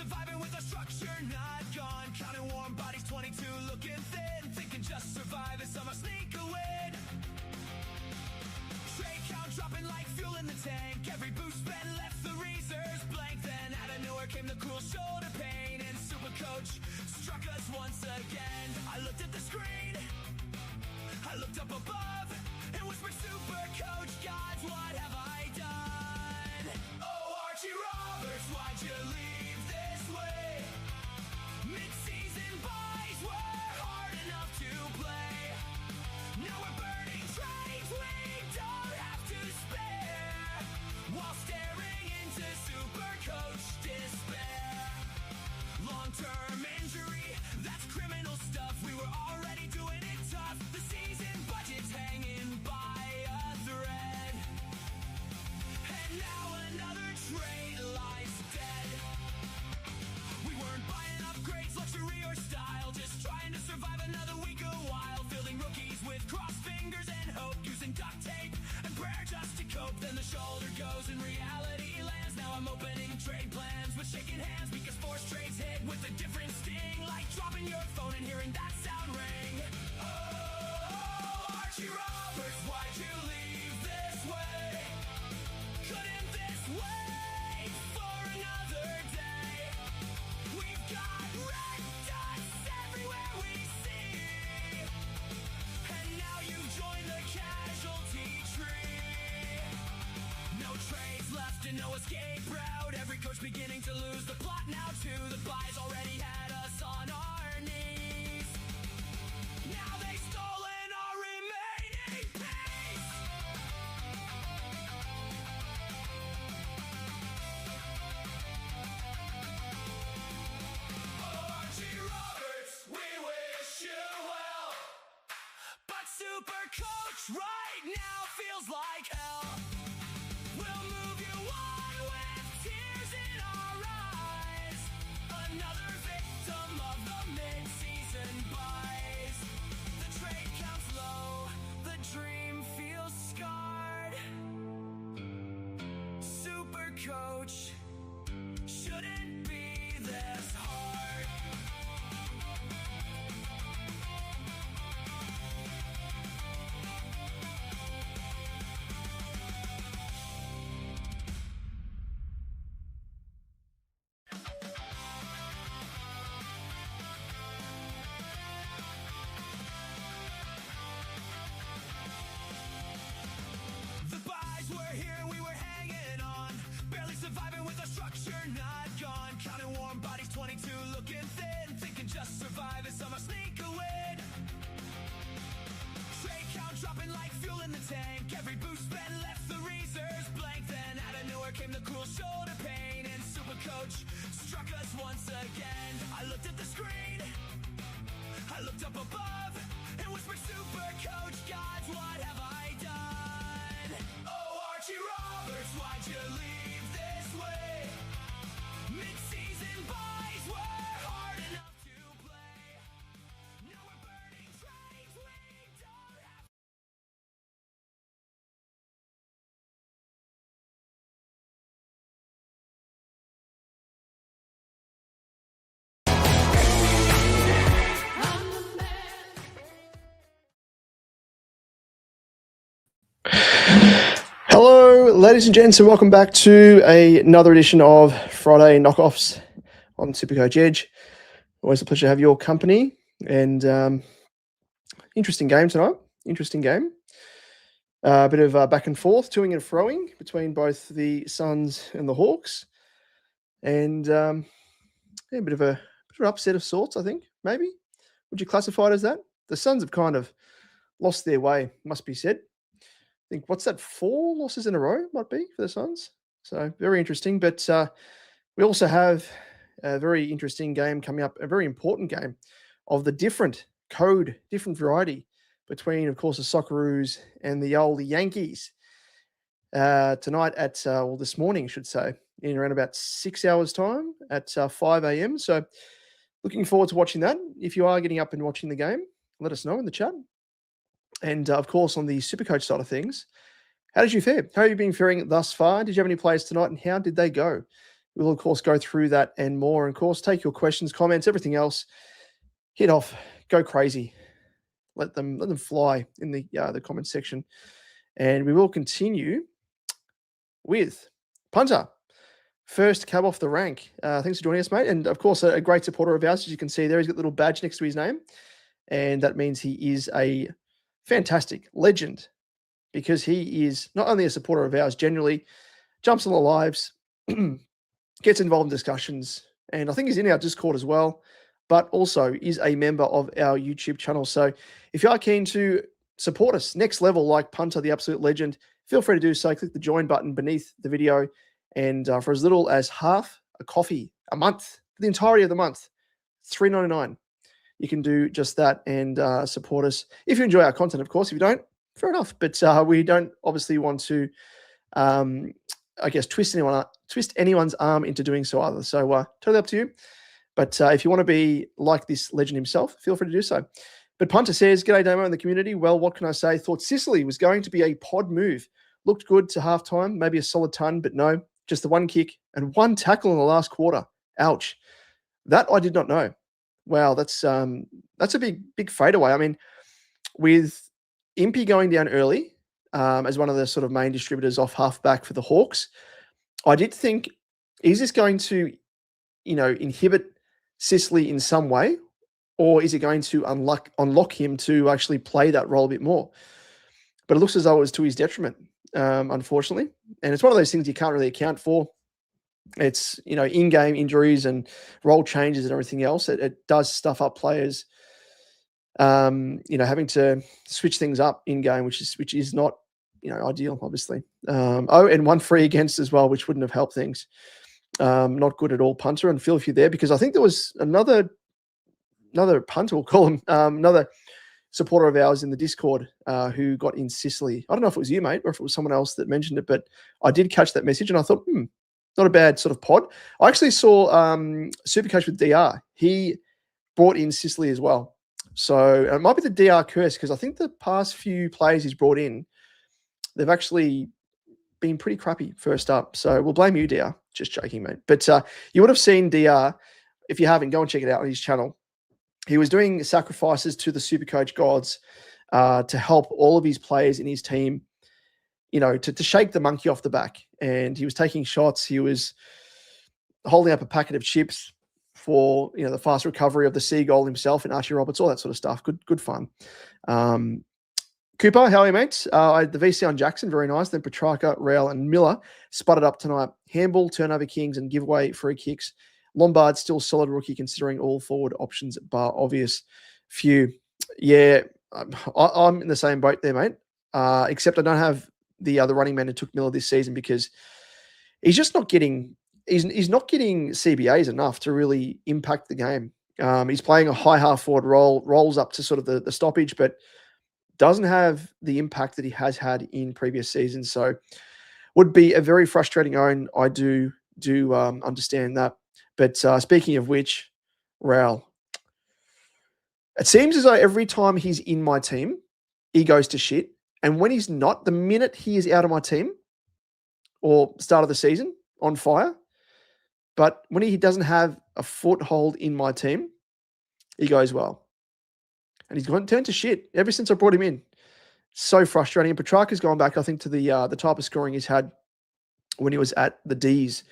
surviving with a structure not gone. Counting warm bodies, 22 looking thin. Thinking just survive as some sneak a win. Trade count dropping like fuel in the tank. Every boost spent left the reserves blank. Then out of nowhere came the cruel shoulder pain. And SuperCoach struck us once again. I looked at the screen, I looked up above, and whispered, SuperCoach, gods, what have I done? Oh, Archie Roberts, why'd you leave this way? Mid-season buys were hard enough to play. Now we're burning trades we don't have to spare, while staring into SuperCoach despair. Long-term injury, that's criminal stuff. We were already doing it tough. The season budget's hanging by a thread, and now another trade lies dead. We weren't buying upgrades, luxury or style, just trying to survive another week a while. Fielding rookies with crossed fingers and hope, using duct tape and prayer just to cope. Then the shoulder goes and reality lands. Now I'm opening trade plans with shaking hands, because forced trades hit with a different sting, like dropping your phone and hearing that sound ring. Oh, Archie Roberts, why'd you leave this way? Couldn't this wait for another day? We've got red dust everywhere we see, and now you've joined the casualty tree. No trades left and no escape route. Every coach beginning to lose the plot now too. The buys already had us on our knees. Now they've stolen our remaining peace. Oh, Archie Roberts, we wish you well, but SuperCoach right now feels like hell. We'll move you on with tears in our eyes. Another victim of the mid-season buys. The trade counts low, the dream feels scarred. SuperCoach shouldn't be this hard. The buys were here and we were hanging on, barely surviving with a structure not gone. Counting warm bodies, 22 looking thin. Thinking just survive as some sneak a win. Trade count dropping like fuel in the tank. Every boost spent left the reserves blank. Then out of nowhere came the cruel shoulder pain. And SuperCoach struck us once again. I looked at the screen, I looked up above, and whispered, SuperCoach, gods, what have I done? Oh, Archie Roberts, why'd you leave this way? Mid-season buys were hard enough to play. Now we're burning trades we don't have. Hello, ladies and gents, and welcome back to another edition of Friday Knockoffs on SuperCoach Edge. Always a pleasure to have your company, and interesting game tonight. Interesting game. A bit of back and forth, toing and froing between both the Suns and the Hawks, and a bit of an upset of sorts, I think, maybe. Would you classify it as that? The Suns have kind of lost their way, must be said. I think, what's that, 4 losses in a row might be for the Suns. So very interesting. But we also have a very interesting game coming up, a very important game of the different variety between, of course, the Socceroos and the old Yankees tonight at, this morning, I should say, in around about 6 hours' time at 5 a.m. So looking forward to watching that. If you are getting up and watching the game, let us know in the chat. And, of course, on the SuperCoach side of things, how did you fare? How have you been faring thus far? Did you have any players tonight, and how did they go? We'll, of course, go through that and more. And, of course, take your questions, comments, everything else. Hit off. Go crazy. Let them fly in the comment section. And we will continue with Punter. First cab off the rank. Thanks for joining us, mate. And, of course, a great supporter of ours. As you can see there, he's got a little badge next to his name. And that means he is a fantastic legend, because he is not only a supporter of ours, generally jumps on the lives, gets involved in discussions, and I think he's in our Discord as well, but also is a member of our YouTube channel. So if you are keen to support us next level like Punter, the absolute legend, feel free to do so. Click the join button beneath the video, and for as little as half a coffee a month, for the entirety of the month, $3.99, you can do just that and support us. If you enjoy our content, of course. If you don't, fair enough. But we don't obviously want to, I guess, twist anyone's arm into doing so either. So totally up to you. But if you want to be like this legend himself, feel free to do so. But Punter says, "G'day, Damo, in the community. Well, what can I say? Thought Sicily was going to be a pod move. Looked good to halftime, maybe a solid ton, but no, just the one kick and one tackle in the last quarter. Ouch. That I did not know. Wow, that's a big fadeaway. I mean, with Impey going down early as one of the sort of main distributors off halfback for the Hawks, I did think, is this going to, inhibit Sicily in some way, or is it going to unlock him to actually play that role a bit more? But it looks as though it was to his detriment, unfortunately. And it's one of those things you can't really account for. It's, in-game injuries and role changes and everything else. It does stuff up players, having to switch things up in-game, which is not, ideal, obviously. And one free against as well, which wouldn't have helped things. Not good at all, Punter. And feel if you're there, because I think there was another punter, we'll call him, another supporter of ours in the Discord who got in Sicily. I don't know if it was you, mate, or if it was someone else that mentioned it, but I did catch that message and I thought, not a bad sort of pod. I actually saw Supercoach with DR. He brought in Sicily as well. So it might be the DR curse, because I think the past few players he's brought in, they've actually been pretty crappy first up. So we'll blame you, DR. Just joking, mate. But you would have seen DR. If you haven't, go and check it out on his channel. He was doing sacrifices to the Supercoach gods to help all of his players in his team, to shake the monkey off the back. And he was taking shots. He was holding up a packet of chips for, the fast recovery of the seagull himself and Archie Roberts, all that sort of stuff. Good fun. Cooper, how are you, mate? The VC on Jackson, very nice. Then Petrarca, Rail, and Miller sputtered up tonight. Handball, turnover kings, and giveaway free kicks. Lombard still solid rookie considering all forward options bar obvious few. Yeah, I'm in the same boat there, mate. Except I don't have the other running man who took Miller this season, because he's just not getting he's not getting CBAs enough to really impact the game. He's playing a high half forward role, rolls up to sort of the stoppage, but doesn't have the impact that he has had in previous seasons. So would be a very frustrating own. I do understand that. But speaking of which, Raul, it seems as though every time he's in my team, he goes to shit. And when he's not, the minute he is out of my team or start of the season, on fire. But when he doesn't have a foothold in my team, he goes well. And he's turned to shit ever since I brought him in. So frustrating. And Petrarca's gone back, I think, to the type of scoring he's had when he was at the D's,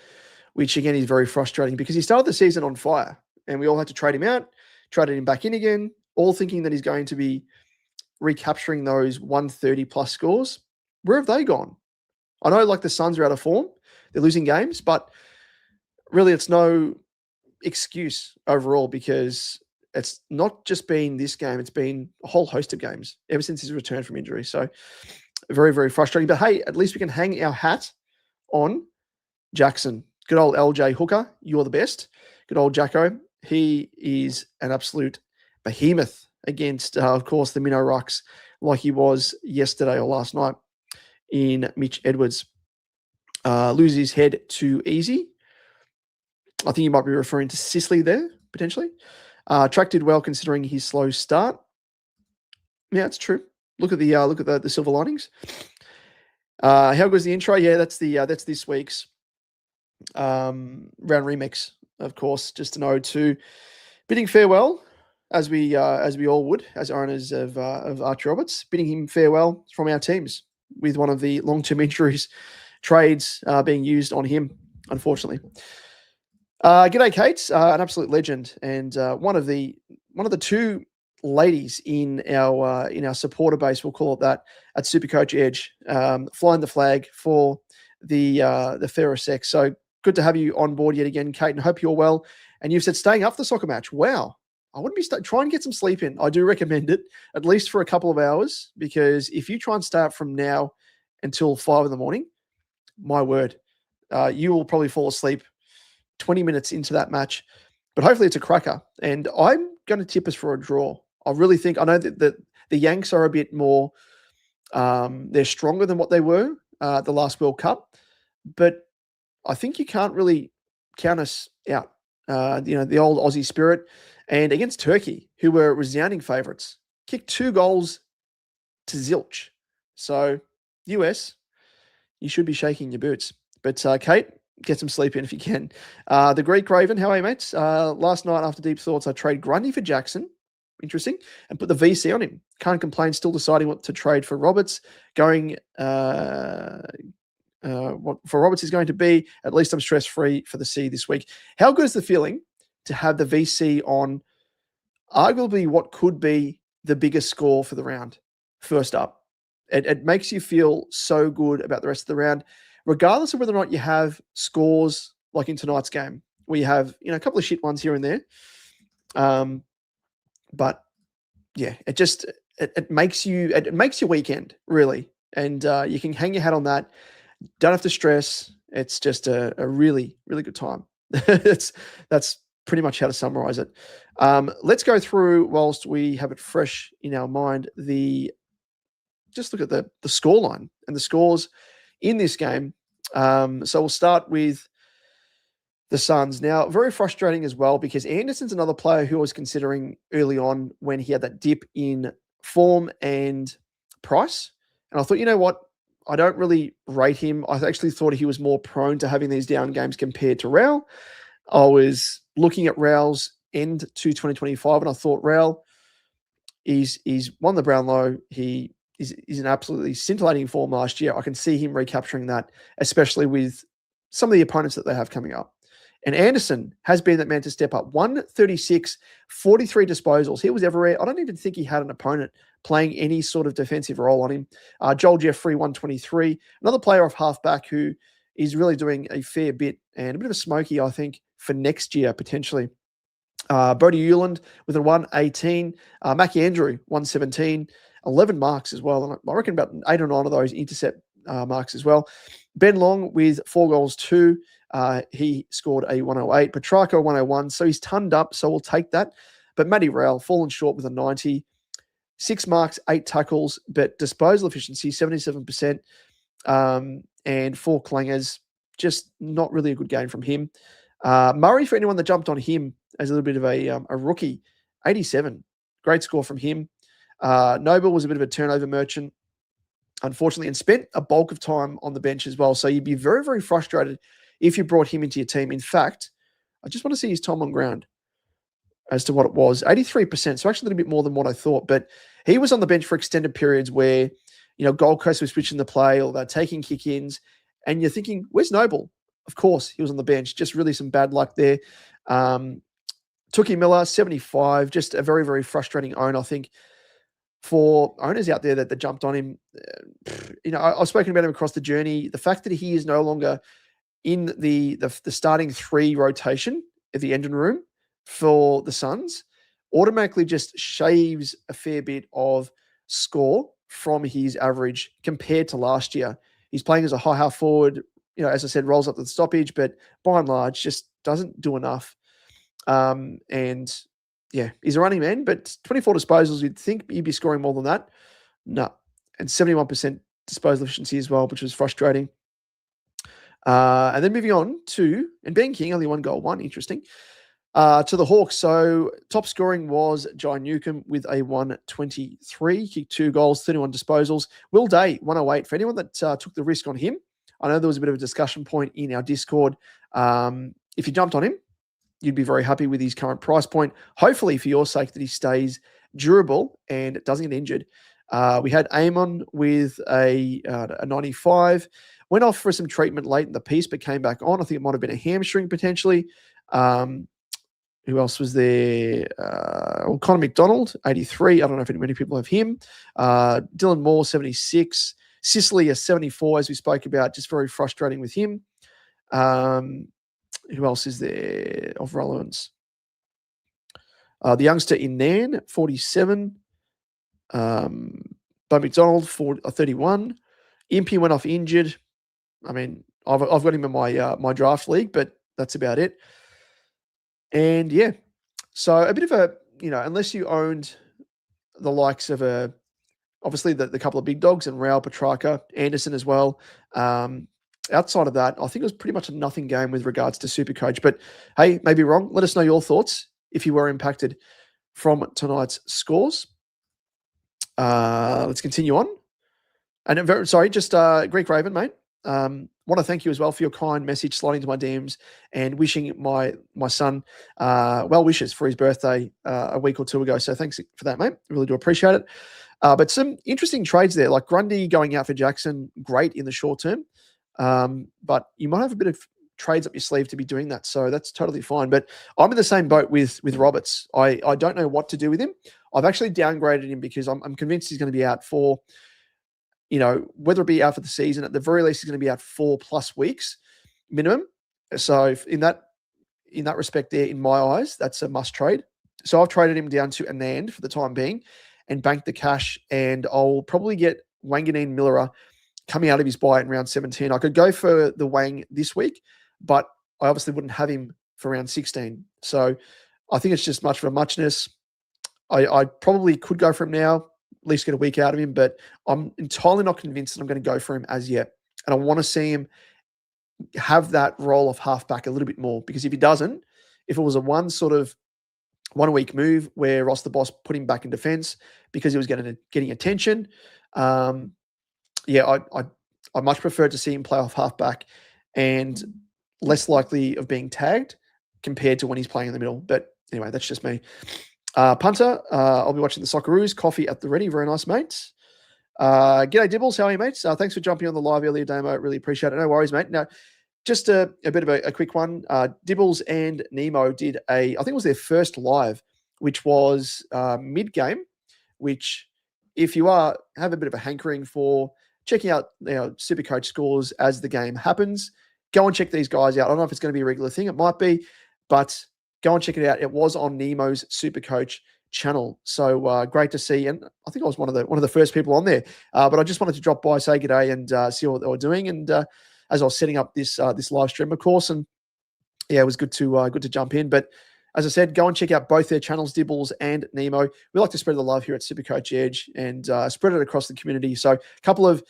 which, again, is very frustrating because he started the season on fire and we all had to trade him out, traded him back in again, all thinking that he's going to be recapturing those 130-plus scores. Where have they gone? I know, like, the Suns are out of form. They're losing games, but really it's no excuse overall because it's not just been this game. It's been a whole host of games ever since his return from injury. So very, very frustrating. But, hey, at least we can hang our hat on Jackson. Good old LJ Hooker. You're the best. Good old Jacko. He is an absolute behemoth against, of course, the Minnow Rucks like he was yesterday or last night in Mitch Edwards. Loses his head too easy. I think you might be referring to Sicily there, potentially. Track did well considering his slow start. Yeah, it's true. Look at the silver linings. How goes the intro? Yeah, that's this week's. round remix, of course, just an ode to bidding farewell, as we all would, as owners of Archie Roberts, bidding him farewell from our teams with one of the long-term injuries trades being used on him, unfortunately. G'day, Kate, an absolute legend, and one of the two ladies in our supporter base, we'll call it that, at SuperCoach Edge, flying the flag for the fairer sex. So good to have you on board yet again, Kate, and hope you're well. And you've said staying up for the soccer match. Wow. I wouldn't be try and get some sleep in. I do recommend it, at least for a couple of hours, because if you try and stay up from now until 5 in the morning, my word, you will probably fall asleep 20 minutes into that match. But hopefully it's a cracker. And I'm going to tip us for a draw. I really think, I know that the Yanks are a bit more, they're stronger than what they were the last World Cup, but I think you can't really count us out. The old Aussie spirit. And against Turkey, who were resounding favourites, kicked 2 goals to zilch. So, US, you should be shaking your boots. But Kate, get some sleep in if you can. The Greek Raven, how are you, mates? Last night after deep thoughts, I trade Grundy for Jackson. Interesting. And put the VC on him. Can't complain, still deciding what to trade for Roberts. Going... what for Roberts is going to be, at least I'm stress-free for the C this week. How good is the feeling to have the VC on arguably what could be the biggest score for the round first up? It makes you feel so good about the rest of the round, regardless of whether or not you have scores like in tonight's game, where you have a couple of shit ones here and there. But yeah, it makes your weekend, really. And you can hang your hat on that. Don't have to stress. It's just a really, really good time. That's pretty much how to summarize it. Let's go through, whilst we have it fresh in our mind, just look at the scoreline and the scores in this game. So we'll start with the Suns. Now, very frustrating as well, because Anderson's another player who I was considering early on when he had that dip in form and price. And I thought, you know what? I don't really rate him. I actually thought he was more prone to having these down games compared to Raul. I was looking at Raul's end to 2025, and I thought Raul he's won the Brownlow. He's an absolutely scintillating form last year. I can see him recapturing that, especially with some of the opponents that they have coming up. And Anderson has been that man to step up. 136, 43 disposals. He was everywhere. I don't even think he had an opponent playing any sort of defensive role on him. Joel Jeffrey, 123. Another player off halfback who is really doing a fair bit and a bit of a smoky, I think, for next year, potentially. Bodie Euland with a 118. Mackie Andrew, 117. 11 marks as well. And I reckon about 8 or 9 of those intercept marks as well. Ben Long with 4 goals, 2. He scored a 108. Petrarca, 101. So he's tonned up, so we'll take that. But Matty Rowell, fallen short with a 90. 6 marks, 8 tackles, but disposal efficiency, 77%. And 4 clangers, just not really a good game from him. Murray, for anyone that jumped on him as a little bit of a rookie, 87. Great score from him. Noble was a bit of a turnover merchant, unfortunately, and spent a bulk of time on the bench as well. So you'd be very, very frustrated if you brought him into your team. In fact, I just want to see his time on ground as to what it was. 83%, so actually a little bit more than what I thought. But he was on the bench for extended periods where, Gold Coast was switching the play or they're taking kick-ins, and you're thinking, where's Noble? Of course, he was on the bench. Just really some bad luck there. Tookie Miller, 75, just a very, very frustrating own, I think, for owners out there that jumped on him. I've spoken about him across the journey. The fact that he is no longer in the starting 3 rotation at the engine room for the Suns automatically just shaves a fair bit of score from his average compared to last year. He's playing as a high half forward, as I said, rolls up to the stoppage, but by and large just doesn't do enough. And yeah, he's a running man, but 24 disposals, you'd think he'd be scoring more than that. No. And 71% disposal efficiency as well, which was frustrating. And then moving on to, and Ben King, only 1 goal, 1, interesting, to the Hawks. So top scoring was Jai Newcomb with a 123, kicked 2 goals, 31 disposals. Will Day, 108. For anyone that took the risk on him, I know there was a bit of a discussion point in our Discord. If you jumped on him, you'd be very happy with his current price point. Hopefully, for your sake, that he stays durable and doesn't get injured. We had Amon with a 95. Went off for some treatment late in the piece, but came back on. I think it might have been a hamstring potentially. Who else was there? Connor McDonald, 83. I don't know if many people have him. Dylan Moore, 76. Sicily, a 74, as we spoke about. Just very frustrating with him. Who else is there of relevance? The youngster in Nan, 47. Bo McDonald, 31. Impey went off injured. I mean, I've got him in my draft league, but that's about it. And yeah, so a bit of a, unless you owned the likes of obviously the couple of big dogs and Rao, Petrarca, Anderson as well. Outside of that, I think it was pretty much a nothing game with regards to SuperCoach. But hey, maybe wrong. Let us know your thoughts if you were impacted from tonight's scores. Let's continue on. And Greek Raven, mate. Want to thank you as well for your kind message sliding to my DMs and wishing my son well wishes for his birthday a week or two ago. So thanks for that, mate. Really do appreciate it. But some interesting trades there, like Grundy going out for Jackson, great in the short term. But you might have a bit of trades up your sleeve to be doing that. So that's totally fine. But I'm in the same boat with Roberts. I don't know what to do with him. I've actually downgraded him because I'm convinced he's going to be out for, whether it be out for the season, at the very least, he's going to be out 4+ weeks minimum. So in that respect there, in my eyes, that's a must trade. So I've traded him down to Anand for the time being and banked the cash, and I'll probably get Wanganeen Millera coming out of his buy in round 17. I could go for the Wang this week, but I obviously wouldn't have him for round 16. So I think it's just much of a muchness. I probably could go for him now, at least get a week out of him, but I'm entirely not convinced that I'm going to go for him as yet. And I want to see him have that role of halfback a little bit more, because if he doesn't, if it was a one week move where Ross the Boss put him back in defense because he was getting attention, I much prefer to see him play off halfback and less likely of being tagged compared to when he's playing in the middle. But anyway, that's just me. Punter, I'll be watching the Socceroos. Coffee at the ready. Very nice, mates. G'day, Dibbles. How are you, mates? Thanks for jumping on the live earlier, Damo. Really appreciate it. No worries, mate. Now, just a bit of a quick one. Dibbles and Nemo did I think it was their first live, which was mid-game, which if you have a bit of a hankering for checking out SuperCoach scores as the game happens, go and check these guys out. I don't know if it's going to be a regular thing. It might be, but go and check it out. It was on Nemo's SuperCoach channel. So great to see. And I think I was one of the first people on there. But I just wanted to drop by, say g'day, and see what they were doing. And as I was setting up this live stream, of course, and yeah, it was good to jump in. But as I said, go and check out both their channels, Dibbles and Nemo. We like to spread the love here at SuperCoach Edge and spread it across the community. So a couple of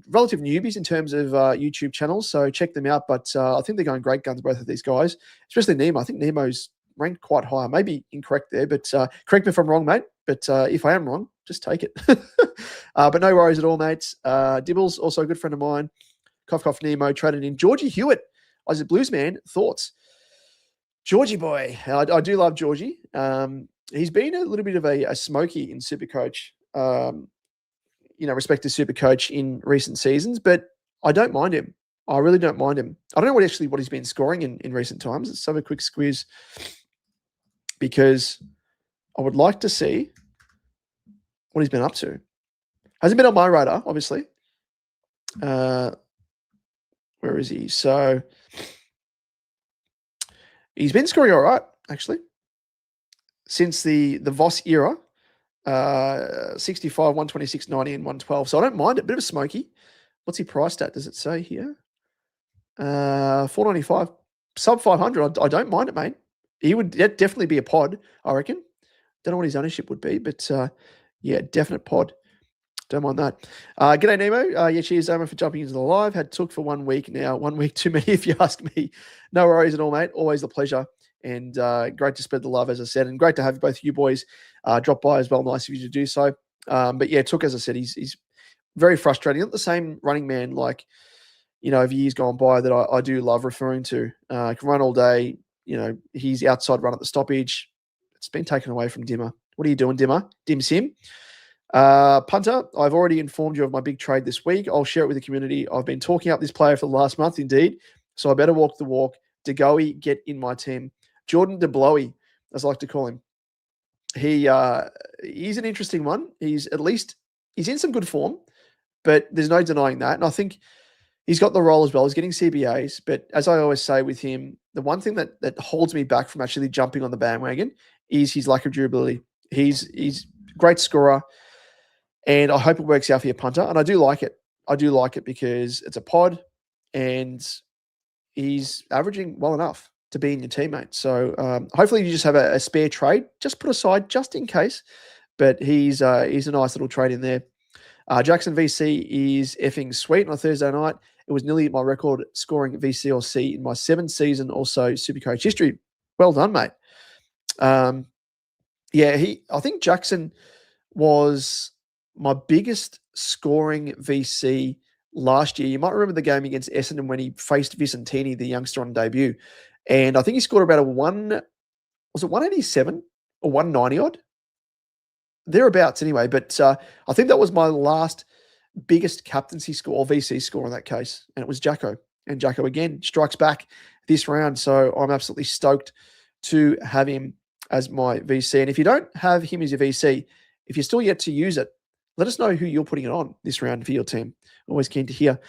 relative newbies in terms of YouTube channels, so check them out. But I think they're going great guns, both of these guys, especially Nemo. I think Nemo's ranked quite high. Maybe incorrect there, but correct me if I'm wrong, mate. But if I am wrong, just take it. But no worries at all, mates. Dibbles, also a good friend of mine. Cough, Nemo, traded in. Georgie Hewitt, as a Blues man, thoughts? Georgie boy. I do love Georgie. He's been a little bit of a smoky in SuperCoach, respect to SuperCoach in recent seasons, but I don't mind him. I really don't mind him. I don't know what he's been scoring in recent times. Let's have a quick squeeze, because I would like to see what he's been up to. Hasn't been on my radar, obviously. Where is he? So he's been scoring all right, actually, since the Voss era. 65, 126, 90, and 112. So I don't mind it. Bit of a smoky. What's he priced at? Does it say here? 495. Sub 500. I don't mind it, mate. He would definitely be a pod, I reckon. Don't know what his ownership would be, but yeah, definite pod. Don't mind that. G'day, Nemo. Yeah, cheers, Zoma, for jumping into the live. Had took for 1 week now. 1 week too many, if you ask me. No worries at all, mate. Always a pleasure. And great to spread the love, as I said. And great to have both you boys drop by as well. Nice of you to do so. But yeah, Took, as I said, he's very frustrating. Not the same running man like of years gone by that I do love referring to. Can run all day. His outside run at the stoppage, it's been taken away from Dimmer. What are you doing, Dimmer? Dim Sim. Punter, I've already informed you of my big trade this week. I'll share it with the community. I've been talking up this player for the last month, indeed. So I better walk the walk. DeGoey, get in my team. Jordan DeBlowy, as I like to call him. He's an interesting one. He's in some good form, but there's no denying that. And I think he's got the role as well. He's getting CBAs, but as I always say with him, the one thing that holds me back from actually jumping on the bandwagon is his lack of durability. He's a great scorer, and I hope it works out for your punter. And I do like it. I do like it because it's a pod, and he's averaging well enough to be in your teammate. So hopefully you just have a spare trade, just put aside just in case. But he's a nice little trade in there. Jackson VC is effing sweet on a Thursday night. It was nearly my record scoring VC or C in my 7-season also SuperCoach history. Well done, mate. I think Jackson was my biggest scoring VC last year. You might remember the game against Essendon when he faced Vicentini, the youngster on debut. And I think he scored about 187 or 190 odd? Thereabouts anyway. But I think that was my last biggest captaincy score or VC score in that case. And it was Jacko. And Jacko again strikes back this round. So I'm absolutely stoked to have him as my VC. And if you don't have him as your VC, if you're still yet to use it, let us know who you're putting it on this round for your team. Always keen to hear.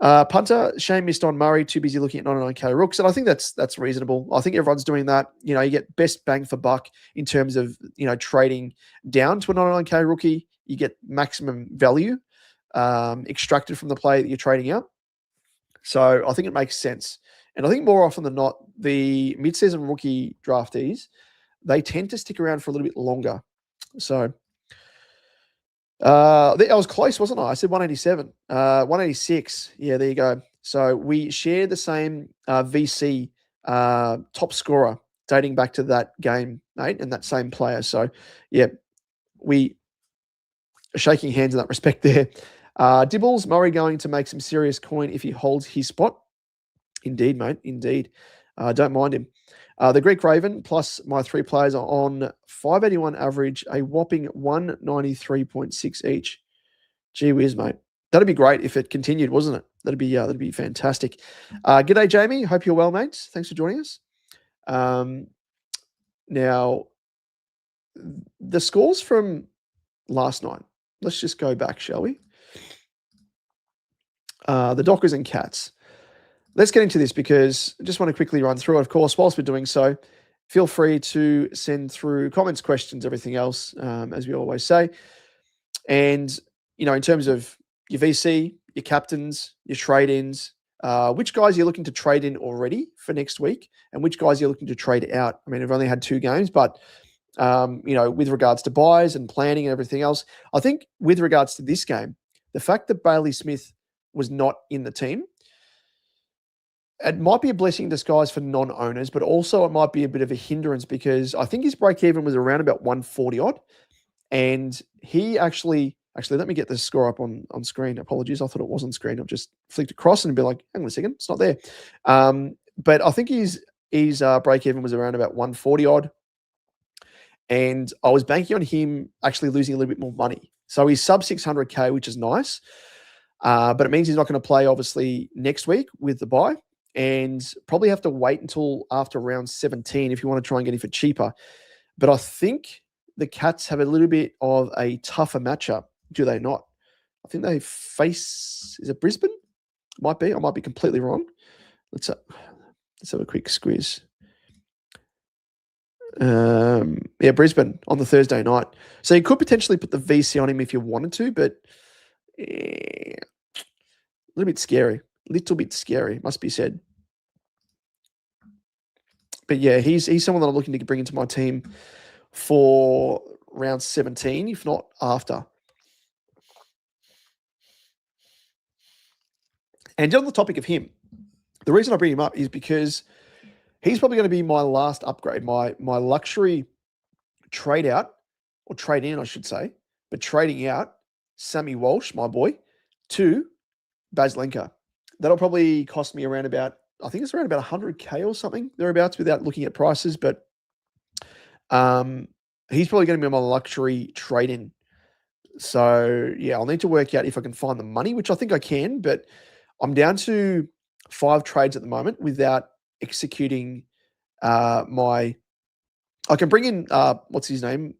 Punter, Shane missed on Murray, too busy looking at 99k rooks. And I think that's reasonable. I think everyone's doing that. You get best bang for buck in terms of, trading down to a 99k rookie. You get maximum value extracted from the player that you're trading out. So I think it makes sense. And I think more often than not, the mid-season rookie draftees, they tend to stick around for a little bit longer. So I was close, wasn't I? I said 187, 186. Yeah, there you go. So we share the same VC top scorer dating back to that game, mate, and that same player. So, yeah, we are shaking hands in that respect there. Dibbles, Murray going to make some serious coin if he holds his spot. Indeed, mate, indeed. Don't mind him. The Greek Raven plus my 3 players are on 581 average, a whopping 193.6 each. Gee whiz, mate. That'd be great if it continued, wasn't it? That'd be fantastic. G'day, Jamie. Hope you're well, mate. Thanks for joining us. Now, the scores from last night. Let's just go back, shall we? The Dockers and Cats. Let's get into this because I just want to quickly run through it. Of course, whilst we're doing so, feel free to send through comments, questions, everything else, as we always say. And, in terms of your VC, your captains, your trade-ins, which guys you're looking to trade in already for next week and which guys you're looking to trade out. I mean, I've only had 2 games, but, with regards to buys and planning and everything else, I think with regards to this game, the fact that Bailey Smith was not in the team, it might be a blessing in disguise for non-owners, but also it might be a bit of a hindrance because I think his break-even was around about 140 odd. And he actually, let me get the score up on screen. Apologies. I thought it was on screen. I've just flicked across and be like, hang on a second, it's not there. But I think his break-even was around about 140 odd. And I was banking on him actually losing a little bit more money. So he's sub 600K, which is nice. But it means he's not going to play, obviously, next week with the bye. And probably have to wait until after round 17 if you want to try and get him for cheaper. But I think the Cats have a little bit of a tougher matchup, do they not? I think they face, is it Brisbane? Might be. I might be completely wrong. Let's have a quick squeeze. Brisbane on the Thursday night. So you could potentially put the VC on him if you wanted to, but a little bit scary. Must be said. But yeah, he's someone that I'm looking to bring into my team for round 17, if not after. And on the topic of him, the reason I bring him up is because he's probably going to be my last upgrade, my luxury trade out, or trade in, I should say, but trading out Sammy Walsh, my boy, to Baslenka. that'll probably cost me around about, I think it's around about 100K or something thereabouts without looking at prices. But he's probably going to be my luxury trade-in. So yeah, I'll need to work out if I can find the money, which I think I can, but I'm down to 5 trades at the moment without executing my. I can bring in what's his name,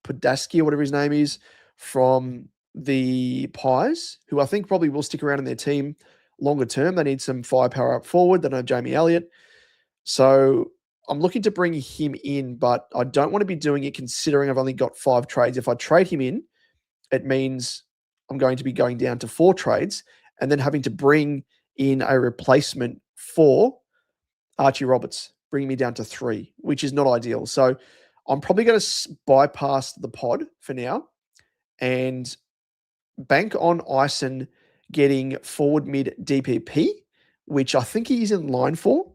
Podaski or whatever his name is, from the Pies, who I think probably will stick around in their team longer term. They need some firepower up forward. They don't have Jamie Elliott, so I'm looking to bring him in, but I don't want to be doing it considering I've only got 5 trades. If I trade him in, it means I'm going to be going down to 4 trades and then having to bring in a replacement for Archie Roberts, bringing me down to 3, which is not ideal. So I'm probably going to bypass the pod for now and bank on Ison getting forward mid DPP, which I think he's in line for.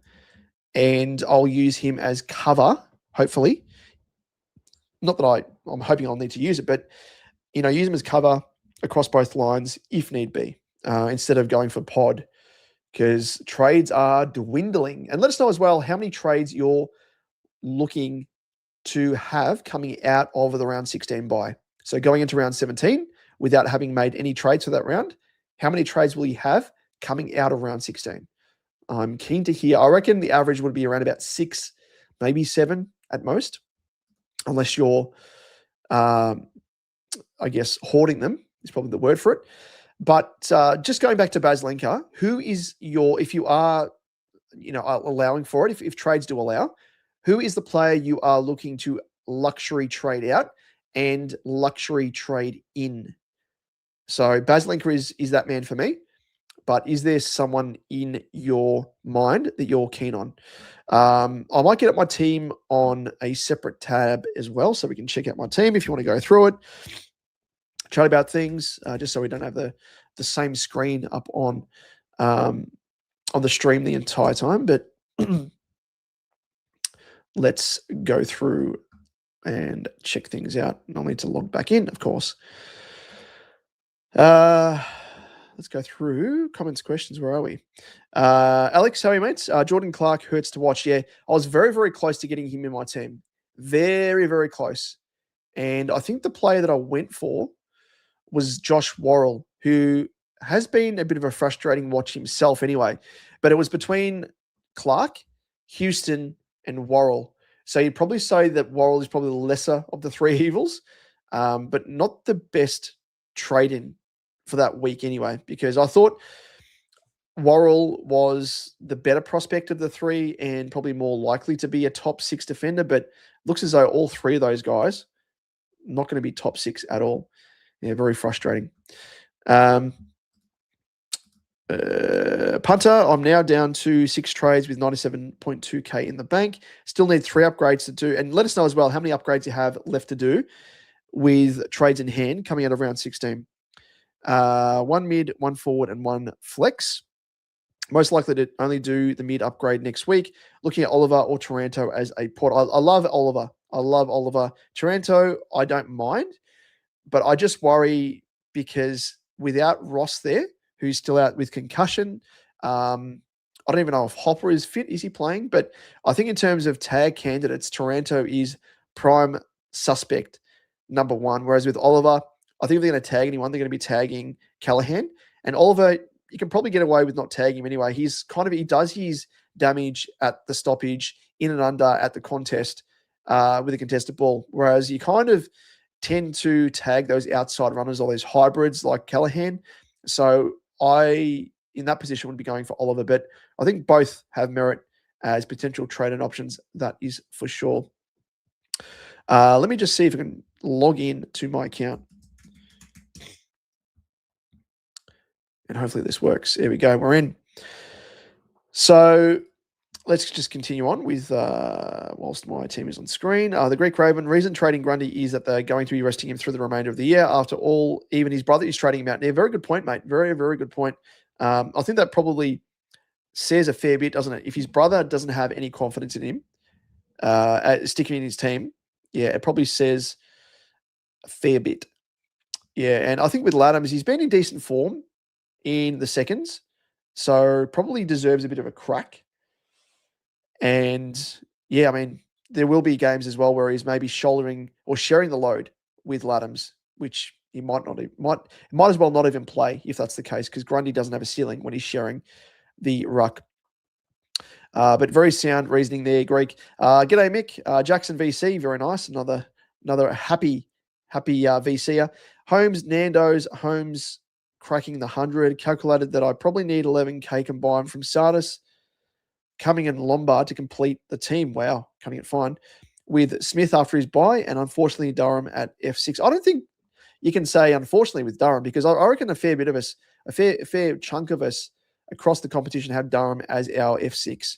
And I'll use him as cover, hopefully. Not that I'm hoping I'll need to use it, but use him as cover across both lines if need be, instead of going for pod, because trades are dwindling. And let us know as well how many trades you're looking to have coming out of the round 16 bye. So going into round 17 without having made any trades for that round, how many trades will you have coming out of round 16? I'm keen to hear. I reckon the average would be around about 6, maybe 7 at most, unless you're, I guess, hoarding them is probably the word for it. But just going back to Baslenka, who is if you are, allowing for it, if trades do allow, who is the player you are looking to luxury trade out and luxury trade in? So Baslenka is that man for me. But is there someone in your mind that you're keen on? I might get up my team on a separate tab as well, so we can check out my team if you want to go through it, chat about things, just so we don't have the same screen up on the stream the entire time. But let's go through and check things out. I'll need to log back in, of course. Let's go through comments, questions. Where are we? Alex, how are you, mates? Jordan Clark hurts to watch. Yeah, I was very, very close to getting him in my team. Very, very close. And I think the player that I went for was Josh Worrell, who has been a bit of a frustrating watch himself anyway. But it was between Clark, Houston, and Worrell. So you'd probably say that Worrell is probably the lesser of the 3 evils, but not the best trade-in for that week anyway, because I thought Worrell was the better prospect of the 3 and probably more likely to be a top 6 defender, but looks as though all 3 of those guys not going to be top 6 at all. Yeah, very frustrating. Punter, I'm now down to 6 trades with 97.2K in the bank. Still need 3 upgrades to do. And let us know as well how many upgrades you have left to do with trades in hand coming out of round 16. 1 mid, 1 forward, and 1 flex. Most likely to only do the mid upgrade next week. Looking at Oliver or Taranto as a pod. I love Oliver. I love Oliver. Taranto, I don't mind, but I just worry because without Ross there, who's still out with concussion, I don't even know if Hopper is fit. Is he playing? But I think in terms of tag candidates, Taranto is prime suspect number 1. Whereas with Oliver, I think if they're going to tag anyone, they're going to be tagging Callahan. And Oliver, you can probably get away with not tagging him anyway. He does his damage at the stoppage, in and under at the contest with a contested ball. Whereas you kind of tend to tag those outside runners or those hybrids like Callahan. So I, in that position, would be going for Oliver. But I think both have merit as potential trade-in options. That is for sure. Let me just see if I can log in to my account. And hopefully this works. There we go. We're in. So let's just continue on with, whilst my team is on screen. The Greek Raven, reason trading Grundy is that they're going to be resting him through the remainder of the year. After all, even his brother is trading him out. Yeah, very good point, mate. Very, very good point. I think that probably says a fair bit, doesn't it? If his brother doesn't have any confidence in him, sticking in his team, yeah, it probably says a fair bit. Yeah, and I think with Laddams, he's been in decent form in the seconds. So probably deserves a bit of a crack. And yeah, I mean, there will be games as well where he's maybe shouldering or sharing the load with Laddams, which he might not might as well not even play if that's the case, because Grundy doesn't have a ceiling when he's sharing the ruck. But very sound reasoning there, Greek. G'day, Mick. Jackson VC, very nice. Another happy VCer. Holmes, Nando's, Holmes cracking the 100. Calculated that I probably need 11K combined from Sardis, Cumming and Lombard to complete the team. Wow, cutting it fine. With Smith after his bye, and unfortunately Durham at F6. I don't think you can say unfortunately with Durham, because I reckon a fair bit of us, a fair chunk of us across the competition have Durham as our F6.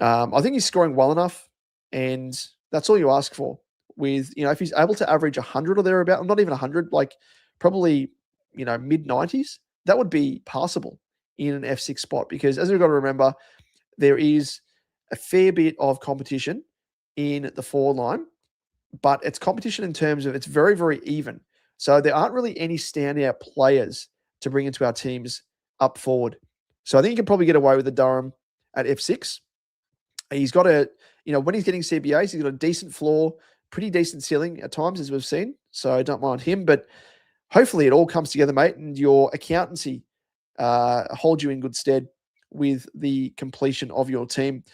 I think he's scoring well enough, and that's all you ask for. With, if he's able to average 100 or thereabout, not even 100, like probably, mid 90s, that would be passable in an F6 spot, because as we've got to remember, there is a fair bit of competition in the forward line, but it's competition in terms of it's very, very even. So there aren't really any standout players to bring into our teams up forward. So I think you can probably get away with the Durham at F6. He's got when he's getting CBAs, he's got a decent floor, pretty decent ceiling at times, as we've seen. So I don't mind him, but hopefully it all comes together, mate, and your accountancy holds you in good stead with the completion of your team.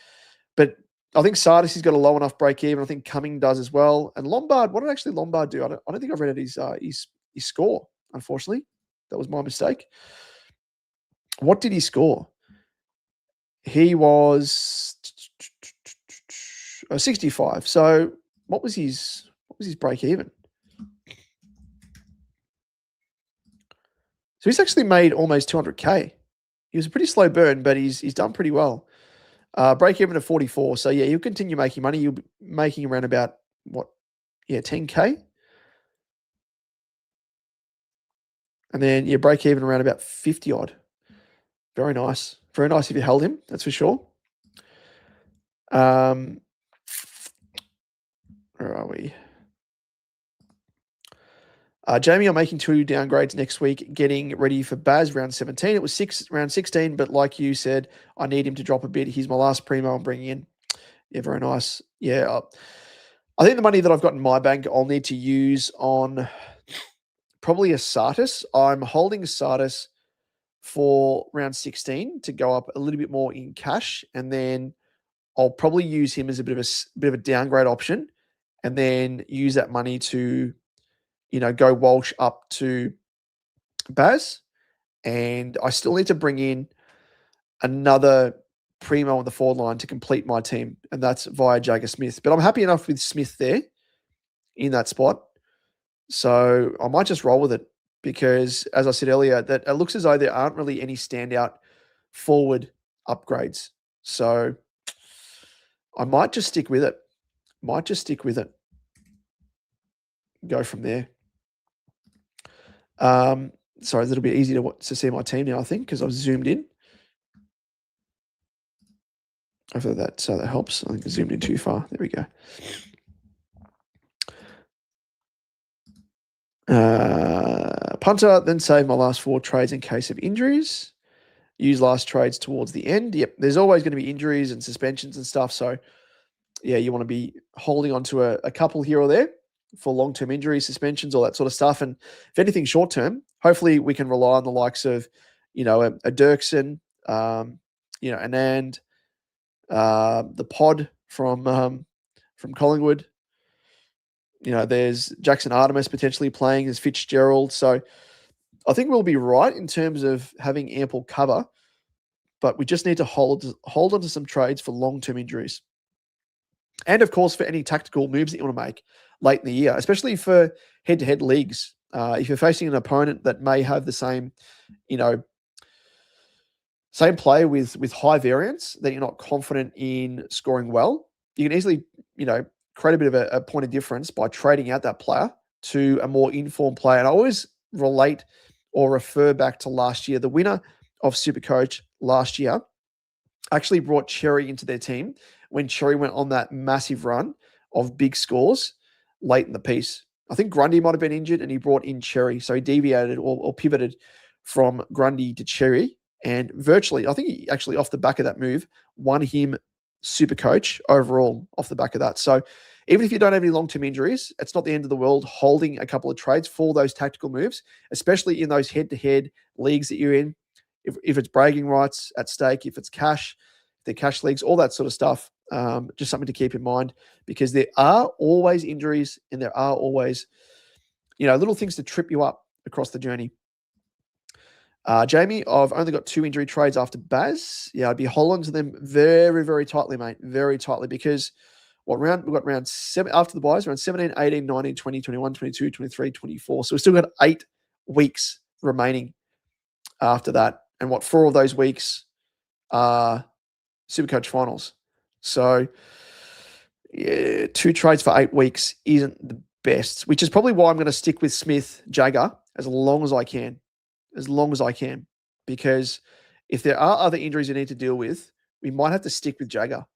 But I think Sardis has got a low enough break even. I think Cumming does as well. And Lombard, what did actually Lombard do? I don't think I've read his score, unfortunately. That was my mistake. What did he score? He was 65. So what was his break even? So he's actually made almost 200K. He was a pretty slow burn, but he's done pretty well. Break even of 44. So yeah, you'll continue making money. You'll be making around about 10K. And then you break even around about 50 odd. Very nice. Very nice if you held him, that's for sure. Where are we? Jamie, I'm making 2 downgrades next week, getting ready for Baz round 17. It was round 16, but like you said, I need him to drop a bit. He's my last primo I'm bringing in. Yeah, very nice. Yeah, I think the money that I've got in my bank, I'll need to use on probably a Sartis. I'm holding Sartis for round 16 to go up a little bit more in cash, and then I'll probably use him as a bit of a downgrade option, and then use that money to go Walsh up to Baz. And I still need to bring in another primo on the forward line to complete my team, and that's via Jagger Smith. But I'm happy enough with Smith there in that spot. So I might just roll with it, because, as I said earlier, that it looks as though there aren't really any standout forward upgrades. So I might just stick with it. Go from there. Sorry, a little bit easier to see my team now, I think, because I've zoomed in. Hopefully that helps. I think I zoomed in too far. There we go. Punter, then save my last 4 trades in case of injuries. Use last trades towards the end. Yep, there's always going to be injuries and suspensions and stuff. So, yeah, you want to be holding on to a couple here or there for long-term injuries, suspensions, all that sort of stuff. And if anything short-term, hopefully we can rely on the likes of, a Dirksen, Anand, the pod from Collingwood. There's Jackson Artemis potentially playing as Fitzgerald. So I think we'll be right in terms of having ample cover, but we just need to hold on to some trades for long-term injuries. And, of course, for any tactical moves that you want to make late in the year, especially for head-to-head leagues. If you're facing an opponent that may have the same player with high variance that you're not confident in scoring well, you can easily, create a bit of a point of difference by trading out that player to a more informed player. And I always relate or refer back to last year. The winner of SuperCoach last year actually brought Cherry into their team when Cherry went on that massive run of big scores late in the piece. I think Grundy might have been injured and he brought in Cherry. So he deviated or pivoted from Grundy to Cherry And virtually, I think he actually off the back of that move won him SuperCoach overall off the back of that. So even if you don't have any long-term injuries, it's not the end of the world holding a couple of trades for those tactical moves, especially in those head-to-head leagues that you're in. If it's bragging rights at stake, if it's cash, the cash leagues, all that sort of stuff, just something to keep in mind, because there are always injuries and there are always, little things to trip you up across the journey. Jamie, I've only got 2 injury trades after Baz. Yeah, I'd be holding to them very, very tightly, mate. Very tightly, because we've got round 7 after the buys, around 17, 18, 19, 20, 21, 22, 23, 24. So we've still got 8 weeks remaining after that. And 4 of those weeks are SuperCoach finals. So, yeah, 2 trades for 8 weeks isn't the best, which is probably why I'm going to stick with Smith Jagger as long as I can. Because if there are other injuries we need to deal with, we might have to stick with Jagger.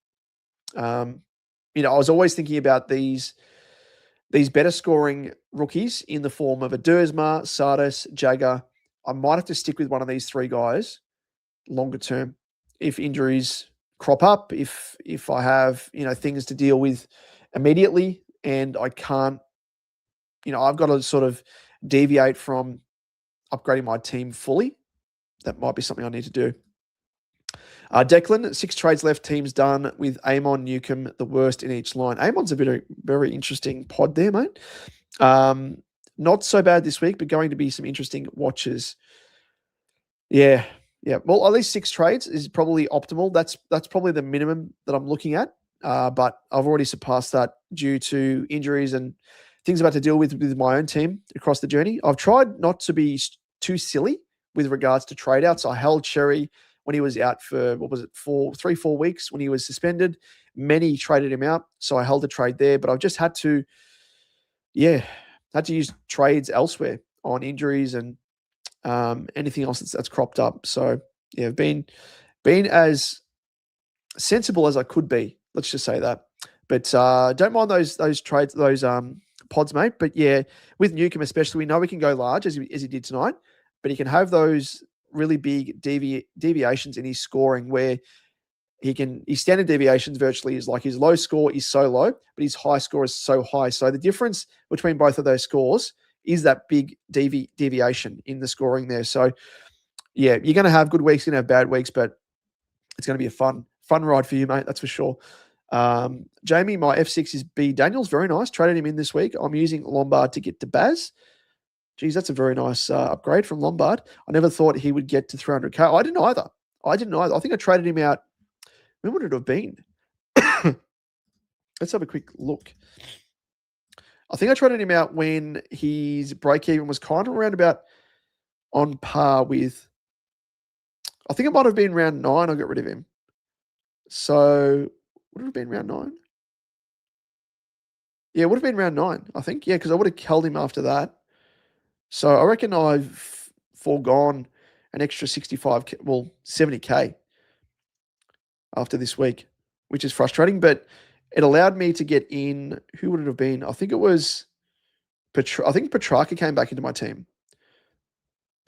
I was always thinking about these better scoring rookies in the form of a Dersma, Sardis, Jagger. I might have to stick with one of these 3 guys longer term if injuries crop up, if I have, things to deal with immediately and I can't, I've got to sort of deviate from upgrading my team fully. That might be something I need to do. Declan, 6 trades left, teams done with Amon, Newcomb, the worst in each line. Amon's a very, very interesting pod there, mate. Not so bad this week, but going to be some interesting watches. Yeah. Well, at least 6 trades is probably optimal. That's probably the minimum that I'm looking at. But I've already surpassed that due to injuries and things I've had to deal with my own team across the journey. I've tried not to be too silly with regards to trade outs. I held Cherry when he was out for, 3-4 weeks when he was suspended. Many traded him out, so I held a trade there. But I've just had to use trades elsewhere on injuries and anything else that's cropped up. So yeah, I've been as sensible as I could be. Let's just say that. But don't mind those trades, those pods, mate. But yeah, with Newcomb especially, we know we can go large as he did tonight, but he can have those really big deviations in his scoring where his standard deviations virtually is like his low score is so low, but his high score is so high. So the difference between both of those scores is that big deviation in the scoring there. So yeah, you're going to have good weeks, you're going to have bad weeks, but it's going to be a fun ride for you, mate. That's for sure. Jamie, my F6 is B Daniels. Very nice. Traded him in this week. I'm using Lombard to get to Baz. Geez, that's a very nice upgrade from Lombard. I never thought he would get to 300k. I didn't either. I think I traded him out. When would it have been? Let's have a quick look. I think I traded him out when his break-even was kind of around about on par with, I think it might have been round 9 I got rid of him. So, would it have been round 9? Yeah, it would have been round 9, I think. Yeah, because I would have held him after that. So, I reckon I've foregone an extra 70k after this week, which is frustrating. But it allowed me to get in, who would it have been? I think it was, I think Petrarca came back into my team.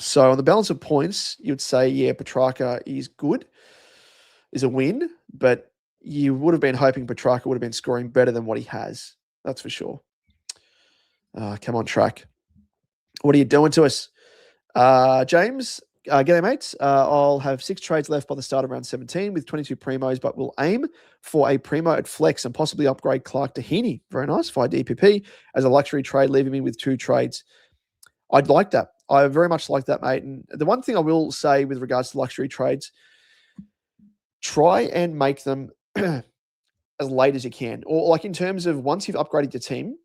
So on the balance of points, you would say, yeah, Petrarca is good, is a win, but you would have been hoping Petrarca would have been scoring better than what he has. That's for sure. Come on, track. What are you doing to us? James, g'day, mates. I'll have 6 trades left by the start of round 17 with 22 primos, but we'll aim for a primo at flex and possibly upgrade Clark to Heaney. Very nice. 5 DPP as a luxury trade, leaving me with 2 trades. I'd like that. I very much like that, mate. And the one thing I will say with regards to luxury trades, try and make them as late as you can. Or like in terms of once you've upgraded your team,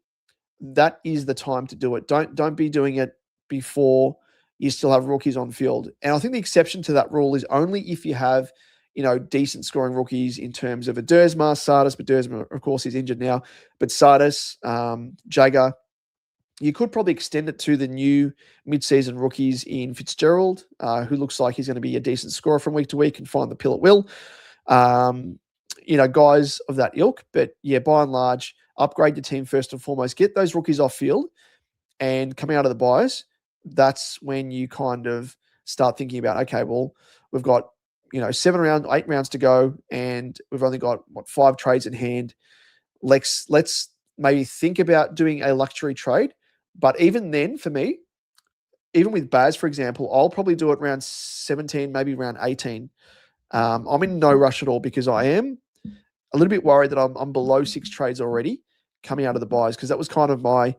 that is the time to do it. Don't be doing it before you still have rookies on field. And I think the exception to that rule is only if you have, decent scoring rookies in terms of a Dersma, Sardis, but Dersma, of course, is injured now. But Sardis, Jagger, you could probably extend it to the new mid-season rookies in Fitzgerald, who looks like he's going to be a decent scorer from week to week and find the pill at will. Guys of that ilk. But yeah, by and large, upgrade your team first and foremost. Get those rookies off field, and coming out of the buys, that's when you kind of start thinking about, okay, well, we've got 8 rounds to go, and we've only got 5 trades in hand. Let's maybe think about doing a luxury trade. But even then, for me, even with Baz, for example, I'll probably do it round 17, maybe round 18. I'm in no rush at all because I am a little bit worried that I'm below 6 trades already coming out of the buys, because that was kind of my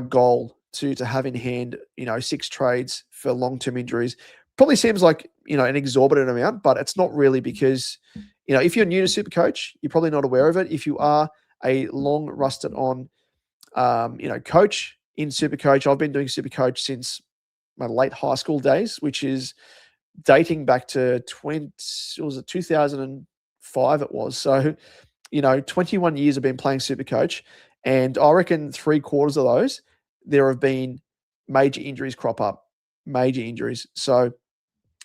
goal to have in hand, 6 trades for long-term injuries. Probably seems like, an exorbitant amount, but it's not really, because, if you're new to SuperCoach, you're probably not aware of it. If you are a long rusted on, coach in SuperCoach, I've been doing SuperCoach since my late high school days, which is dating back to 2005 it was. So, 21 years I've been playing SuperCoach, and I reckon 3/4 of those, there have been major injuries crop up, major injuries. So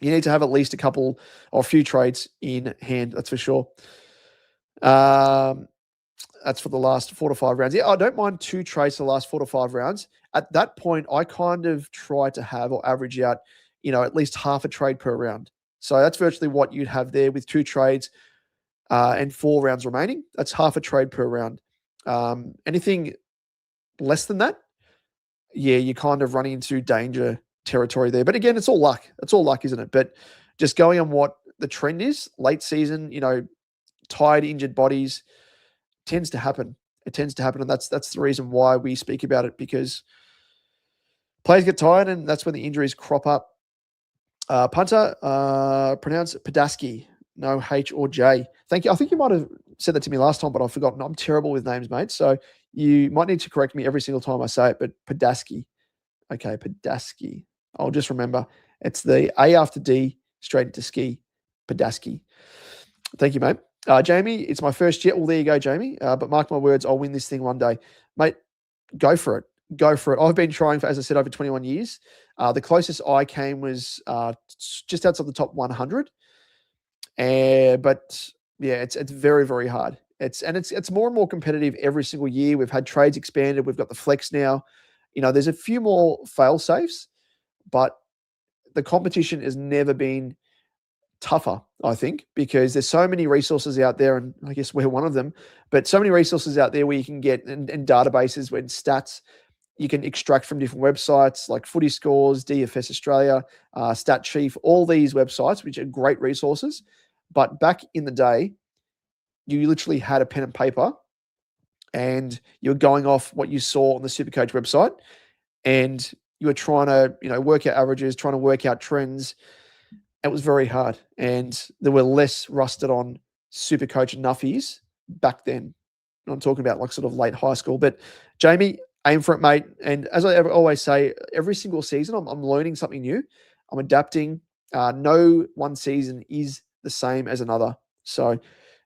you need to have at least a couple or a few trades in hand, that's for sure. That's for the last 4 to 5 rounds. Yeah, I don't mind 2 trades for the last 4 to 5 rounds. At that point, I kind of try to have or average out, at least half a trade per round. So that's virtually what you'd have there with 2 trades and 4 rounds remaining. That's half a trade per round. Anything less than that, yeah, you're kind of running into danger territory there. But again, it's all luck. It's all luck, isn't it? But just going on what the trend is, late season, tired, injured bodies, tends to happen. It tends to happen, and that's the reason why we speak about it, because players get tired, and that's when the injuries crop up. Punter, pronounce Padaski, no H or J. Thank you. I think you might have said that to me last time, but I've forgotten. I'm terrible with names, mate. So you might need to correct me every single time I say it, but Padaski. Okay, Padaski. I'll just remember. It's the A after D, straight into ski. Padaski. Thank you, mate. Jamie, it's my first year. Well, there you go, Jamie. But mark my words, I'll win this thing one day. Mate, go for it. Go for it. I've been trying for, as I said, over 21 years. The closest I came was just outside the top 100. But yeah, it's very, very hard. It's more and more competitive every single year. We've had trades expanded. We've got the flex now. There's a few more fail safes, but the competition has never been tougher, I think, because there's so many resources out there, and I guess we're one of them, but so many resources out there where you can get and databases when stats you can extract from different websites like Footy Scores, DFS Australia, Stat Chief, all these websites, which are great resources. But back in the day, you literally had a pen and paper and you're going off what you saw on the SuperCoach website, and you were trying to, work out averages, trying to work out trends. It was very hard, and there were less rusted on SuperCoach nuffies back then. I'm talking about like sort of late high school. But Jamie, aim for it, mate. And as I always say, every single season I'm learning something new. I'm adapting. No one season is the same as another. So,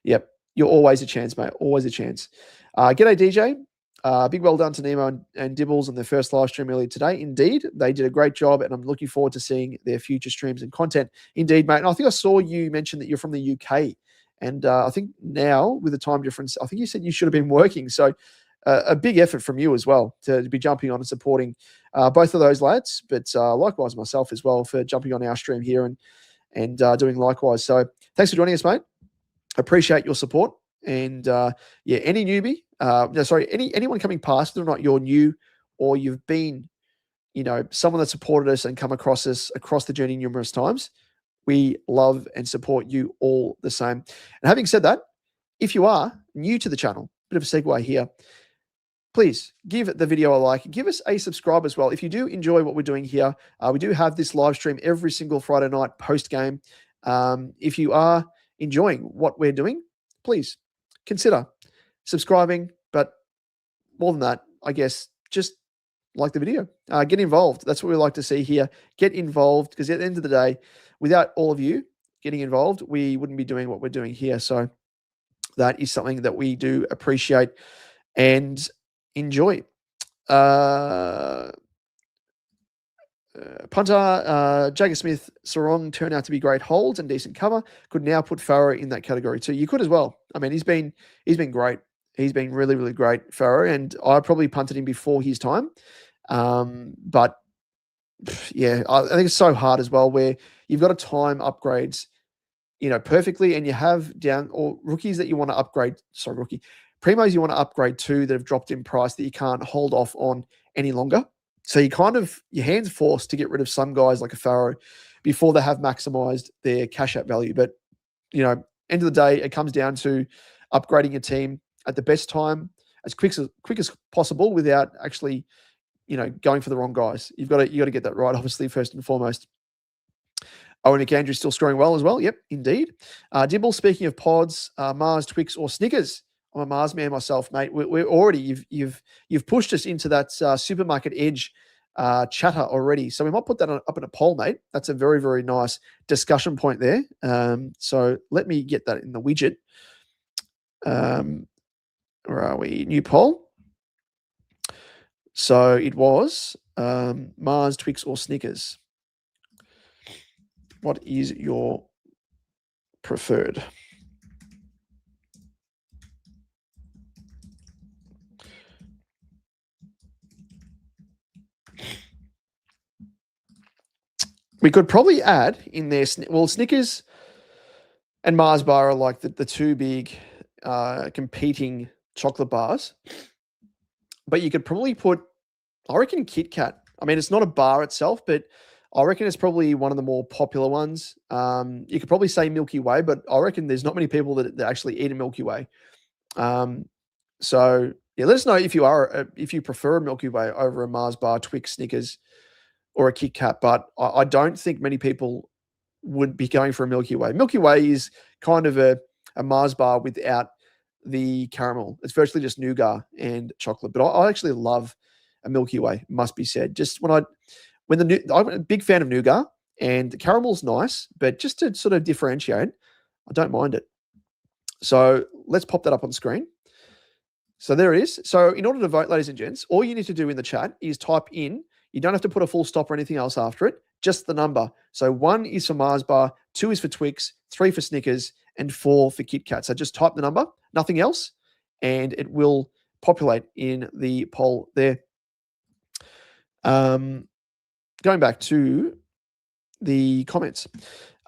yep, you're always a chance, mate. Always a chance. G'day, DJ. Big well done to Nemo and Dibbles on their first live stream earlier today. Indeed, they did a great job, and I'm looking forward to seeing their future streams and content. Indeed, mate. And I think I saw you mention that you're from the UK. And I think now, with the time difference, I think you said you should have been working. So a big effort from you as well to be jumping on and supporting both of those lads, but likewise myself as well for jumping on our stream here and doing likewise. So thanks for joining us, mate. Appreciate your support. And any newbie, anyone coming past, whether or not you're new or you've been, someone that supported us and come across us across the journey numerous times, we love and support you all the same. And having said that, if you are new to the channel, bit of a segue here, please give the video a like, give us a subscribe as well. If you do enjoy what we're doing here, we do have this live stream every single Friday night post-game. If you are enjoying what we're doing, please consider subscribing. But more than that, I guess, just like the video. Get involved. That's what we like to see here. Get involved, because at the end of the day, without all of you getting involved, we wouldn't be doing what we're doing here. So that is something that we do appreciate and enjoy. Punter, Jagger Smith, Sarong turned out to be great holds and decent cover. Could now put Farrow in that category too. You could as well. I mean, he's been great. He's been really, really great, Farrow, and I probably punted him before his time. But yeah, I think it's so hard as well where you've got to time upgrades, perfectly, and you have down or rookies that you want to upgrade. Sorry, primos you want to upgrade to that have dropped in price that you can't hold off on any longer. So your hands forced to get rid of some guys like a Pharaoh before they have maximized their cash out value. But end of the day, it comes down to upgrading your team at the best time, as quick as possible, without actually going for the wrong guys. You got to get that right, obviously, first and foremost. Owen McAndrew's still scoring well as well. Yep, indeed. Dibble, speaking of pods, Mars, Twix, or Snickers. I'm a Mars man myself, mate. We're already you've pushed us into that supermarket edge chatter already. So we might put that up in a poll, mate. That's a very, very nice discussion point there. So let me get that in the widget. Where are we? New poll. So it was Mars, Twix, or Snickers. What is your preferred? We could probably add in there, Snickers and Mars bar are like the two big competing chocolate bars. But you could probably put, I reckon, Kit Kat. I mean, it's not a bar itself, but I reckon it's probably one of the more popular ones. You could probably say Milky Way, but I reckon there's not many people that actually eat a Milky Way. So yeah, let us know if you prefer a Milky Way over a Mars bar, Twix, Snickers, or a Kit Kat. But I don't think many people would be going for a Milky Way. Milky Way is kind of a Mars bar without the caramel. It's virtually just nougat and chocolate. But I actually love a Milky Way, must be said. Just I'm a big fan of nougat, and the caramel's nice, but just to sort of differentiate, I don't mind it. So let's pop that up on screen. So there it is. So in order to vote, ladies and gents, all you need to do in the chat is type in, you don't have to put a full stop or anything else after it, just the number. So 1 is for Mars bar, 2 is for Twix, 3 for Snickers, and 4 for Kit Kat. So just type the number, nothing else, and it will populate in the poll there. Going back to the comments.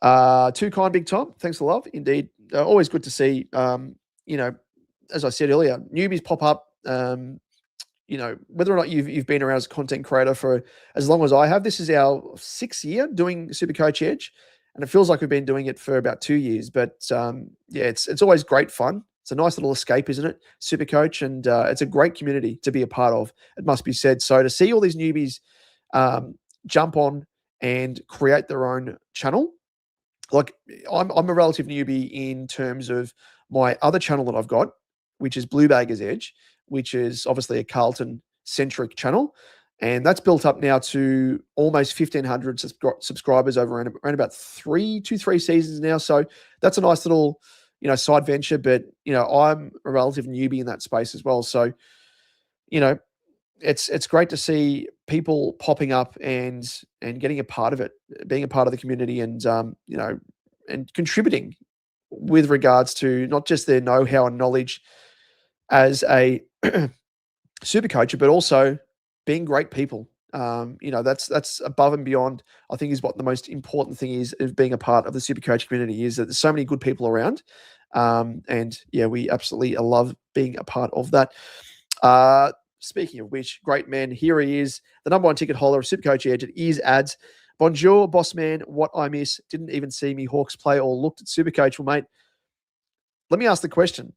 Too kind, Big Tom. Thanks for the love. Indeed. Always good to see, as I said earlier, newbies pop up. Whether or not you've been around as a content creator for as long as I have. This is our 6th year doing SuperCoach Edge, and it feels like we've been doing it for about 2 years. But it's always great fun. It's a nice little escape, isn't it? SuperCoach, and it's a great community to be a part of, it must be said. So to see all these newbies jump on and create their own channel, like I'm a relative newbie in terms of my other channel that I've got, which is Blue Baggers Edge, which is obviously a Carlton-centric channel. And that's built up now to almost 1,500 subscribers over around about 3 seasons now. So that's a nice little, side venture. But, I'm a relative newbie in that space as well. So, it's great to see people popping up and getting a part of it, being a part of the community, and, and contributing with regards to not just their know-how and knowledge as a super coach, but also being great people. That's above and beyond, I think, is what the most important thing is of being a part of the super coach community, is that there's so many good people around. And yeah, we absolutely love being a part of that. Speaking of which, great man, here he is, the number 1 ticket holder of SuperCoach Edge. It is ads. Bonjour, boss man. What I miss? Didn't even see me Hawks play or looked at SuperCoach. Well, mate, let me ask the question.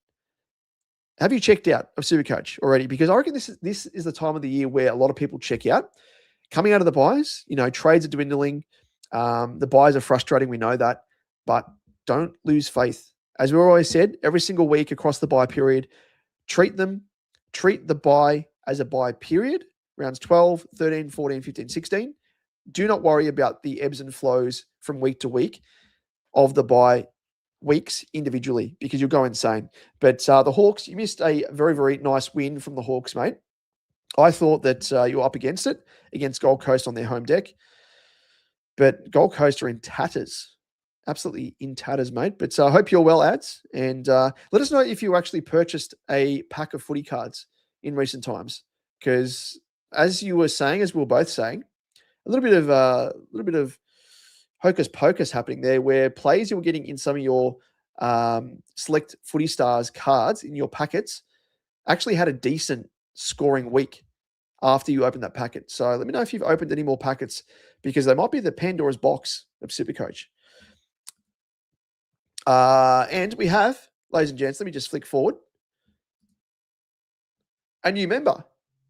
Have you checked out of SuperCoach already? Because I reckon this is the time of the year where a lot of people check out. Coming out of the buys, trades are dwindling. The buys are frustrating. We know that. But don't lose faith. As we always said, every single week across the buy period, treat the buy as a buy period, rounds 12, 13, 14, 15, 16. Do not worry about the ebbs and flows from week to week of the buy weeks individually, because you'll go insane. But the Hawks, you missed a very, very nice win from the Hawks, mate. I thought that you were up against it, against Gold Coast on their home deck. But Gold Coast are in tatters. Absolutely in tatters, mate. But I hope you're well, ads. And let us know if you actually purchased a pack of footy cards in recent times. Because as you were saying, as we were both saying, a little bit of hocus pocus happening there, where players you're getting in some of your select footy stars cards in your packets actually had a decent scoring week after you opened that packet. So let me know if you've opened any more packets, because they might be the Pandora's box of SuperCoach. And we have, ladies and gents, let me just flick forward, a new member,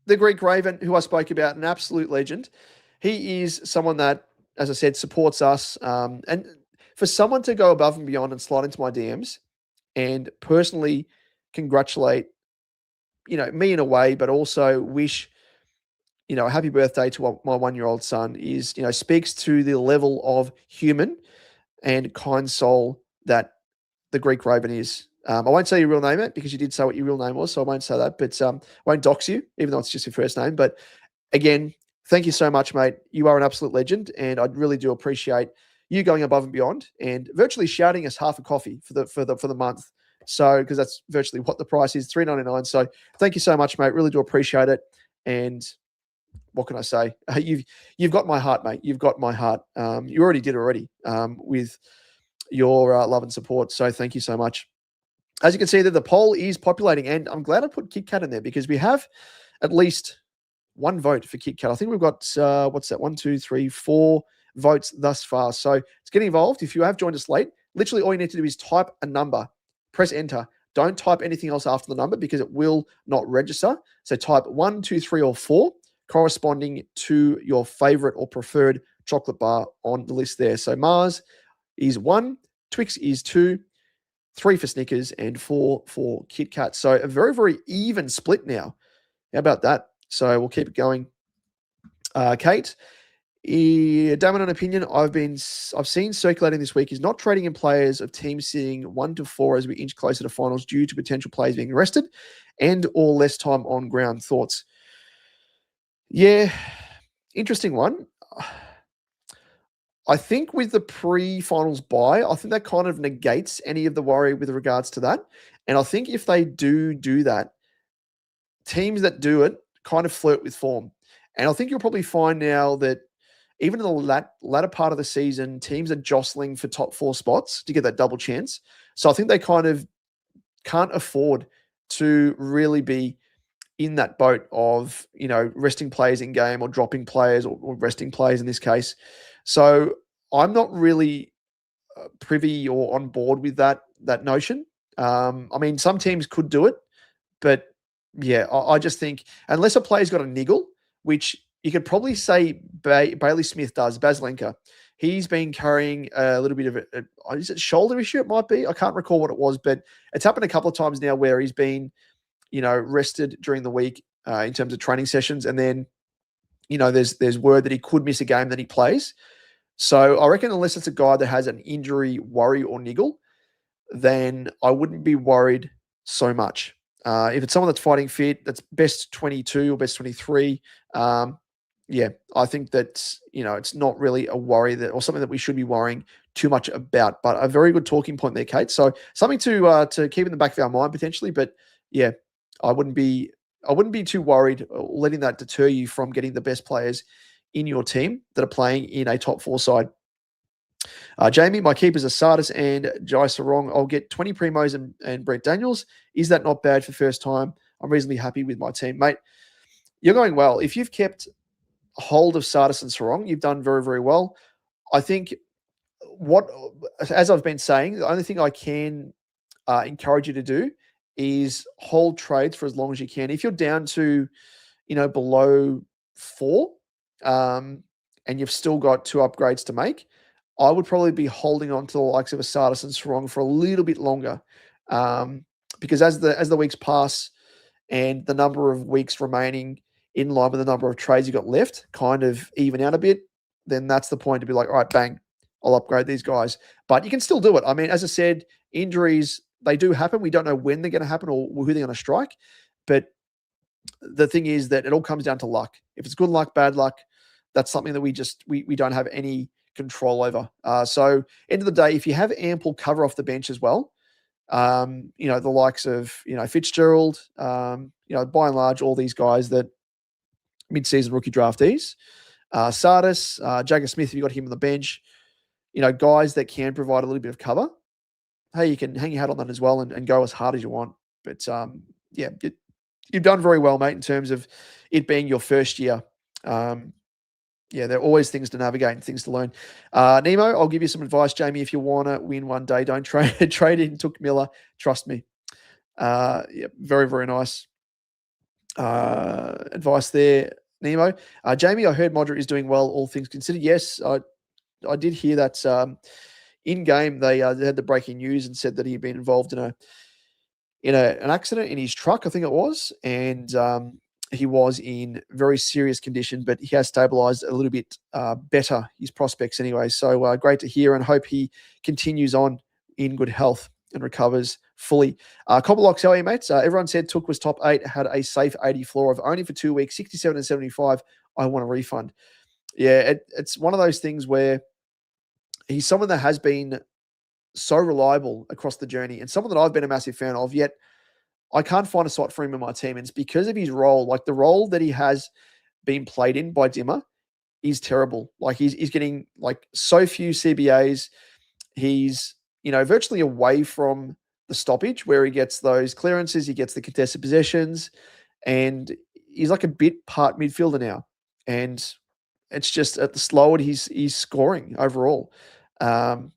the Greek Raven, who I spoke about, an absolute legend. He is someone that, as I said, supports us. And for someone to go above and beyond and slide into my DMs and personally congratulate, me in a way, but also wish, a happy birthday to my 1-year-old son is, speaks to the level of human and kind soul that the Greek Raven is. I won't say your real name, mate, because you did say what your real name was, so I won't say that. But I won't dox you, even though it's just your first name. But again, thank you so much, mate. You are an absolute legend, and I really do appreciate you going above and beyond and virtually shouting us half a coffee for the month. So, because that's virtually what the price is, $3.99. So, thank you so much, mate. Really do appreciate it. And what can I say? You've got my heart, mate. You've got my heart. You already did with your love and support. So, thank you so much. As you can see, that the poll is populating, and I'm glad I put Kit Kat in there, because we have at least one vote for Kit Kat. I think we've got, 1, 2, 3, 4 votes thus far. So it's getting involved. If you have joined us late, literally all you need to do is type a number, press enter. Don't type anything else after the number, because it will not register. So type 1, 2, 3, or 4, corresponding to your favorite or preferred chocolate bar on the list there. So Mars is 1, Twix is 2, 3 for Snickers, and 4 for Kit Kat. So a very, very even split now. How about that? So we'll keep it going. Kate, dominant opinion I've seen circulating this week is not trading in players of teams sitting 1 to 4 as we inch closer to finals due to potential players being arrested and or less time on ground. Thoughts? Yeah, interesting one. I think with the pre-finals bye, I think that kind of negates any of the worry with regards to that. And I think if they do that, teams that do it kind of flirt with form. And I think you'll probably find now that even in the latter part of the season, teams are jostling for top 4 spots to get that double chance. So I think they kind of can't afford to really be in that boat of, resting players in game or dropping players or resting players in this case. So I'm not really privy or on board with that notion. I mean, some teams could do it, but yeah, I just think unless a player's got a niggle, which you could probably say Bailey Smith does, Baslenka, he's been carrying a little bit of is it shoulder issue? It might be. I can't recall what it was, but it's happened a couple of times now where he's been, rested during the week in terms of training sessions, and then, there's word that he could miss a game that he plays. So I reckon unless it's a guy that has an injury worry or niggle, then I wouldn't be worried so much. If it's someone that's fighting fit, that's best 22 or best 23, yeah, I think that, it's not really a worry that or something that we should be worrying too much about. But a very good talking point there, Kate. So something to keep in the back of our mind potentially. But yeah, I wouldn't be too worried or letting that deter you from getting the best players in your team that are playing in a top 4 side. Jamie, my keepers are Sardis and Jai Sarong. I'll get 20 Primos and Brent Daniels. Is that not bad for first time? I'm reasonably happy with my team. Mate, you're going well. If you've kept hold of Sardis and Sarong, you've done very, very well. I think as I've been saying, the only thing I can encourage you to do is hold trades for as long as you can. If you're down to, below 4, and you've still got 2 upgrades to make, I would probably be holding on to the likes of a Sardis and Sarong for a little bit longer, because as the weeks pass and the number of weeks remaining in line with the number of trades you got left kind of even out a bit, then that's the point to be like, all right, bang, I'll upgrade these guys. But you can still do it. I mean, as I said, injuries, they do happen. We don't know when they're going to happen or who they're going to strike. But the thing is that it all comes down to luck. If it's good luck, bad luck, that's something that we don't have any control over. So end of the day, if you have ample cover off the bench as well, the likes of, Fitzgerald, by and large, all these guys that mid-season rookie draftees, Sardis, Jagger Smith, if you got him on the bench, guys that can provide a little bit of cover. Hey, you can hang your hat on that as well and go as hard as you want. But yeah, you've done very well, mate, in terms of it being your first year. Yeah, there are always things to navigate and things to learn. Nemo, I'll give you some advice, Jamie. If you want to win one day, don't trade in Took Miller. Trust me. Yeah, very, very nice advice there, Nemo. Jamie, I heard Modric is doing well, all things considered. Yes, I did hear that in game they had the breaking news and said that he had been involved in an accident in his truck, I think it was, and he was in very serious condition, but he has stabilized a little bit better, his prospects anyway. So great to hear, and hope he continues on in good health and recovers fully. Copperlocks, how are you, mates? Everyone said Took was top 8, had a safe 80 floor. I've owned him for 2 weeks, 67 and 75. I want a refund. Yeah, it's one of those things where he's someone that has been so reliable across the journey and someone that I've been a massive fan of, yet I can't find a slot for him in my team. And it's because of his role, like the role that he has been played in by Dimmer is terrible. Like he's getting like so few CBAs. He's, virtually away from the stoppage where he gets those clearances, he gets the contested possessions, and he's like a bit part midfielder now. And it's just at the slowed he's scoring overall. And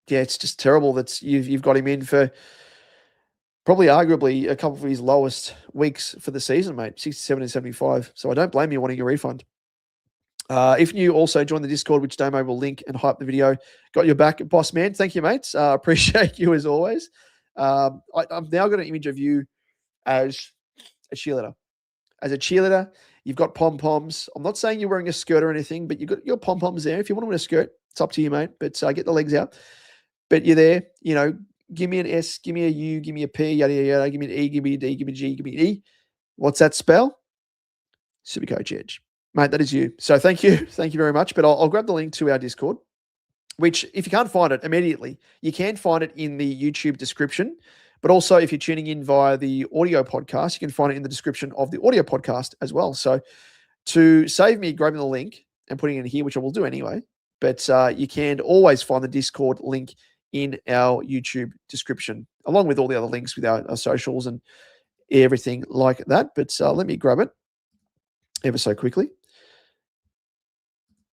yeah, it's just terrible that you've got him in for probably arguably a couple of his lowest weeks for the season, mate, 67 and 75. So I don't blame you wanting a refund. If you also join the Discord, which Damo will link and hype the video, got your back, boss man. Thank you, mates. Appreciate you as always. I'm now got an image of you as a cheerleader. As a cheerleader, you've got pom-poms. I'm not saying you're wearing a skirt or anything, but you've got your pom-poms there. If you want to wear a skirt, it's up to you, mate. But get the legs out. But you're there, give me an S, give me a U, give me a P, yada, yada, yada. Give me an E, give me a D, give me a G, give me an E. What's that spell? SuperCoach Edge. Mate, that is you. So thank you. Thank you very much. But I'll grab the link to our Discord, which if you can't find it immediately, you can find it in the YouTube description. But also if you're tuning in via the audio podcast, you can find it in the description of the audio podcast as well. So to save me grabbing the link and putting it in here, which I will do anyway, but you can always find the Discord link in our YouTube description, along with all the other links with our socials and everything like that. But let me grab it ever so quickly.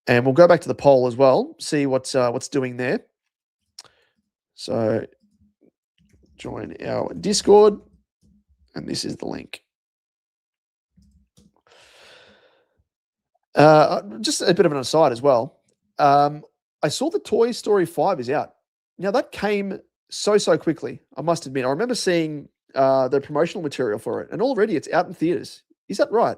And we'll go back to the poll as well, see what's doing there. So join our Discord, and this is the link. Just a bit of an aside as well. I saw the Toy Story 5 is out. Now, that came so quickly, I must admit. I remember seeing the promotional material for it, and already it's out in theaters. Is that right?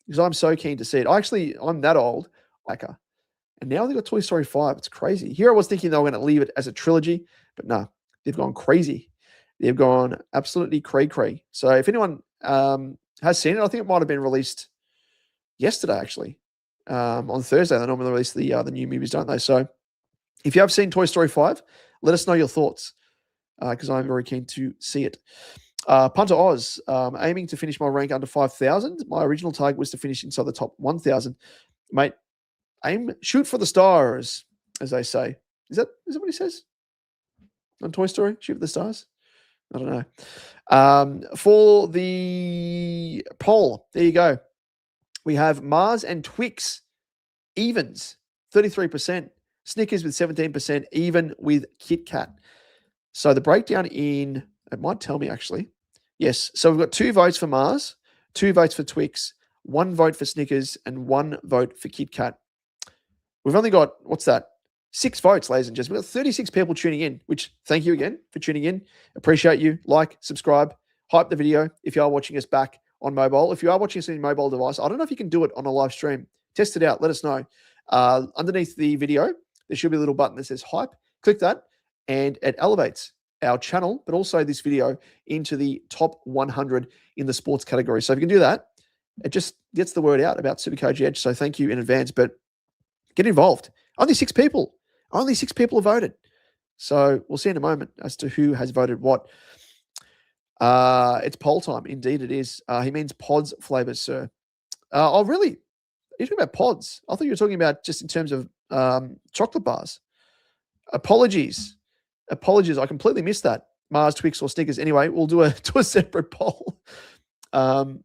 Because I'm so keen to see it. I'm that old. And now they've got Toy Story 5. It's crazy. Here I was thinking they were going to leave it as a trilogy, but no, they've gone crazy. They've gone absolutely cray-cray. So if anyone has seen it, I think it might have been released yesterday, actually. On Thursday, they normally release the new movies, don't they? So if you have seen Toy Story 5, let us know your thoughts, because I'm very keen to see it. Punter Oz, aiming to finish my rank under 5,000. My original target was to finish inside the top 1,000. Mate, shoot for the stars, as they say. Is that what he says on Toy Story? Shoot for the stars? I don't know. For the poll, there you go. We have Mars and Twix evens, 33%. Snickers with 17%, even with Kit Kat. So the breakdown it might tell me actually. Yes, so we've got 2 votes for Mars, 2 votes for Twix, 1 vote for Snickers, and 1 vote for Kit Kat. We've only got, 6 votes, ladies and gentlemen. We've got 36 people tuning in, which thank you again for tuning in. Appreciate you. Like, subscribe, hype the video if you are watching us back on mobile. If you are watching us on your mobile device, I don't know if you can do it on a live stream. Test it out. Let us know. Underneath the video, there should be a little button that says hype. Click that, and it elevates our channel, but also this video into the top 100 in the sports category. So if you can do that, it just gets the word out about SuperCoach Edge. So thank you in advance, but get involved. Only 6 people. Only 6 people have voted. So we'll see in a moment as to who has voted what. It's poll time. Indeed it is. He means pods flavors, sir. Oh, really? you're talking about pods. I thought you were talking about just in terms of chocolate bars. Apologies. I completely missed that. Mars, Twix, or Snickers. Anyway, we'll do a separate poll. Well,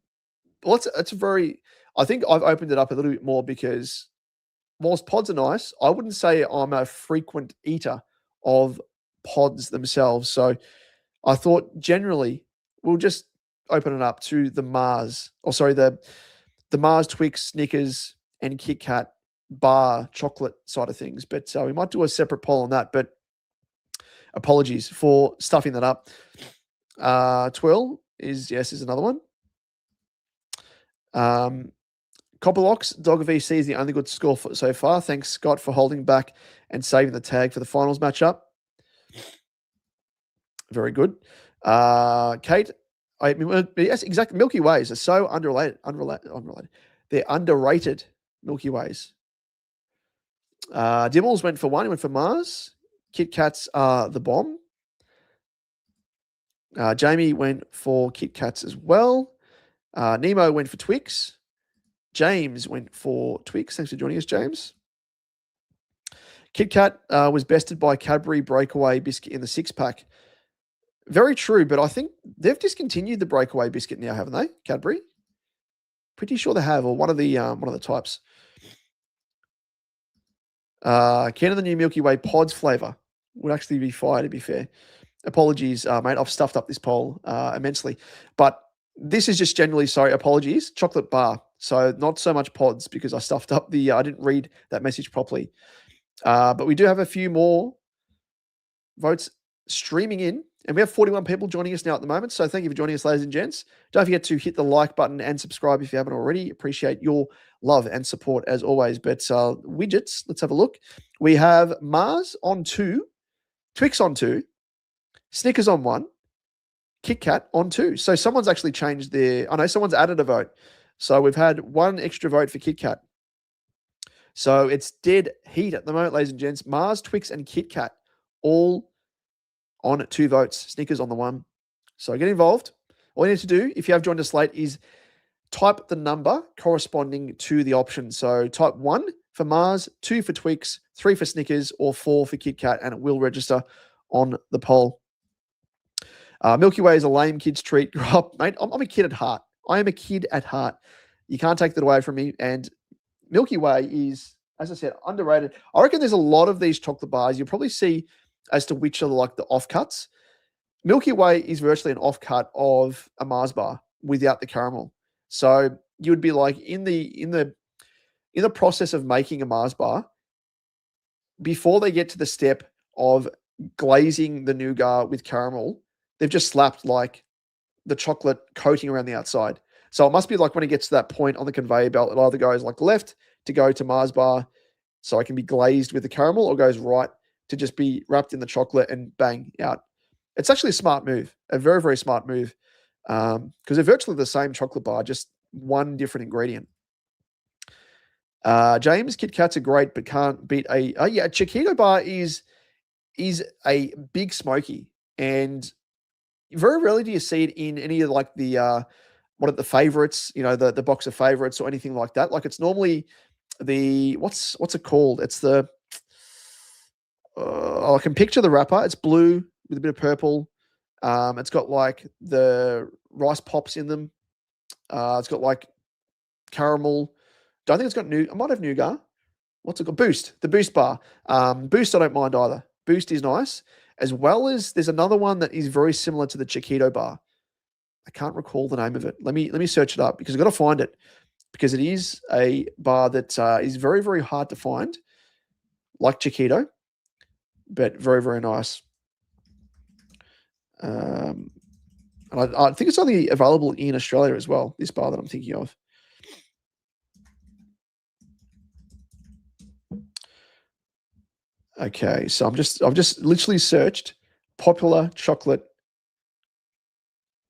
it's very. I think I've opened it up a little bit more because whilst pods are nice, I wouldn't say I'm a frequent eater of pods themselves. So I thought generally we'll just open it up to the Mars, the Mars, Twix, Snickers, and Kit Kat bar chocolate side of things. But we might do a separate poll on that. But apologies for stuffing that up. Twill is another one. Copperlocks, Dog VC is the only good score so far. Thanks, Scott, for holding back and saving the tag for the finals matchup. Very good. Kate, yes, exactly. Milky Ways are so unrelated. They're underrated, Milky Ways. Dibbles went for one. He went for Mars. Kit Kats are the bomb. Jamie went for Kit Kats as well. Nemo went for Twix. James went for Twix. Thanks for joining us, James. Kit Kat was bested by Cadbury Breakaway biscuit in the 6-pack. Very true, but I think they've discontinued the Breakaway biscuit now, haven't they? Cadbury? Pretty sure they have, or one of the types. Can of the new Milky Way pods flavor would actually be fire, to be fair. Apologies, mate. I've stuffed up this poll immensely. But this is just generally, apologies, chocolate bar. So not so much pods because I stuffed up I didn't read that message properly. But we do have a few more votes streaming in. And we have 41 people joining us now at the moment. So thank you for joining us, ladies and gents. Don't forget to hit the like button and subscribe if you haven't already. Appreciate your love and support as always. But widgets, let's have a look. We have Mars on 2, Twix on 2, Snickers on 1, Kit Kat on 2. So someone's actually changed someone's added a vote. So we've had one extra vote for Kit Kat. So it's dead heat at the moment, ladies and gents. Mars, Twix, and Kit Kat all on 2 votes. Snickers on the 1. So get involved. All you need to do, if you have joined us late, is type the number corresponding to the option. So type 1 for Mars, 2 for Twix, 3 for Snickers, or 4 for Kit Kat, and it will register on the poll. Milky Way is a lame kid's treat. Grow up, mate. I'm a kid at heart. I am a kid at heart. You can't take that away from me. And Milky Way is, as I said, underrated. I reckon there's a lot of these chocolate bars. You'll probably see as to which are like the offcuts. Milky Way is virtually an offcut of a Mars bar without the caramel. So you would be like in the process of making a Mars bar, before they get to the step of glazing the nougat with caramel, they've just slapped like the chocolate coating around the outside. So it must be like when it gets to that point on the conveyor belt, it either goes like left to go to Mars bar so it can be glazed with the caramel, or goes right to just be wrapped in the chocolate and bang out. It's actually a smart move, a very, very smart move, because they're virtually the same chocolate bar, just one different ingredient. James, Kit Kats are great, but can't beat a Chiquito bar is a big smoky, and very rarely do you see it in any of like the favorites, the box of favorites or anything like that. Like it's normally the what's it called? It's the I can picture the wrapper. It's blue with a bit of purple. It's got like the rice pops in them. It's got like caramel. Don't think it's got I might have nougat. What's it called? Boost. The Boost bar. Boost I don't mind either. Boost is nice. As well as there's another one that is very similar to the Chiquito bar. I can't recall the name of it. Let me search it up because I've got to find it, because it is a bar that is very, very hard to find, like Chiquito, but very, very nice. And I think it's only available in Australia as well, this bar that I'm thinking of. Okay, so I've just literally searched popular chocolate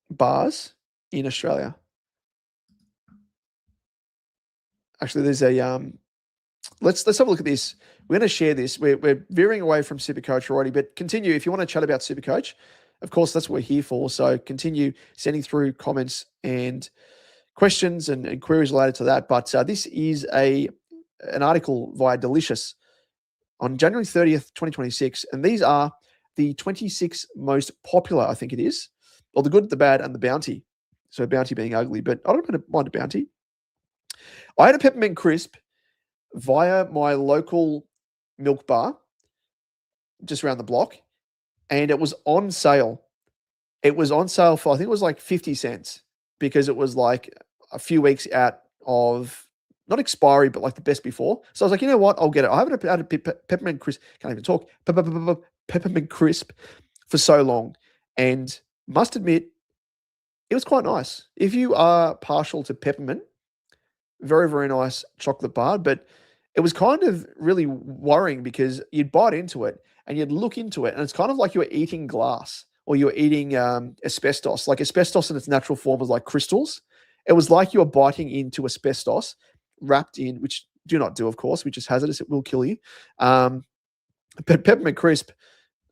bars in Australia. Actually, there's a let's have a look at this. We're going to share this. We're veering away from SuperCoach already, but continue if you want to chat about SuperCoach. Of course, that's what we're here for. So continue sending through comments and questions and queries related to that. But this is an article via Delicious on January 30th, 2026. And these are the 26 most popular, I think it is, or the good, the bad, and the bounty. So bounty being ugly, but I don't mind a bounty. I had a peppermint crisp via my local milk bar just around the block, and it was on sale. It was on sale for, I think it was like 50 cents because it was like a few weeks out of, not expiry, but like the best before. So I was like, you know what? I'll get it. I haven't had a peppermint crisp, can't even talk, peppermint crisp for so long. And must admit, it was quite nice. If you are partial to peppermint, very, very nice chocolate bar, but it was kind of really worrying because you'd bite into it and you'd look into it, and it's kind of like you were eating glass or you were eating asbestos. Like asbestos in its natural form was like crystals. It was like you were biting into asbestos wrapped in, which do not do, of course, which is hazardous. It will kill you. But peppermint crisp,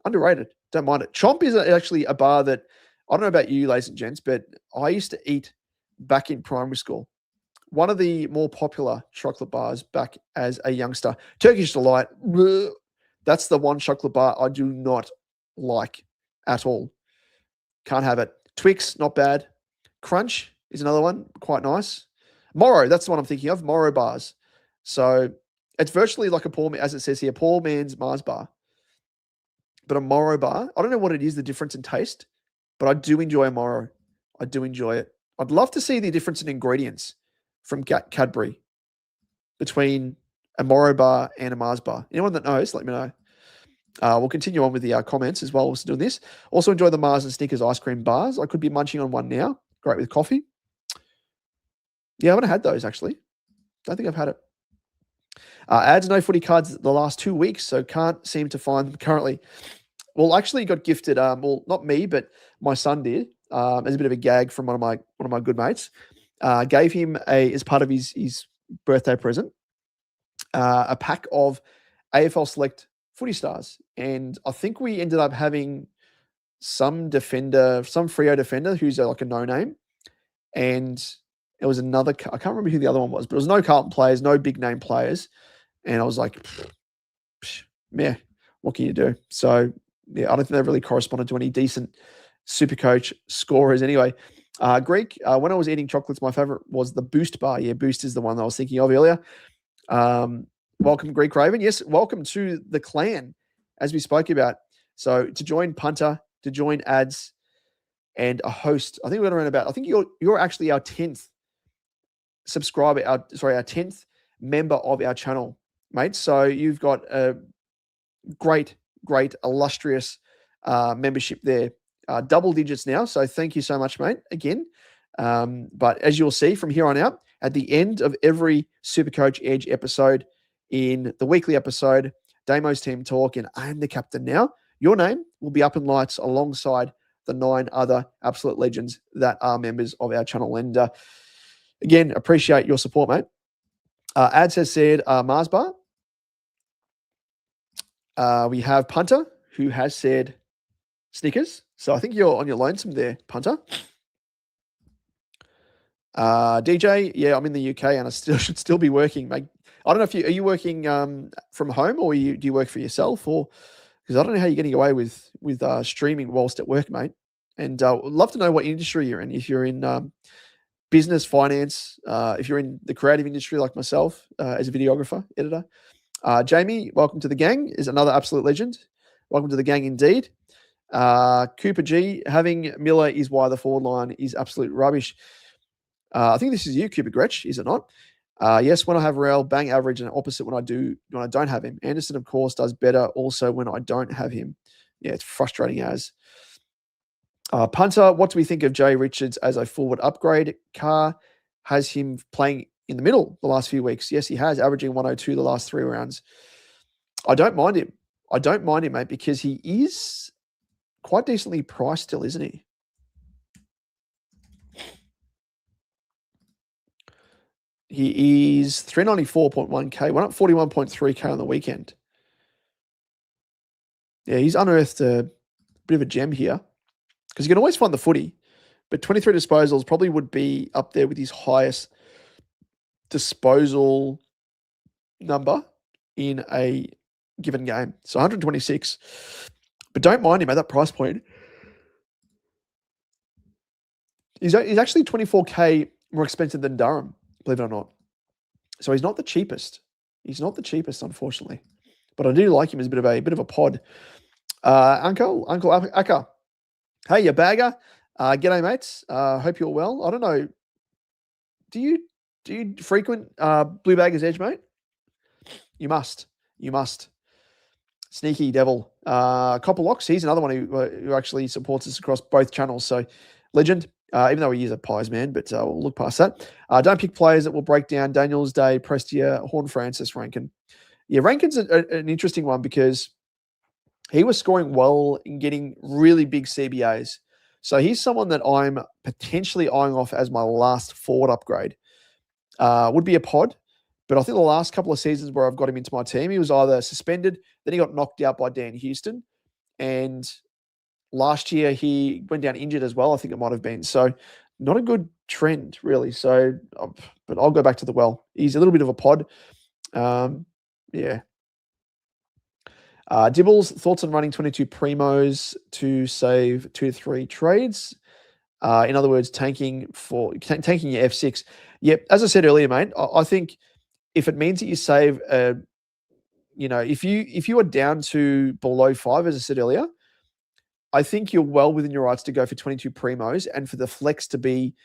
underrated. Don't mind it. Chomp is actually a bar that, I don't know about you, ladies and gents, but I used to eat back in primary school. One of the more popular chocolate bars back as a youngster. Turkish Delight, that's the one chocolate bar I do not like at all. Can't have it. Twix, not bad. Crunch is another one, quite nice. Morrow, that's the one I'm thinking of, Morrow bars. So it's virtually like a poor, as it says here, poor man's Mars bar. But a Morrow bar, I don't know what it is, the difference in taste, but I do enjoy a Morrow. I do enjoy it. I'd love to see the difference in ingredients from Cadbury between a Morrow bar and a Mars bar. Anyone that knows, let me know. We'll continue on with the comments as well whilst doing this. Also enjoy the Mars and Snickers ice cream bars. I could be munching on one now. Great with coffee. Yeah, I haven't had those actually. Don't think I've had it. Ads no footy cards the last 2 weeks, so can't seem to find them currently. Well, actually got gifted, well, not me, but my son did, as a bit of a gag from one of my good mates. Gave him as part of his birthday present, a pack of AFL Select footy stars. And I think we ended up having some Freo defender who's like a no-name. And it was another, I can't remember who the other one was, but it was no Carlton players, no big name players. And I was like, yeah, what can you do? So, yeah, I don't think they really corresponded to any decent SuperCoach scorers anyway. Greek, when I was eating chocolates, my favorite was the Boost bar. Yeah, Boost is the one that I was thinking of earlier. Welcome, Greek Raven. Yes, welcome to the clan, as we spoke about. So to join Punter, to join Ads, and a host, I think we're around about, I think you're actually our 10th subscriber, our 10th member of our channel, mate. So you've got a great, illustrious membership there. Double digits now. So thank you so much, mate, again. But as you'll see from here on out, at the end of every SuperCoach Edge episode, in the weekly episode, Damo's Team Talk, and I'm the captain now, your name will be up in lights alongside the 9 other absolute legends that are members of our channel. And again, appreciate your support, mate. Ads has said Mars bar. We have Punter, who has said Snickers. So I think you're on your lonesome there, Punter. DJ, yeah, I'm in the UK and I should still be working, mate. I don't know if are you working from home, or do you work for yourself, or because I don't know how you're getting away with streaming whilst at work, mate. And would love to know what industry you're in. If you're in business, finance, if you're in the creative industry like myself, as a videographer, editor. Jamie, welcome to the gang, is another absolute legend. Welcome to the gang indeed. Cooper G, having Miller is why the forward line is absolute rubbish. I think this is you, Cooper Gretsch, is it not? Yes, when I have Rail, bang average, and opposite when I don't have him. Anderson, of course, does better also when I don't have him. Yeah, it's frustrating as. Punter, what do we think of Jay Richards as a forward upgrade? Carr has him playing in the middle the last few weeks. Yes, he has, averaging 102 the last 3 rounds. I don't mind him. Mate, because he is quite decently priced still, isn't he? He is 394.1k, went up 41.3k on the weekend. Yeah, he's unearthed a bit of a gem here, because you can always find the footy. but 23 disposals probably would be up there with his highest disposal number in a given game. So 126. But don't mind him at that price point. He's actually 24K more expensive than Durham, believe it or not. So he's not the cheapest. He's not the cheapest, unfortunately. But I do like him as a bit of a pod. Uncle Akka. Hey, you bagger. G'day, mates. Hope you're well. I don't know. Do you frequent Blue Baggers Edge, mate? You must. Sneaky devil. Copper Locks, he's another one who actually supports us across both channels. So, legend, even though he is a Pies man, but we'll look past that. Don't pick players that will break down Daniels Day, Prestia, Horn Francis, Rankin. Yeah, Rankin's an interesting one because he was scoring well and getting really big CBAs. So he's someone that I'm potentially eyeing off as my last forward upgrade. Would be a pod. But I think the last couple of seasons where I've got him into my team, he was either suspended, then he got knocked out by Dan Houston. And last year he went down injured as well, I think it might have been. So not a good trend, really. So, but I'll go back to the well. He's a little bit of a pod. Yeah. Dibbles, thoughts on running 22 primos to save 2 to 3 trades? In other words, tanking your F6. Yep, as I said earlier, mate, I think if it means that you save, if you are down to below 5, as I said earlier, I think you're well within your rights to go for 22 primos and for the flex to be,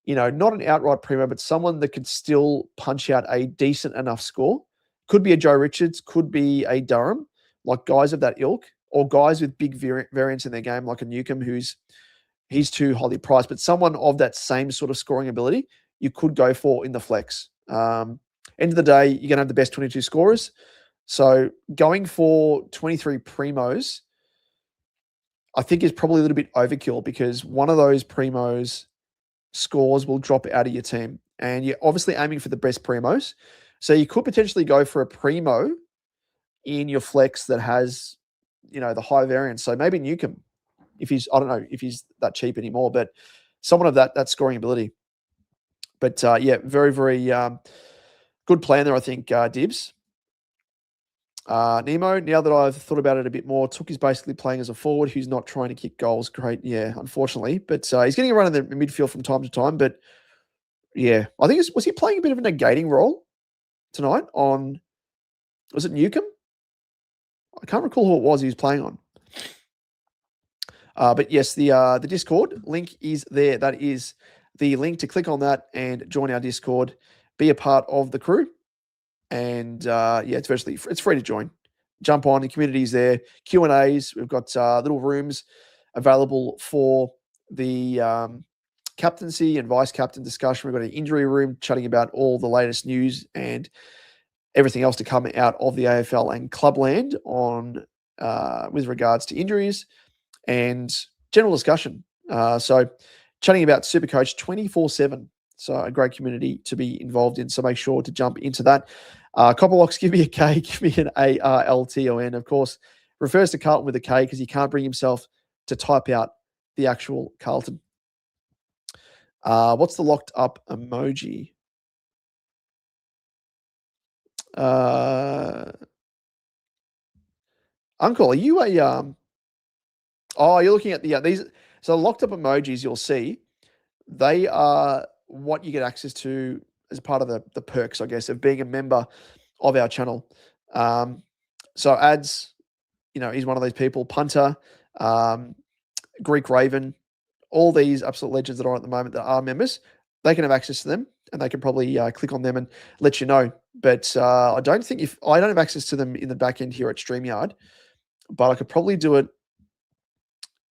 not an outright primo, but someone that could still punch out a decent enough score. Could be a Joe Richards, could be a Durham, like guys of that ilk, or guys with big variance in their game, like a Newcomb, he's too highly priced, but someone of that same sort of scoring ability, you could go for in the flex. End of the day, you're going to have the best 22 scorers. So going for 23 primos, I think is probably a little bit overkill because one of those primos scores will drop out of your team. And you're obviously aiming for the best primos. So you could potentially go for a primo in your flex that has, the high variance. So maybe Newcomb, I don't know if he's that cheap anymore, but someone of that scoring ability. But very, very good plan there, I think, Dibs. Nemo, now that I've thought about it a bit more, Took is basically playing as a forward who's not trying to kick goals. Great, yeah, unfortunately. But he's getting a run in the midfield from time to time. But yeah, I think was he playing a bit of a negating role tonight on, was it Newcomb? I can't recall who it was he was playing on. But yes, the Discord link is there. That is the link to click on that and join our Discord, be a part of the crew. And it's free to join. Jump on, the community's there. Q&As, we've got little rooms available for the captaincy and vice captain discussion. We've got an injury room chatting about all the latest news and everything else to come out of the AFL and Clubland on with regards to injuries and general discussion. So chatting about SuperCoach 24/7. So a great community to be involved in. So make sure to jump into that. Copperlocks, give me a K, give me an ARLTON. Of course, refers to Carlton with a K because he can't bring himself to type out the actual Carlton. What's the locked up emoji? Uncle, are you a you're looking at these. So locked up emojis you'll see, they are what you get access to as part of the perks, I guess, of being a member of our channel. So ads, he's one of those people. Punter, Greek Raven, all these absolute legends that are at the moment that are members, they can have access to them and they can probably click on them and let you know. But I don't have access to them in the back end here at StreamYard, but I could probably do it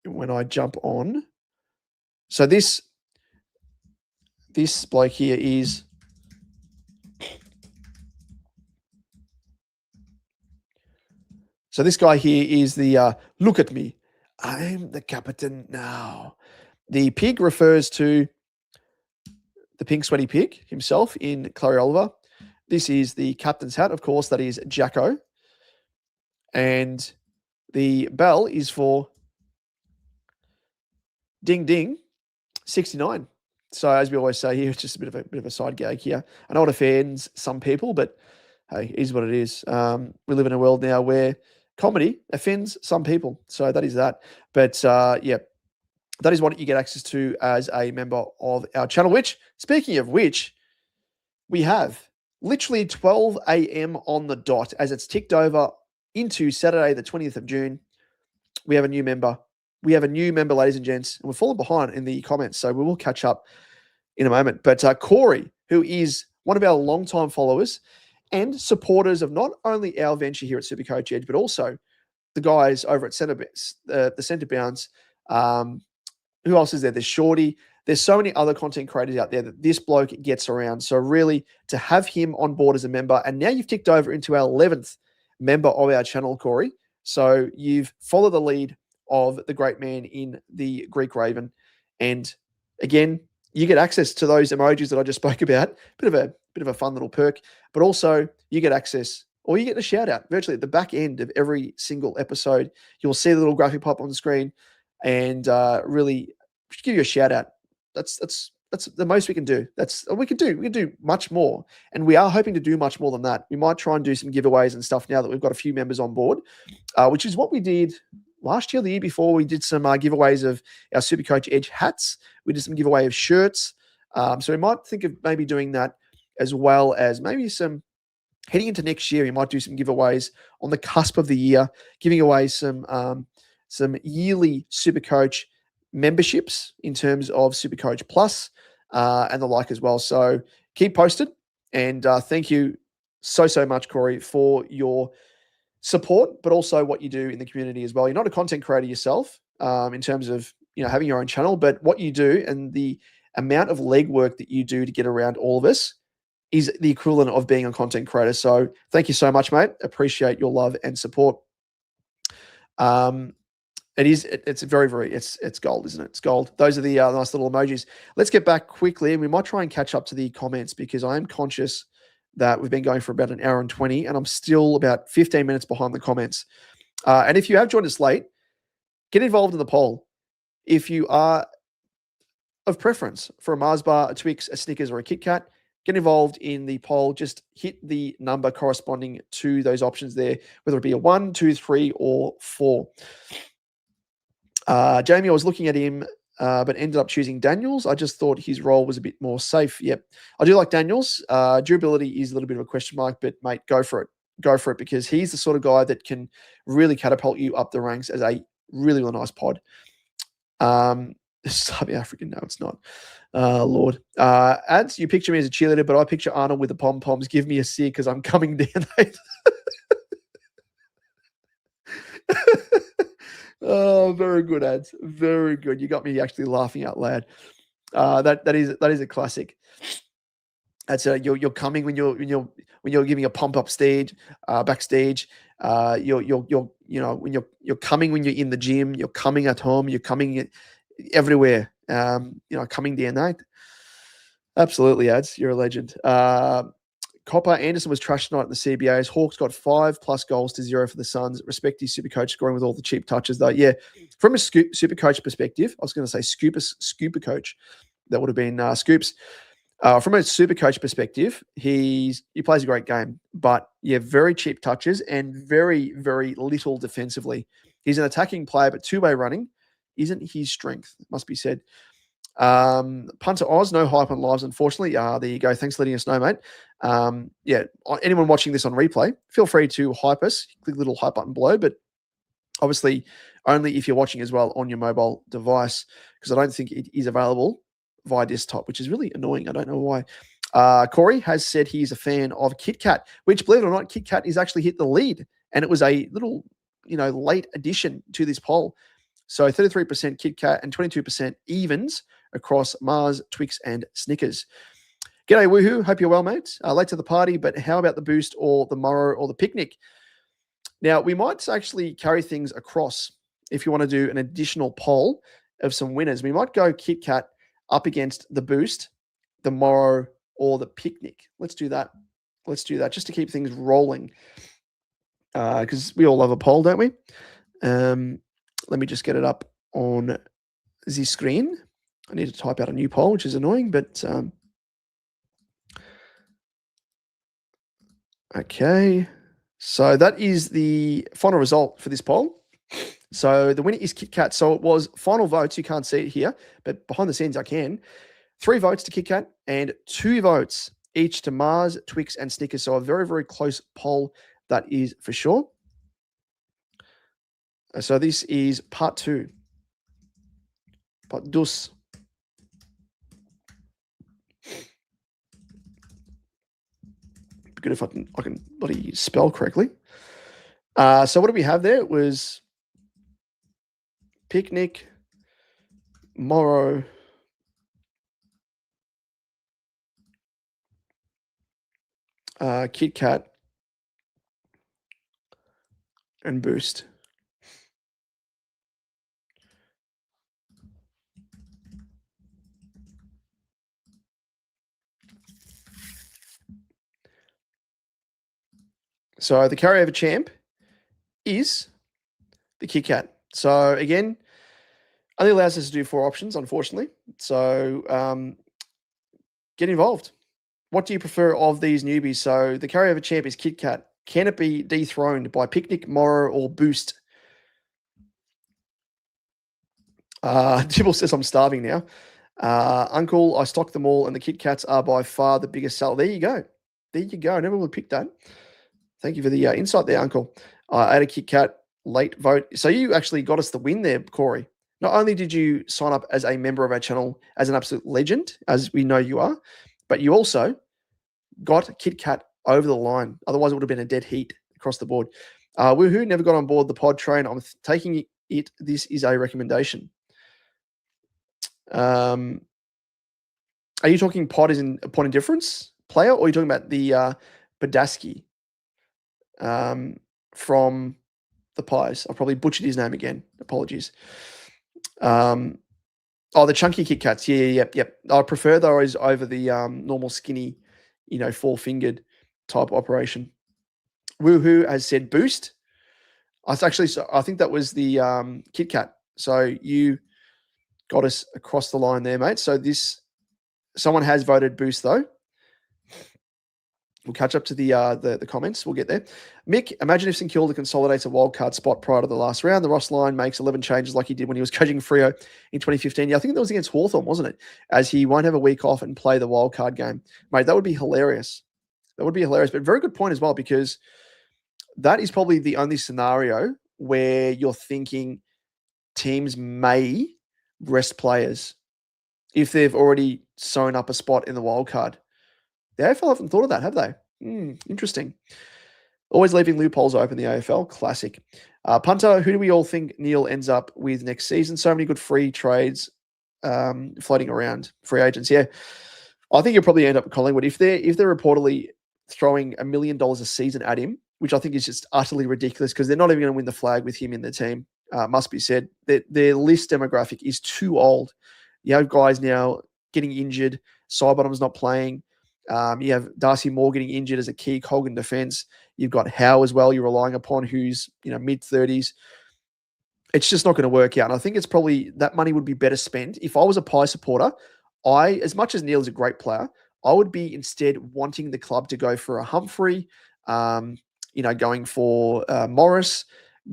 when I jump on. So this bloke here is this guy here is the look at me, I'm the captain now. The pig refers to the pink sweaty pig himself in Clary Oliver. This is the captain's hat, of course, that is Jacko. And the bell is for ding ding. 69. So as we always say here, it's just a bit of a side gag here. I know it offends some people, but hey, it is what it is. We live in a world now where comedy offends some people. So that is that. But yeah, that is what you get access to as a member of our channel, which, speaking of which, we have literally 12 a.m. on the dot as it's ticked over into Saturday, the 20th of June. We have a new member. We have a new member, ladies and gents, and we're falling behind in the comments, so we will catch up in a moment. But Corey, who is one of our longtime followers and supporters of not only our venture here at SuperCoach Edge, but also the guys over at the Centre Bounds. Who else is there? There's Shorty. There's so many other content creators out there that this bloke gets around. So really, to have him on board as a member, and now you've ticked over into our 11th member of our channel, Corey. So you've followed the lead of the great man in the Greek Raven. And again, you get access to those emojis that I just spoke about. Bit of a fun little perk. But also you get access, or you get a shout out virtually at the back end of every single episode. You'll see the little graphic pop on the screen and really give you a shout out. That's the most we can do. We can do much more, and we are hoping to do much more than that. We might try and do some giveaways and stuff now that we've got a few members on board, which is what we did last year, the year before. We did some giveaways of our SuperCoach Edge hats. We did some giveaway of shirts. So we might think of maybe doing that, as well as maybe some heading into next year. We might do some giveaways on the cusp of the year, giving away some yearly SuperCoach memberships in terms of SuperCoach Plus and the like as well. So keep posted, and thank you so much, Corey, for your support, but also what you do in the community as well. You're not a content creator yourself in terms of having your own channel, but what you do and the amount of legwork that you do to get around all of us is the equivalent of being a content creator. So thank you so much, mate. Appreciate your love and support. It's gold, isn't it? It's gold. Those are the nice little emojis. Let's get back quickly, and we might try and catch up to the comments, because I am conscious that we've been going for about an hour and 20, and I'm still about 15 minutes behind the comments. And if you have joined us late, get involved in the poll. If you are of preference for a Mars bar, a Twix, a Snickers, or a Kit Kat, get involved in the poll. Just hit the number corresponding to those options there, whether it be a 1, 2, 3, or 4. Jamie, I was looking at him, but ended up choosing Daniels. I just thought his role was a bit more safe. Yep. I do like Daniels. Durability is a little bit of a question mark, but mate, go for it. Go for it, because he's the sort of guy that can really catapult you up the ranks as a really, really nice pod. Southern African, no, it's not. Lord. Ads, you picture me as a cheerleader, but I picture Arnold with the pom-poms. Give me a C because I'm coming down. Oh, very good, Ads. Very good. You got me actually laughing out loud. That is a classic. That's you're coming when you're giving a pump up stage, backstage. When you're coming when you're in the gym. You're coming at home. You're coming everywhere. Coming down night. Absolutely, Ads. You're a legend. Copper Anderson was trashed tonight in the CBAs. Hawks got 5+ goals to 0 for the Suns. Respect his SuperCoach scoring with all the cheap touches, though. Yeah, from a SuperCoach perspective, I was going to say SuperCoach. That would have been Scoops. From a SuperCoach perspective, he plays a great game, but yeah, very cheap touches and very, very little defensively. He's an attacking player, but two-way running isn't his strength, must be said. Punter Oz, no hype on lives, unfortunately. There you go. Thanks for letting us know, mate. Anyone watching this on replay, feel free to hype us. Click the little hype button below, but obviously only if you're watching as well on your mobile device, because I don't think it is available via desktop, which is really annoying. I don't know why. Corey has said he's a fan of Kit Kat, which, believe it or not, Kit Kat is actually hit the lead, and it was a little, late addition to this poll. So 33% Kit Kat and 22% evens across Mars, Twix, and Snickers. G'day, woohoo. Hope you're well, mate. Late to the party, but how about the boost or the morrow or the picnic? Now, we might actually carry things across if you want to do an additional poll of some winners. We might go Kit Kat up against the boost, the morrow, or the picnic. Let's do that. Just to keep things rolling, because we all love a poll, don't we? Let me just get it up on the screen. I need to type out a new poll, which is annoying, but okay. So that is the final result for this poll. So the winner is Kit Kat. So it was final votes. You can't see it here, but behind the scenes I can. 3 votes to Kit Kat and 2 votes each to Mars, Twix, and Snickers. So a very, very close poll, that is for sure. So this is part 2. Part dos. Be good if I can bloody spell correctly. So what do we have there? It was picnic, Morrow, Kit Kat, and Boost. So the carryover champ is the Kit Kat. So again, only allows us to do 4 options, unfortunately. So get involved. What do you prefer of these newbies? So the carryover champ is Kit Kat. Can it be dethroned by Picnic, Morrow, or Boost? Dibble says, I'm starving now. Uncle, I stock them all, and the Kit Kats are by far the biggest seller. There you go. There you go. I never would have picked that. Thank you for the insight there, Uncle. I had a Kit Kat late vote. So you actually got us the win there, Corey. Not only did you sign up as a member of our channel as an absolute legend, as we know you are, but you also got Kit Kat over the line. Otherwise, it would have been a dead heat across the board. Woohoo, never got on board the pod train. I'm taking it. This is a recommendation. Are you talking pod as in a point of difference player, or are you talking about the Badaski from the Pies? I probably butchered his name again. Apologies. The chunky Kit Kats. Yep. I prefer those over the normal skinny, 4-fingered type operation. Woohoo has said Boost. I think that was the Kit Kat. So you got us across the line there, mate. So someone has voted Boost though. We'll catch up to the comments. We'll get there. Mick, imagine if St Kilda consolidates a wildcard spot prior to the last round. The Ross line makes 11 changes like he did when he was coaching Freo in 2015. Yeah, I think that was against Hawthorn, wasn't it? As he won't have a week off and play the wildcard game. Mate, that would be hilarious. That would be hilarious. But very good point as well, because that is probably the only scenario where you're thinking teams may rest players if they've already sewn up a spot in the wildcard. The AFL haven't thought of that, have they? Interesting. Always leaving loopholes open, the AFL. Classic. Punter, who do we all think Neil ends up with next season? So many good free trades floating around. Free agents, yeah. I think you'll probably end up with Collingwood. If they're reportedly throwing $1 million a season at him, which I think is just utterly ridiculous because they're not even going to win the flag with him in their team, must be said. Their list demographic is too old. You have guys now getting injured. Sidebottom's not playing. You have Darcy Moore getting injured as a key cog in defense. You've got Howe as well you're relying upon, who's mid-30s. It's just not going to work out. And I think it's probably that money would be better spent. If I was a Pie supporter, as much as Neil's a great player, I would be instead wanting the club to go for a Humphrey, going for Morris,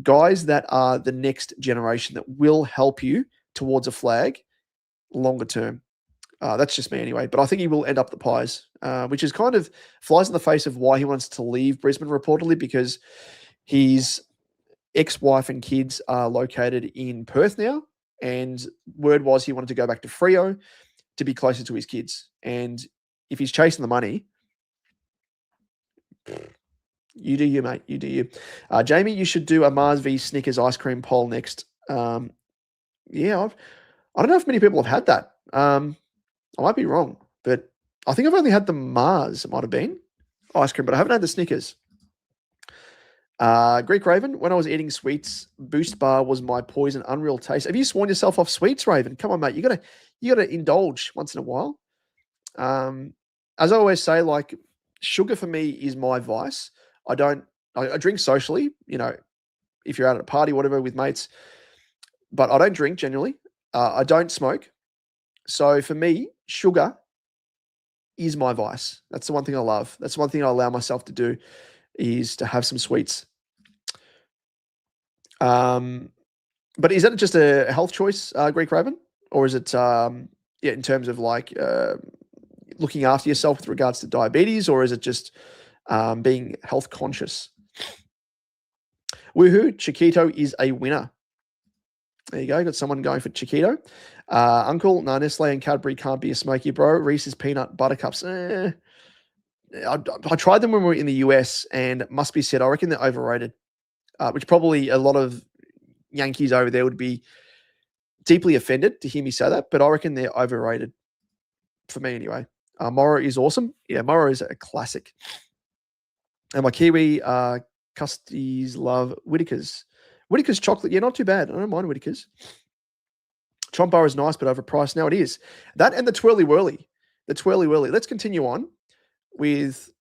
guys that are the next generation that will help you towards a flag longer term. That's just me anyway, but I think he will end up the Pies, which is kind of flies in the face of why he wants to leave Brisbane reportedly, because his ex-wife and kids are located in Perth now, and word was he wanted to go back to Freo to be closer to his kids. And if he's chasing the money, you do you, mate. You do you. Jamie, you should do a Mars v Snickers ice cream poll next. I don't know if many people have had that. I might be wrong, but I think I've only had the Mars, it might have been, ice cream, but I haven't had the Snickers. Greek Raven, when I was eating sweets, Boost Bar was my poison, unreal taste. Have you sworn yourself off sweets, Raven? Come on, mate. You gotta indulge once in a while. As I always say, like, sugar for me is my vice. I drink socially, if you're out at a party, whatever, with mates, but I don't drink generally. I don't smoke. So for me, sugar is my vice. That's the one thing I love. That's the one thing I allow myself to do, is to have some sweets. But is that just a health choice, Greek Raven? Or is it, in terms of like looking after yourself with regards to diabetes, or is it just being health conscious? Woohoo, Chiquito is a winner. There you go. Got someone going for Chiquito. Uncle, no, Nestle and Cadbury can't be a smoky, bro. Reese's Peanut Buttercups. I tried them when we were in the US, and it must be said, I reckon they're overrated, which probably a lot of Yankees over there would be deeply offended to hear me say that, but I reckon they're overrated for me anyway. Morrow is awesome. Yeah, Morrow is a classic. And my Kiwi custies love Whittaker's. Whittaker's chocolate, yeah, not too bad. I don't mind Whittaker's. Chomp is nice, but overpriced. Now it is. That and the Twirly Whirly. The Twirly Whirly. Let's continue on with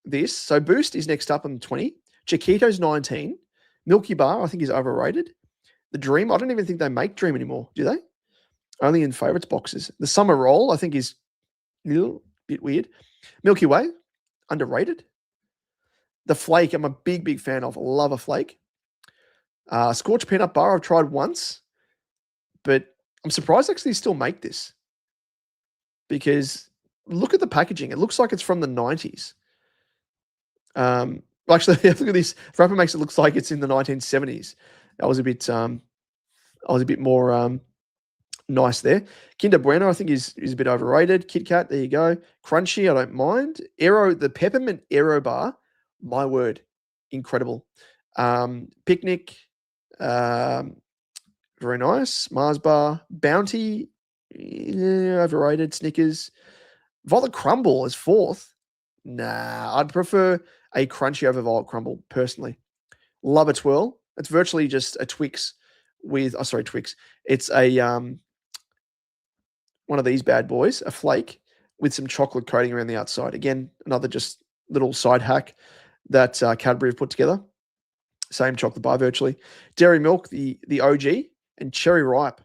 this. So Boost is next up on 20. Chiquito's 19. Milky Bar, I think, is overrated. The Dream, I don't even think they make Dream anymore, do they? Only in favorites boxes. The Summer Roll, I think, is a little bit weird. Milky Way, underrated. The Flake, I'm a big, big fan of. I love a Flake. Scorched Peanut Bar, I've tried once, but I'm surprised actually still make this, because look at the packaging. It looks like it's from the 90s. Actually, look at this. Wrapper makes it look like it's in the 1970s. I was a bit more nice there. Kinder Bueno, I think, is a bit overrated. Kit Kat, there you go. Crunchy, I don't mind. Aero, the Peppermint Aero Bar, my word, incredible. Picnic, very nice. Mars Bar, Bounty, overrated. Snickers. Violet Crumble is fourth. Nah, I'd prefer a Crunchy over Violet Crumble, personally. Love a Twirl. It's virtually just a Twix with, Twix. It's a, one of these bad boys, a flake with some chocolate coating around the outside. Again, another just little side hack that Cadbury have put together. Same chocolate bar virtually. Dairy Milk, the OG, and Cherry Ripe.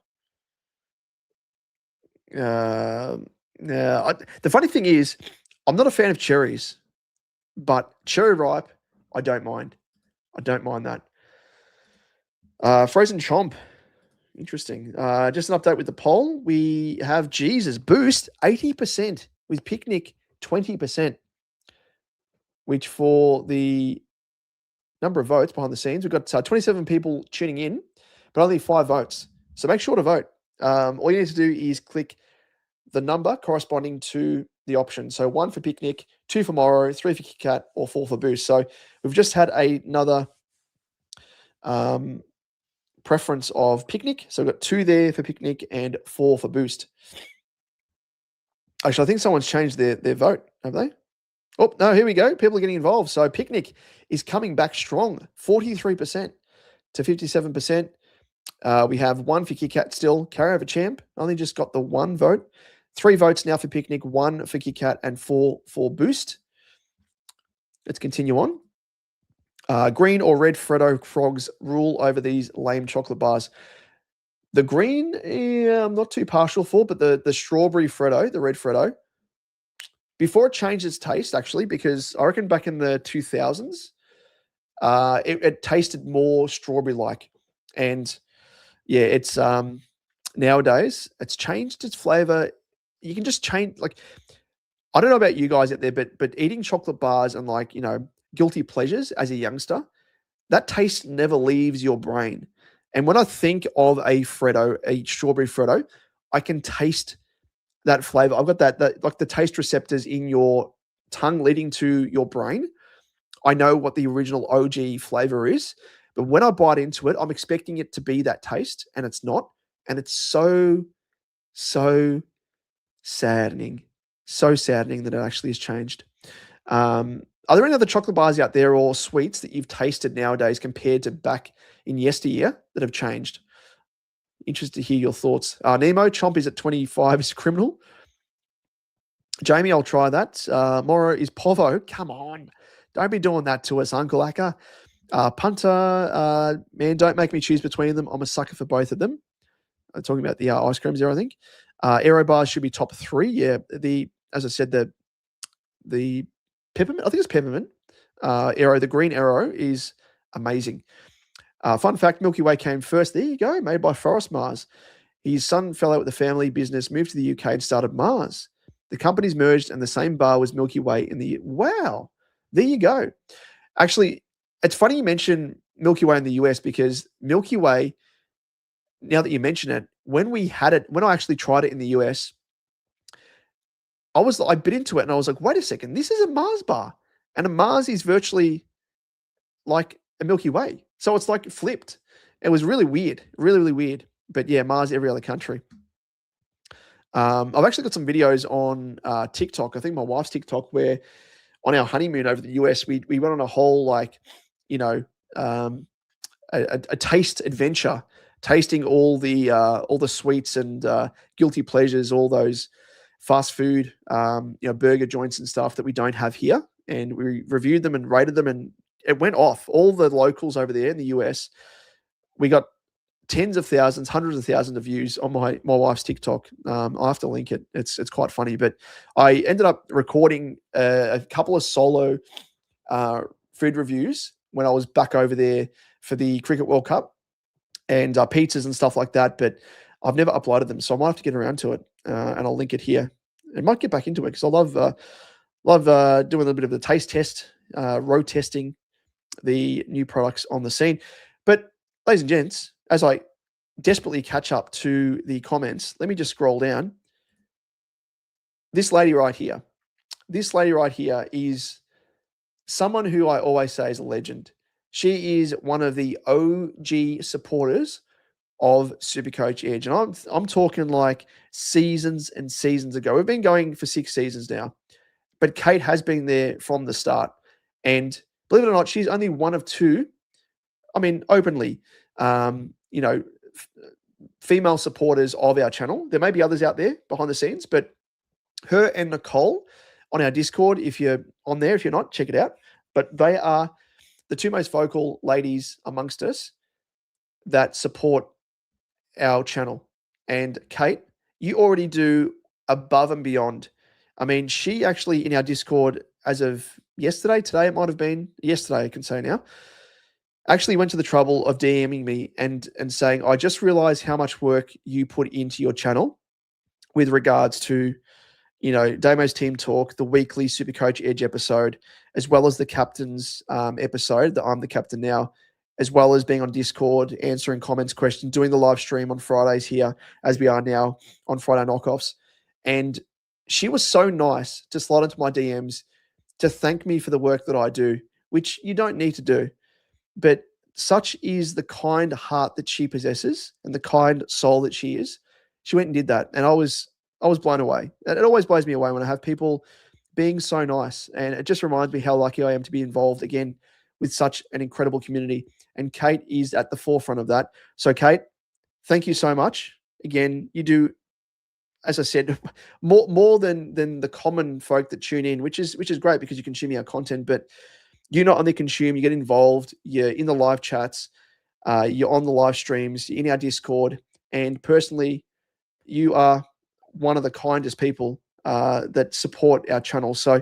The funny thing is, I'm not a fan of cherries, but Cherry Ripe, I don't mind. I don't mind that. Frozen Chomp. Interesting. Just an update with the poll. We have Jesus Boost 80% with Picnic 20%, which for the number of votes behind the scenes, we've got 27 people tuning in, but only 5 votes. So make sure to vote. All you need to do is click the number corresponding to the option. So 1 for Picnic, 2 for Morrow, 3 for Kit Kat, or 4 for Boost. So we've just had another preference of Picnic. So we've got 2 there for Picnic and 4 for Boost. Actually, I think someone's changed their vote, have they? Oh, no, here we go. People are getting involved. So Picnic is coming back strong, 43% to 57%. We have 1 for Kit Kat still. Carryover champ, only just got the 1 vote. 3 votes now for Picnic, 1 for Kit Kat, and 4 for Boost. Let's continue on. Green or red Freddo frogs rule over these lame chocolate bars. The green, I'm not too partial for, but the strawberry Freddo, the red Freddo, before it changed its taste, actually, because I reckon back in the 2000s, it tasted more strawberry-like. And yeah, it's nowadays, it's changed its flavor. You can just change, like, I don't know about you guys out there, but eating chocolate bars and, like, guilty pleasures as a youngster, that taste never leaves your brain. And when I think of a Freddo, a strawberry Freddo, I can taste that flavor. I've got that like the taste receptors in your tongue leading to your brain. I know what the original OG flavor is, but when I bite into it, I'm expecting it to be that taste, and it's not. And it's so saddening. So saddening that it actually has changed. Are there any other chocolate bars out there or sweets that you've tasted nowadays compared to back in yesteryear that have changed? Interested to hear your thoughts. Nemo, Chomp is at 25 is criminal. Jamie, I'll try that. Morrow is Povo. Come on. Don't be doing that to us, Uncle Acker. Punter, man, don't make me choose between them. I'm a sucker for both of them. I'm talking about the ice creams there, I think. Aero bars should be top 3. Yeah, as I said, the peppermint, I think it's peppermint Aero, the green Aero is amazing. Fun fact, Milky Way came first. There you go, made by Forest Mars. His son fell out with the family business, moved to the UK and started Mars. The companies merged and the same bar was Milky Way in the... Wow, there you go. Actually, it's funny you mention Milky Way in the US because Milky Way, now that you mention it, when I actually tried it in the US, I bit into it and I was like, wait a second, this is a Mars bar. And a Mars is virtually like a Milky Way. So it's like flipped. It was really weird, really, really weird. But yeah, Mars every other country. I've actually got some videos on TikTok. I think my wife's TikTok, where on our honeymoon over the US, we went on a whole a taste adventure, tasting all the sweets and guilty pleasures, all those fast food, burger joints and stuff that we don't have here. And we reviewed them and rated them, and it went off. All the locals over there in the US, we got tens of thousands, hundreds of thousands of views on my wife's TikTok. I'll have to link it. It's quite funny. But I ended up recording a couple of solo food reviews when I was back over there for the Cricket World Cup, and pizzas and stuff like that. But I've never uploaded them, so I might have to get around to it, and I'll link it here. I might get back into it because I love doing a little bit of the taste test, road testing the new products on the scene. But ladies and gents, as I desperately catch up to the comments, let me just scroll down. This lady right here is someone who I always say is a legend. She is one of the OG supporters of SuperCoach Edge. And I'm talking like seasons and seasons ago. We've been going for 6 seasons now. But Kate has been there from the start. And believe it or not, she's only one of 2, openly, female supporters of our channel. There may be others out there behind the scenes, but her and Nicole on our Discord, if you're on there, if you're not, check it out. But they are the 2 most vocal ladies amongst us that support our channel. And Kate, you already do above and beyond. She actually, in our Discord, as of today it might have been yesterday, I can say now, actually went to the trouble of DMing me and saying, I just realized how much work you put into your channel with regards to, Damo's Team Talk, the weekly SuperCoach Edge episode, as well as the captain's episode, that I'm the captain now, as well as being on Discord, answering comments, questions, doing the live stream on Fridays here, as we are now on Friday Knockoffs. And she was so nice to slide into my DMs to thank me for the work that I do, which you don't need to do. But such is the kind heart that she possesses and the kind soul that she is. She went and did that. And I was blown away. And it always blows me away when I have people being so nice. And it just reminds me how lucky I am to be involved again with such an incredible community. And Kate is at the forefront of that. So Kate, thank you so much. Again, you do, as I said, more than the common folk that tune in, which is great because you consume our content, but you not only consume, you get involved, you're in the live chats, you're on the live streams, you're in our Discord, and personally, you are one of the kindest people that support our channel. So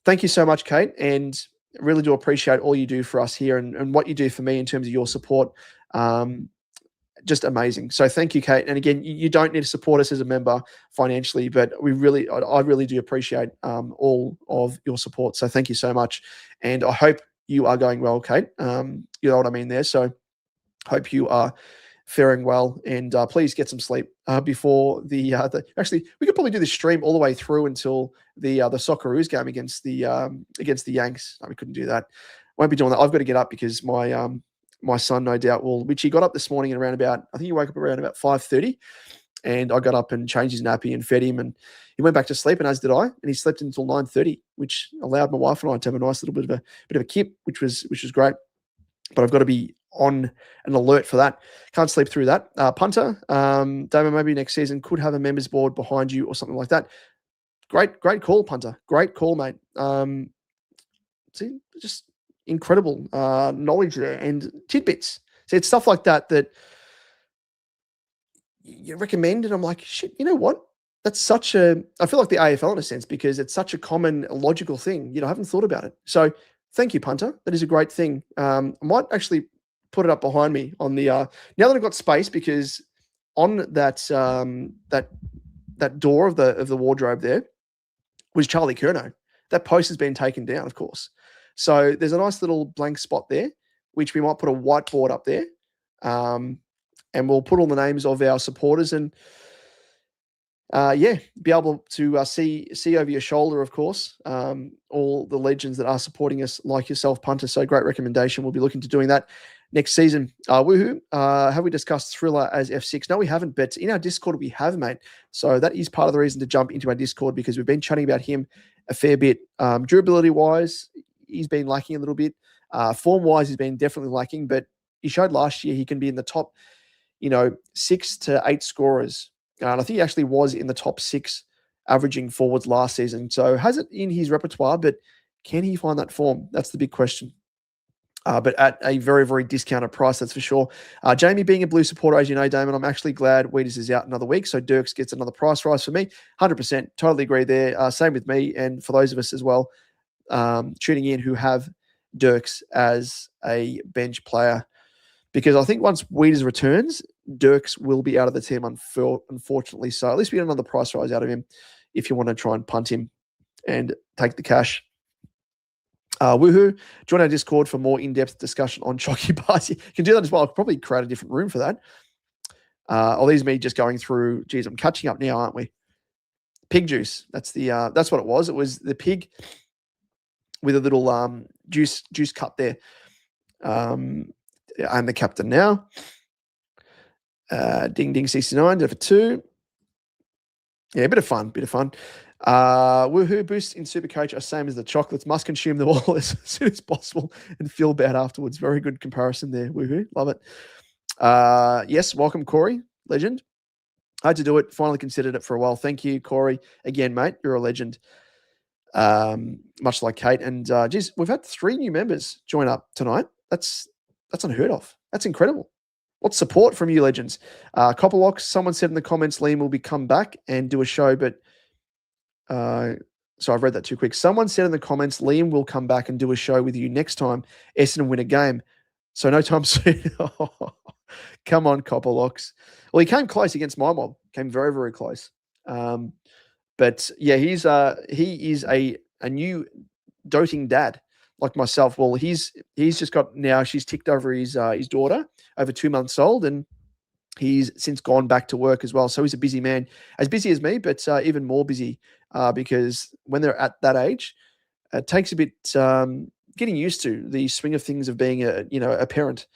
thank you so much, Kate, and really do appreciate all you do for us here and what you do for me in terms of your support. Just amazing. So thank you, Kate. And again, you don't need to support us as a member financially, but I really do appreciate all of your support. So thank you so much. And I hope you are going well, Kate. You know what I mean there. So hope you are faring well, and please get some sleep before the actually, we could probably do this stream all the way through until the Socceroos game against the Yanks. No, we couldn't do that. Won't be doing that. I've got to get up because my son, no doubt, which he got up this morning at around about, I think he woke up around about 5:30, and I got up and changed his nappy and fed him, and he went back to sleep, and as did I, and he slept until 9:30, which allowed my wife and I to have a nice little bit of a kip, which was great. But I've got to be on an alert for that. Can't sleep through that. Punter, Damon, maybe next season could have a members board behind you or something like that. Great call, Punter. Great call, mate. See, just incredible knowledge there and tidbits. So it's stuff like that you recommend, and I'm like, shit, you know what? that's such a, I feel like the AFL in a sense, because it's such a common, logical thing. I haven't thought about it. So thank you, punter. That is a great thing. I might actually put it up behind me on the, now that I've got space, because on that, that door of the wardrobe there was Charlie Curnow. That post has been taken down, of course. So there's a nice little blank spot there, which we might put a whiteboard up there. And we'll put all the names of our supporters and, be able to see over your shoulder, of course, all the legends that are supporting us, like yourself, punter. So great recommendation. We'll be looking to doing that next season. Woohoo. Have we discussed Thriller as F6? No, we haven't, but in our Discord we have, mate. So that is part of the reason to jump into our Discord, because we've been chatting about him a fair bit. Durability-wise, he's been lacking a little bit. Form-wise, he's been definitely lacking, but he showed last year he can be in the top, 6 to 8 scorers. And I think he actually was in the top 6 averaging forwards last season. So has it in his repertoire, but can he find that form? That's the big question. But at a very, very discounted price, that's for sure. Jamie, being a Blue supporter, as you know, Damon, I'm actually glad Weeders is out another week, so Dirks gets another price rise for me. 100%, totally agree there. Same with me, and for those of us as well tuning in who have Dirks as a bench player, because I think once Weeders returns, Dirks will be out of the team, unfortunately. So at least we get another price rise out of him if you want to try and punt him and take the cash. Woohoo. Join our Discord for more in-depth discussion on Chalky Bars. You can do that as well. I'll probably create a different room for that. Or these me just going through, geez, I'm catching up now, aren't we? Pig juice. That's what it was. It was the pig with a little juice cup there. I'm the captain now. Ding ding 69, did it for 2. Yeah, a bit of fun. Woohoo, boosts in SuperCoach are same as the chocolates. Must consume them all as soon as possible and feel bad afterwards. Very good comparison there. Woohoo, love it. Yes, welcome, Corey, legend. I had to do it. Finally considered it for a while. Thank you, Corey. Again, mate, you're a legend. Much like Kate. And geez, we've had 3 new members join up tonight. That's unheard of. That's incredible. What support from you, legends. Copperlocks, someone said in the comments, Liam will be come back and do a show, but so I've read that too quick. Someone said in the comments, Liam will come back and do a show with you next time Essendon win a game. So no time soon. Come on, Copperlocks. Well, he came close against my mob. Came very, very close. But yeah, he is a new doting dad like myself. Well, he's just got now, she's ticked over his daughter, over 2 months old, and he's since gone back to work as well. So he's a busy man, as busy as me, but even more busy because when they're at that age, it takes a bit getting used to the swing of things of being a parent.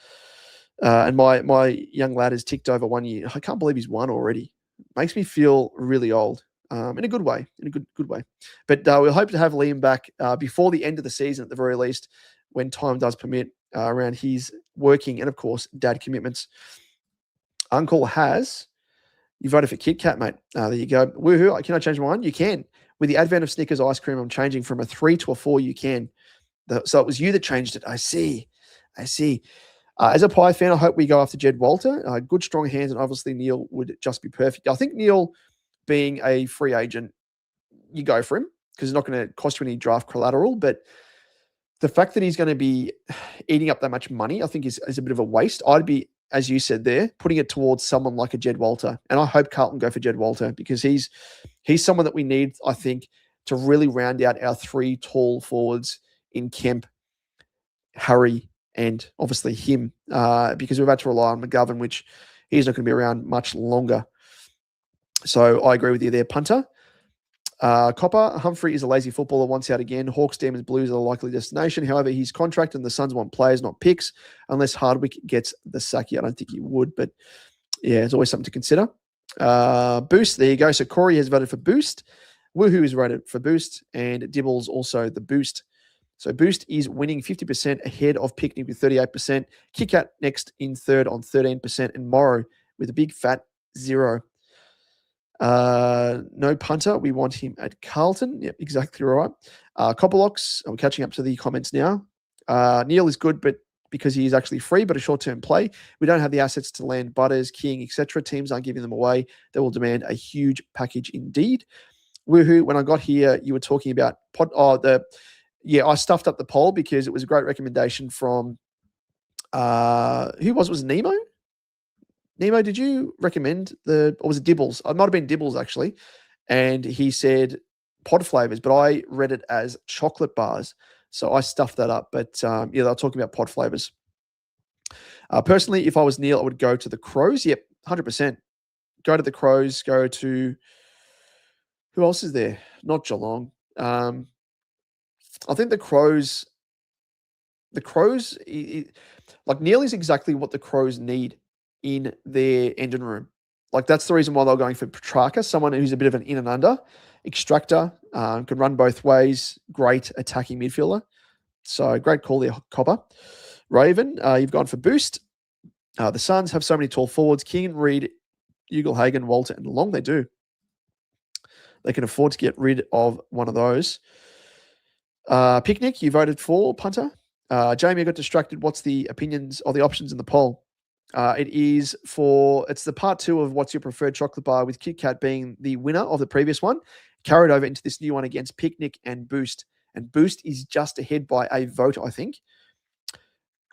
And my young lad has ticked over 1 year. I can't believe he's 1 already. Makes me feel really old. In a good way, good way. But we'll hope to have Liam back before the end of the season at the very least, when time does permit, around his working and, of course, dad commitments. Uncle has, you voted for Kit Kat, mate. There you go. Woohoo. Can I change my mind? You can. With the advent of Snickers ice cream, I'm changing from a 3 to a 4. You can. So it was you that changed it. I see. As a Pie fan, I hope we go after Jed Walter. Good, strong hands, and obviously Neil would just be perfect. I think Neil, being a free agent, you go for him because it's not going to cost you any draft collateral. But the fact that he's going to be eating up that much money, I think is a bit of a waste. I'd be, as you said there, putting it towards someone like a Jed Walter. And I hope Carlton go for Jed Walter because he's someone that we need, I think, to really round out our 3 tall forwards in Kemp, Harry, and obviously him, because we've had to rely on McGovern, which he's not going to be around much longer. So I agree with you there, punter. Copper, Humphrey is a lazy footballer once out again. Hawks, Demons, Blues are the likely destination. However, he's contract and the Suns want players, not picks, unless Hardwick gets the Saki. I don't think he would, but yeah, it's always something to consider. Boost, there you go. So Corey has voted for Boost. Woohoo is voted for Boost, and Dibbles also the Boost. So Boost is winning 50% ahead of Picnic with 38%. Kit Kat next in third on 13%, and Morrow with a big fat 0. No punter. We want him at Carlton. Yep, exactly right. Copperlocks, I'm catching up to the comments now. Neil is good, but because he is actually free, but a short-term play. We don't have the assets to land Butters, King, etc. Teams aren't giving them away. They will demand a huge package indeed. Woohoo, when I got here, you were talking about I stuffed up the poll because it was a great recommendation from who was it? Was it Nemo? Nemo, did you recommend or was it Dibbles? It might have been Dibbles actually. And he said pod flavors, but I read it as chocolate bars. So I stuffed that up. But they were talking about pod flavors. Personally, if I was Neil, I would go to the Crows. Yep, 100%. Go to the Crows. Go to who else is there? Not Geelong. I think the Crows. Like Neil is exactly what the Crows need in their engine room. Like that's the reason why they're going for Petrarca, someone who's a bit of an in and under extractor, can run both ways, great attacking midfielder. So great call there, Copper. Raven, you've gone for Boost. The Suns have so many tall forwards. King, Reed, Ugle-Hagan, Walter, and Long. They do. They can afford to get rid of one of those. Picnic, you voted for punter. Jamie, I got distracted. What's the opinions or the options in the poll? It's the part 2 of what's your preferred chocolate bar, with Kit Kat being the winner of the previous one, carried over into this new one against Picnic and Boost. And Boost is just ahead by a vote, I think.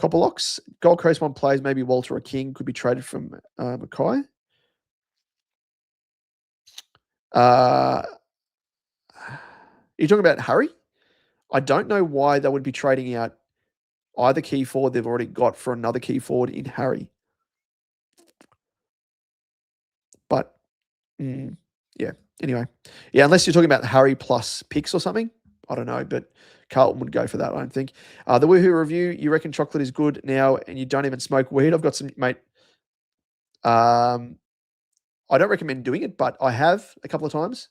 Copperlocks, Gold Coast one plays, maybe Walter or King could be traded from Mackay. You're talking about Harry? I don't know why they would be trading out either key forward they've already got for another key forward in Harry. But, yeah, anyway. Yeah, unless you're talking about Harry plus picks or something. I don't know, but Carlton would go for that, I don't think. The Woohoo review, you reckon chocolate is good now and you don't even smoke weed? I've got some, mate. I don't recommend doing it, but I have a couple of times.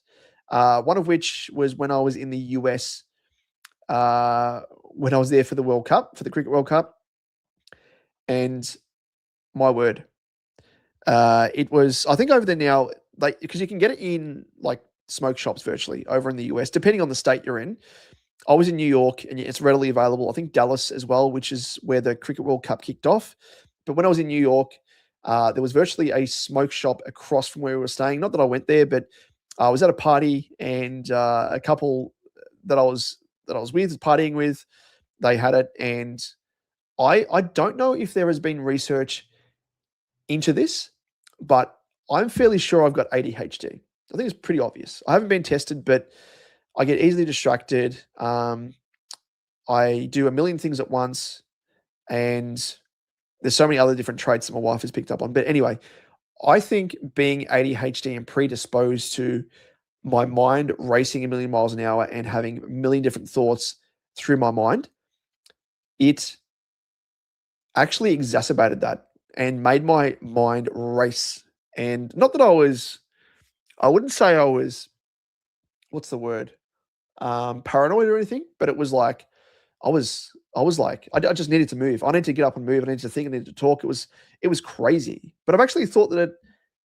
One of which was when I was in the US, when I was there for the World Cup, for the Cricket World Cup. And my word, it was, I think over there now, like, because you can get it in like smoke shops virtually over in the US, depending on the state you're in. I was in New York and it's readily available. I think Dallas as well, which is where the Cricket World Cup kicked off. But when I was in New York, there was virtually a smoke shop across from where we were staying. Not that I went there, but I was at a party and a couple that I was with, partying with, they had it. And I don't know if there has been research into this, but I'm fairly sure I've got ADHD. I think it's pretty obvious. I haven't been tested, but I get easily distracted. I do a million things at once, and there's so many other different traits that my wife has picked up on. But anyway, I think being ADHD and predisposed to my mind racing a million miles an hour and having a million different thoughts through my mind, it actually exacerbated that and made my mind race. And not that I wouldn't say I was, what's the word? Paranoid or anything, but it was like, I just needed to move. I needed to get up and move. I needed to think, I needed to talk. It was crazy, but I've actually thought that it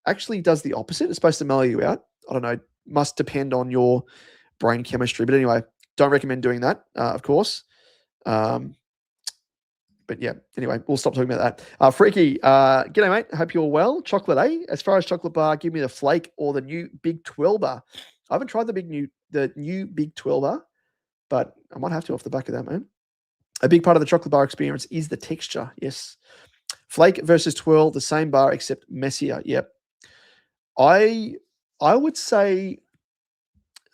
actually does the opposite. It's supposed to mellow you out. I don't know. Must depend on your brain chemistry, but anyway, don't recommend doing that, of course. But yeah, anyway, we'll stop talking about that. Freaky, g'day, mate. Hope you're well. Chocolate, eh? As far as chocolate bar, give me the flake or the new Big 12 bar. I haven't tried the new Big 12 bar, but I might have to off the back of that, man. A big part of the chocolate bar experience is the texture. Yes. Flake versus twirl, the same bar except messier. Yep. I would say,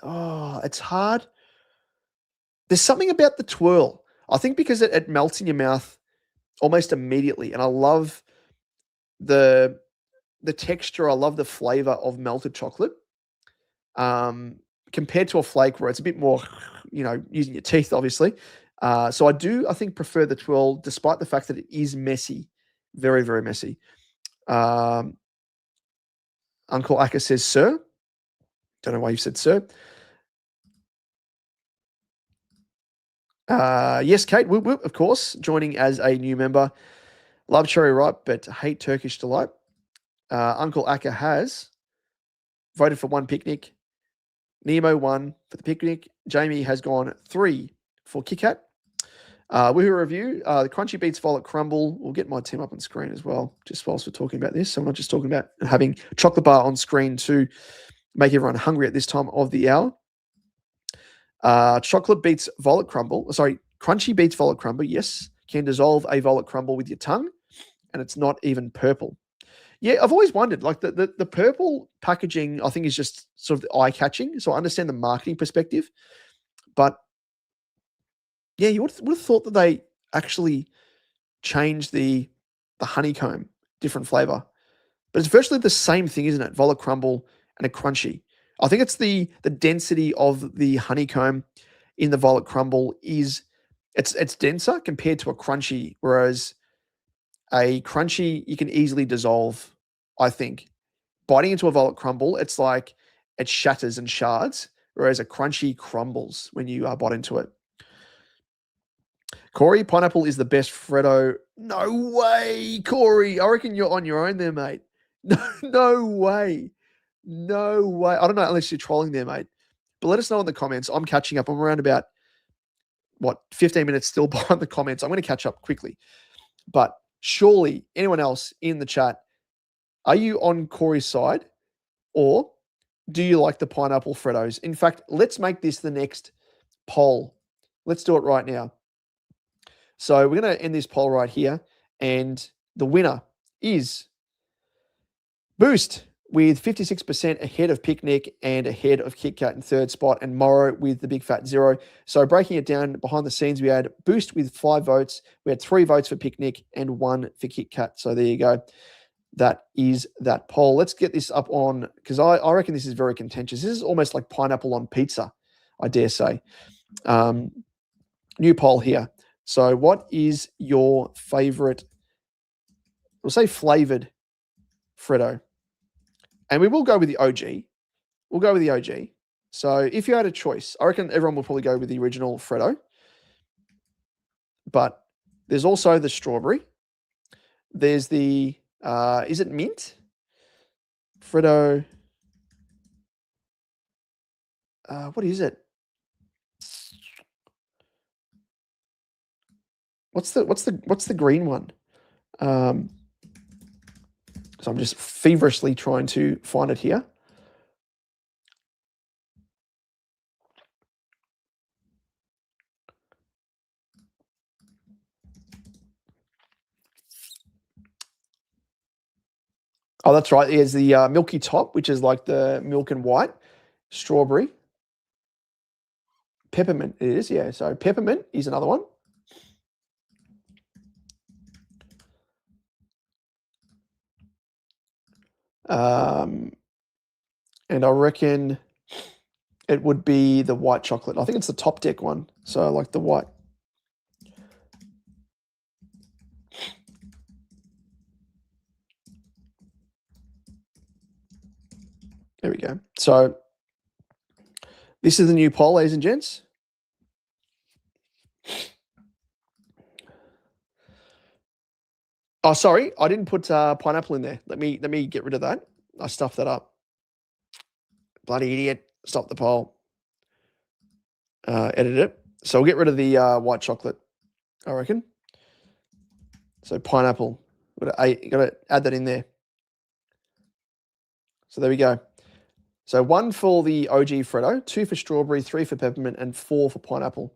it's hard. There's something about the twirl. I think because it melts in your mouth almost immediately. And I love the texture. I love the flavor of melted chocolate. Compared to a flake where it's a bit more, using your teeth, obviously. So I think prefer the twirl, despite the fact that it is messy. Very, very messy. Uncle Aka says, sir. Don't know why you said sir. Yes, Kate, whoop, whoop, of course, joining as a new member. Love cherry ripe, but hate Turkish delight. Uncle Aka has voted for one picnic. Nemo 1 for the picnic. Jamie has gone 3 for Kit Kat. Woohoo review. The Crunchy beats Violet Crumble. We'll get my team up on screen as well, just whilst we're talking about this. So I'm not just talking about having chocolate bar on screen to make everyone hungry at this time of the hour. Chocolate beats Violet Crumble. Sorry, Crunchy beats Violet Crumble. Yes, can dissolve a Violet Crumble with your tongue, and it's not even purple. Yeah, I've always wondered, like the purple packaging, I think is just sort of eye-catching. So I understand the marketing perspective, but yeah, you would have thought that they actually changed the honeycomb, different flavor. But it's virtually the same thing, isn't it? Violet Crumble and a Crunchy. I think it's the density of the honeycomb in the Violet Crumble is it's denser compared to a Crunchy, whereas a Crunchy you can easily dissolve, I think. Biting into a Violet Crumble, it's like it shatters and shards, whereas a Crunchy crumbles when you bite into it. Corey, pineapple is the best Freddo. No way, Corey. I reckon you're on your own there, mate. No way. No way. I don't know unless you're trolling there, mate. But let us know in the comments. I'm catching up. I'm around about, 15 minutes still behind the comments. I'm going to catch up quickly. But surely anyone else in the chat, are you on Corey's side or do you like the pineapple Freddos? In fact, let's make this the next poll. Let's do it right now. So we're going to end this poll right here. And the winner is Boost with 56% ahead of Picnic and ahead of Kit Kat in third spot, and Morrow with the big fat 0. So breaking it down behind the scenes, we had Boost with 5 votes. We had 3 votes for Picnic and 1 for Kit Kat. So there you go. That is that poll. Let's get this up on, because I reckon this is very contentious. This is almost like pineapple on pizza, I dare say. New poll here. So what is your favorite, we'll say flavored Freddo? And we will go with the OG. We'll go with the OG. So if you had a choice, I reckon everyone will probably go with the original Freddo. But there's also the strawberry. There's the, is it mint? Freddo. What is it? What's the green one? So I'm just feverishly trying to find it here. Oh, that's right. There's the milky top, which is like the milk and white. Strawberry. Peppermint it is, yeah. So peppermint is another one. And I reckon it would be the white chocolate. I think it's the top deck one. So I like the white. There we go. So this is the new poll, ladies and gents. Oh, sorry, I didn't put pineapple in there. Let me get rid of that. I stuffed that up. Bloody idiot. Stop the poll. Edit it. So we'll get rid of the white chocolate, I reckon. So pineapple. Got to add that in there. So there we go. So 1 for the OG Freddo, 2 for strawberry, 3 for peppermint, and 4 for pineapple.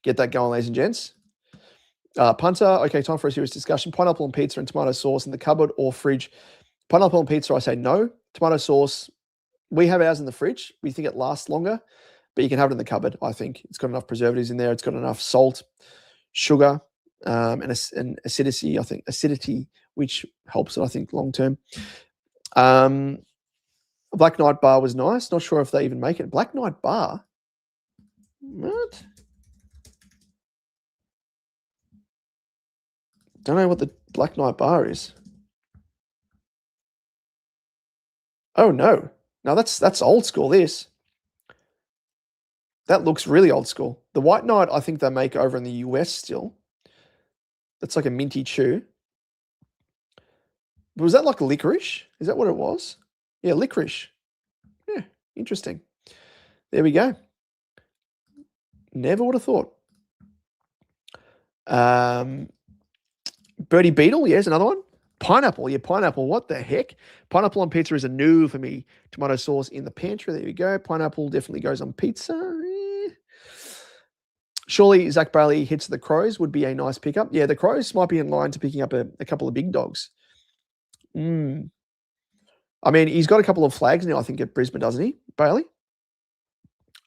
Get that going, ladies and gents. Punter, okay, time for a serious discussion. Pineapple and pizza and tomato sauce in the cupboard or fridge? Pineapple and pizza, I say no. Tomato sauce, we have ours in the fridge. We think it lasts longer, but you can have it in the cupboard, I think. It's got enough preservatives in there. It's got enough salt, sugar, and acidity, which helps it, I think, long term. Black Knight Bar was nice. Not sure if they even make it. Black Knight Bar? What? Don't know what the Black Knight Bar is. Oh, no. Now that's old school, this. That looks really old school. The White Knight, I think they make over in the US still. That's like a minty chew. But was that like licorice? Is that what it was? Yeah, licorice. Yeah, interesting. There we go. Never would have thought. Birdie Beetle, yes, another one. Pineapple, yeah, pineapple. What the heck? Pineapple on pizza is a new for me. Tomato sauce in the pantry. There we go. Pineapple definitely goes on pizza. Surely Zach Bailey hits the Crows would be a nice pickup. Yeah, the Crows might be in line to picking up a couple of big dogs. I mean, he's got a couple of flags now, I think, at Brisbane, doesn't he, Bailey?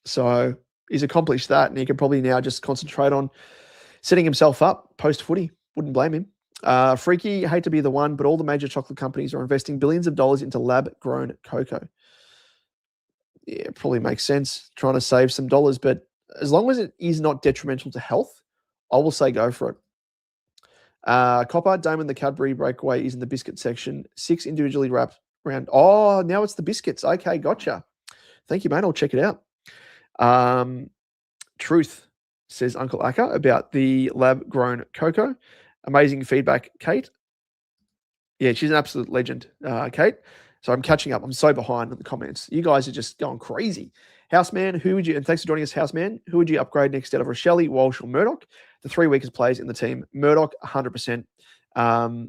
So he's accomplished that, and he can probably now just concentrate on setting himself up post-footy. Wouldn't blame him. Freaky, hate to be the one, but all the major chocolate companies are investing billions of dollars into lab-grown cocoa. Yeah, it probably makes sense, trying to save some dollars, but as long as it is not detrimental to health, I will say go for it. Copper, Damon the Cadbury breakaway is in the biscuit section. 6 individually wrapped around. Oh, now it's the biscuits. Okay, gotcha. Thank you, mate. I'll check it out. Truth, says Uncle Akka about the lab-grown cocoa. Amazing feedback, Kate. Yeah, she's an absolute legend, Kate. So I'm catching up. I'm so behind in the comments. You guys are just going crazy. Houseman, who would you, and thanks for joining us, Houseman, who would you upgrade next out of Rochelle, Walsh, or Murdoch? The 3 weakest players in the team. Murdoch, 100%.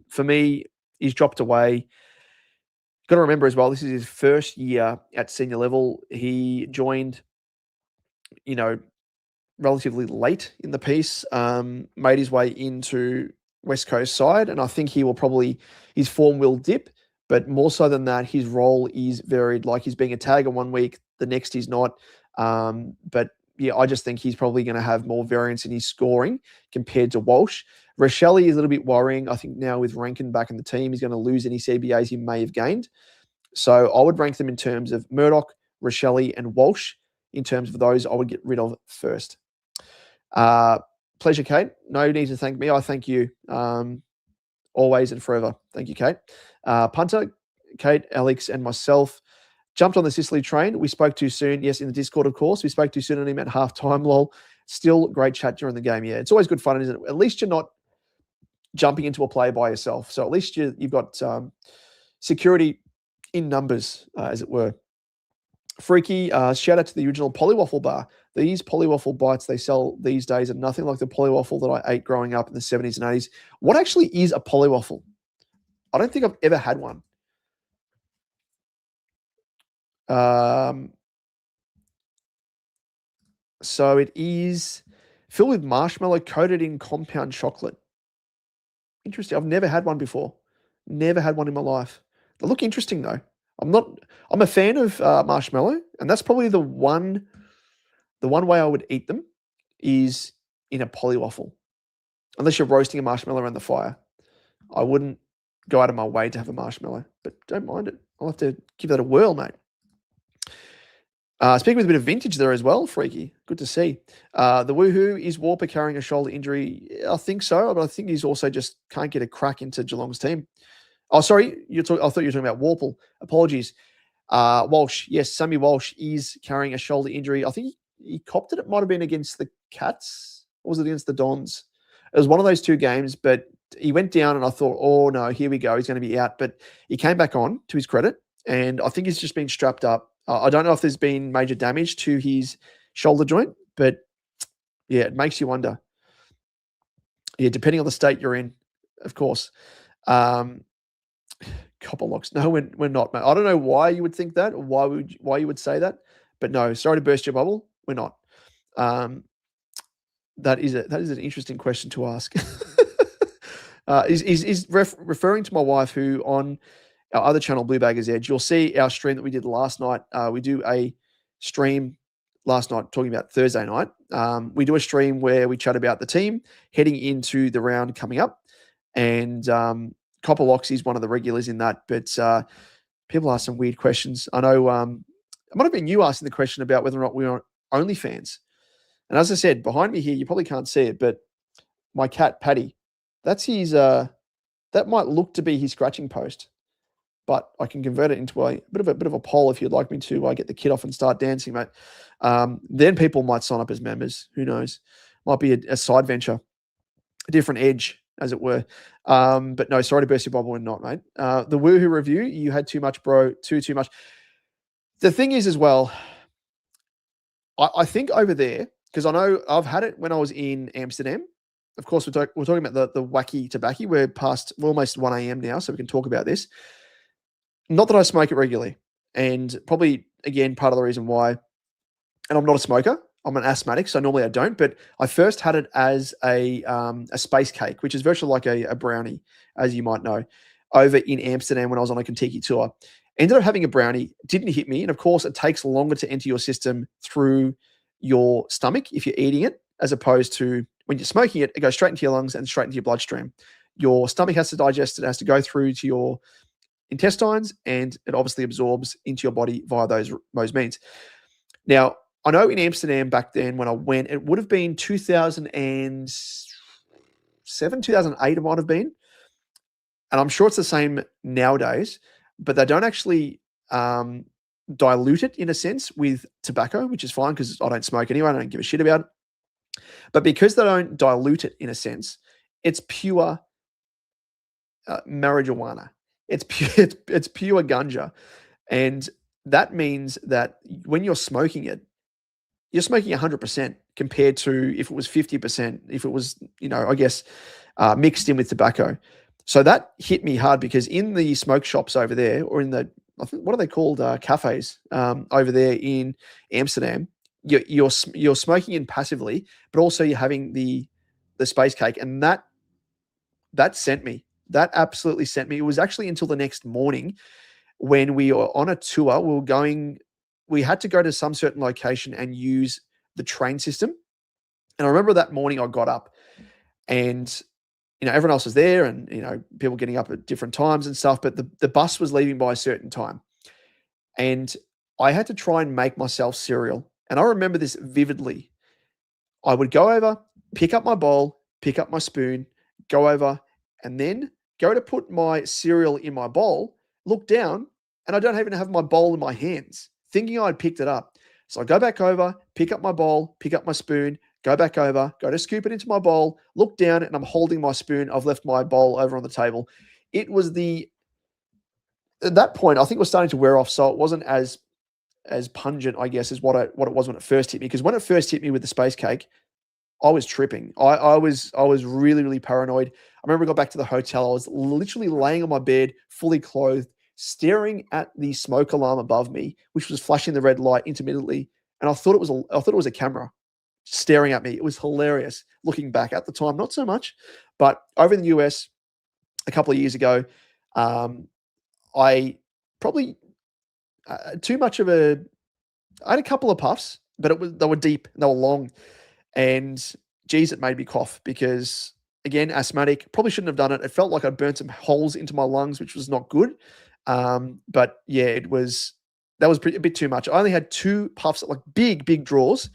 For me, he's dropped away. Got to remember as well, this is his first year at senior level. He joined, relatively late in the piece, made his way into West Coast side, and I think his form will dip, but more so than that, his role is varied. Like, he's being a tagger 1 week, the next he's not. But yeah, I just think he's probably going to have more variance in his scoring compared to Walsh. Rochelle is a little bit worrying. I think now with Rankin back in the team, he's going to lose any CBAs he may have gained. So I would rank them in terms of Murdoch, Rochelle, and Walsh. In terms of those, I would get rid of first. Pleasure, Kate. No need to thank me. I thank you always and forever. Thank you, Kate. Punter, Kate, Alex, and myself jumped on the Sicily train. We spoke too soon. Yes, in the Discord, of course. We spoke too soon on him at halftime, lol. Still great chat during the game. Yeah, it's always good fun, isn't it? At least you're not jumping into a play by yourself. So at least you've got security in numbers, as it were. Freaky, shout out to the original Polywaffle bar. These Polywaffle bites they sell these days are nothing like the Polywaffle that I ate growing up in the 70s and 80s. What actually is a Polywaffle? I don't think I've ever had one. So it is filled with marshmallow coated in compound chocolate. Interesting. I've never had one before. Never had one in my life. They look interesting though. I'm a fan of marshmallow, and that's probably the one way I would eat them is in a Polywaffle. Unless you're roasting a marshmallow around the fire. I wouldn't go out of my way to have a marshmallow, but don't mind it. I'll have to give that a whirl, mate. Speaking with a bit of vintage there as well, Freaky. Good to see. The woohoo, is Warper carrying a shoulder injury? I think so, but I think he's also just can't get a crack into Geelong's team. Oh, sorry. I thought you were talking about Warple. Apologies. Walsh. Yes, Sammy Walsh is carrying a shoulder injury. I think he copped it. It might have been against the Cats. Or was it against the Dons? It was one of those two games, but he went down and I thought, oh, no, here we go. He's going to be out. But he came back on, to his credit, and I think he's just been strapped up. I don't know if there's been major damage to his shoulder joint, but yeah, it makes you wonder. Yeah, depending on the state you're in, of course. Copper locks. No, we're not, mate. I don't know why you would think that or why you would say that, but no, sorry to burst your bubble. We're not. That is an interesting question to ask. Is referring to my wife, who on our other channel, Blue Baggers Edge, you'll see our stream that we did last night. We do a stream last night talking about Thursday night. We do a stream where we chat about the team heading into the round coming up, and Copper Locks is one of the regulars in that, but people ask some weird questions. I know it might have been you asking the question about whether or not we are OnlyFans. And as I said, behind me here, you probably can't see it, but my cat, Paddy, that's his, that might look to be his scratching post, but I can convert it into a bit of a poll if you'd like me to get the kid off and start dancing, mate. Then people might sign up as members. Who knows? Might be a side venture, a different edge, as it were. But no, sorry to burst your bubble and not, mate. The Woohoo review, you had too much, bro. Too much. The thing is as well, I think over there, because I know I've had it when I was in Amsterdam, of course, we're talking about the wacky tobacco. We're almost 1 a.m. now, so we can talk about this. Not that I smoke it regularly, and probably, again, part of the reason why, and I'm not a smoker, I'm an asthmatic, so normally I don't, but I first had it as a space cake, which is virtually like a brownie, as you might know, over in Amsterdam when I was on a Kentucky tour. Ended up having a brownie, didn't hit me, and of course, it takes longer to enter your system through your stomach if you're eating it, as opposed to when you're smoking it, it goes straight into your lungs and straight into your bloodstream. Your stomach has to digest it, it has to go through to your intestines, and it obviously absorbs into your body via those means. Now, I know in Amsterdam back then when I went, it would have been 2007, 2008 it might have been. And I'm sure it's the same nowadays, but they don't actually dilute it in a sense with tobacco, which is fine because I don't smoke anyway. I don't give a shit about it. But because they don't dilute it in a sense, it's pure marijuana. It's pure ganja. And that means that when you're smoking it, you're smoking 100% compared to if it was 50%, if it was, I guess, mixed in with tobacco. So that hit me hard because in the smoke shops over there, or in the, I think, what are they called? Cafes over there in Amsterdam, you're smoking in passively, but also you're having the space cake. And that sent me. That absolutely sent me. It was actually until the next morning when we were on a tour. We had to go to some certain location and use the train system. And I remember that morning I got up and, everyone else was there and, people getting up at different times and stuff, but the bus was leaving by a certain time. And I had to try and make myself cereal. And I remember this vividly. I would go over, pick up my bowl, pick up my spoon, go over, and then go to put my cereal in my bowl, look down, and I don't even have my bowl in my hands, thinking I'd picked it up. So I go back over, pick up my bowl, pick up my spoon, go back over, go to scoop it into my bowl, look down, and I'm holding my spoon. I've left my bowl over on the table. It was at that point, I think it was starting to wear off, so it wasn't as pungent, I guess, as what it was when it first hit me. Because when it first hit me with the space cake, I was tripping. I was really, really paranoid. I remember I got back to the hotel. I was literally laying on my bed, fully clothed, staring at the smoke alarm above me, which was flashing the red light intermittently. And I thought it was a camera staring at me. It was hilarious looking back at the time. Not so much, but over in the US a couple of years ago, I probably too much of I had a couple of puffs, but they were deep, they were long. And geez, it made me cough because, again, asthmatic, probably shouldn't have done it. It felt like I'd burnt some holes into my lungs, which was not good. But yeah, that was a bit too much. I only had 2 puffs, like big draws,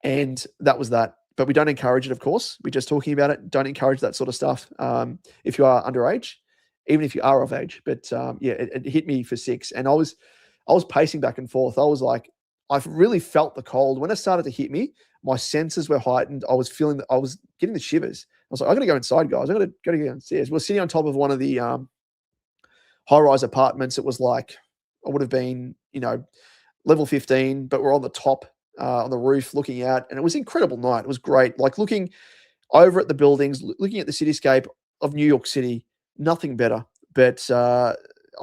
and that was that. But we don't encourage it, of course. We're just talking about it. Don't encourage that sort of stuff if you are underage, even if you are of age. But yeah, it hit me for 6, and I was pacing back and forth. I was like, I really felt the cold. When it started to hit me, my senses were heightened. I was feeling that I was getting the shivers. I was like, I got to go inside, guys. I got to go downstairs. We're sitting on top of one of the high-rise apartments. It was like, I would have been, level 15, but we're on the top, on the roof looking out. And it was an incredible night. It was great. Like looking over at the buildings, looking at the cityscape of New York City, nothing better. But I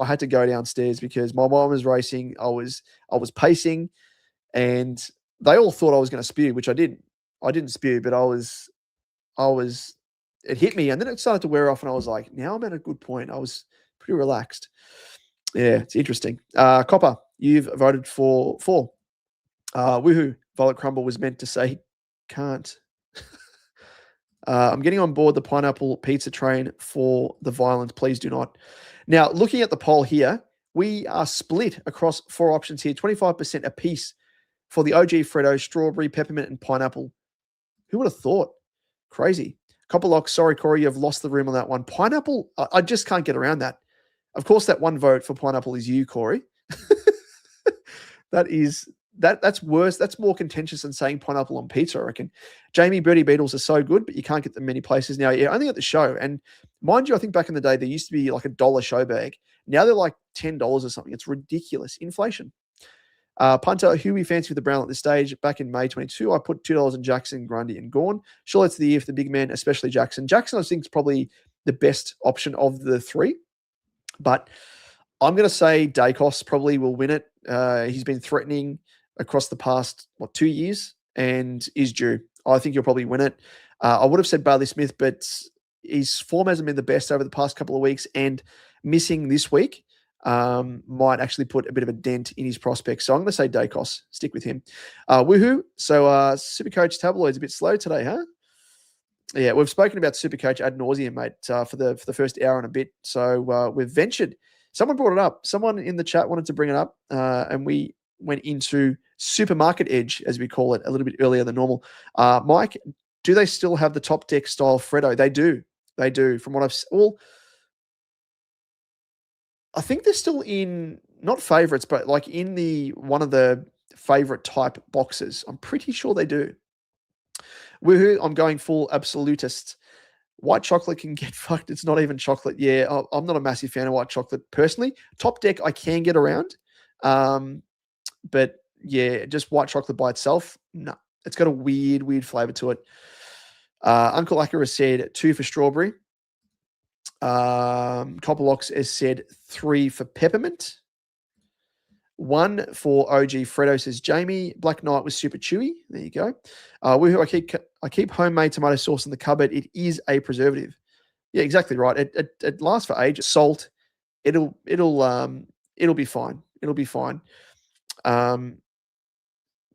had to go downstairs because my mind was racing. I was pacing, and they all thought I was going to spew, which I didn't. I didn't spew, but it hit me, and then it started to wear off, and I was like, now I'm at a good point. I was pretty relaxed. Yeah, it's interesting. Copper, you've voted for 4. Woohoo. Violet Crumble was meant to say can't. I'm getting on board the pineapple pizza train for the violence. Please do not. Now, looking at the poll here, we are split across 4 options here, 25% apiece for the OG Freddo, strawberry, peppermint, and pineapple. Who would have thought? Crazy. Copperlock, sorry, Corey, you've lost the room on that one. Pineapple, I just can't get around that. Of course, that one vote for pineapple is you, Corey. That's worse. That's more contentious than saying pineapple on pizza, I reckon. Jamie, Birdie Beetles are so good, but you can't get them many places now. Yeah, only at the show. And mind you, I think back in the day, there used to be like $1 show bag. Now they're like $10 or something. It's ridiculous. Inflation. Punter, who we fancy for the Brown at this stage? Back in May 22, I put $2 in Jackson, Grundy, and Gawn. Sure, it's the year for the big men, especially Jackson. Jackson, I think, is probably the best option of the three. But I'm going to say Dacos probably will win it. He's been threatening across the past, 2 years and is due. I think he'll probably win it. I would have said Bailey Smith, but his form hasn't been the best over the past couple of weeks, and missing this week might actually put a bit of a dent in his prospects. So I'm going to say Dacos. Stick with him. Woohoo. So SuperCoach Tabloid's a bit slow today, huh? Yeah, we've spoken about SuperCoach ad nauseum, mate, for the first hour and a bit. So we've ventured. Someone brought it up. Someone in the chat wanted to bring it up, and we went into Supermarket Edge, as we call it, a little bit earlier than normal. Mike, do they still have the top deck style Freddo? They do. They do. From what I've well, I think they're still in, not favorites, but like in the one of the favorite type boxes. I'm pretty sure they do. Woohoo, I'm going full absolutist. White chocolate can get fucked. It's not even chocolate. Yeah, I'm not a massive fan of white chocolate personally. Top deck, I can get around. But yeah, just white chocolate by itself, no. It's got a weird flavor to it. Uncle Akira said 2 for strawberry. Copperlocks has said 3 for peppermint. 1 for OG Fredo, says Jamie. Black Knight was super chewy. There you go. Woohoo, I keep homemade tomato sauce in the cupboard. It is a preservative. Yeah, exactly right. It lasts for ages. Salt. It'll be fine. It'll be fine.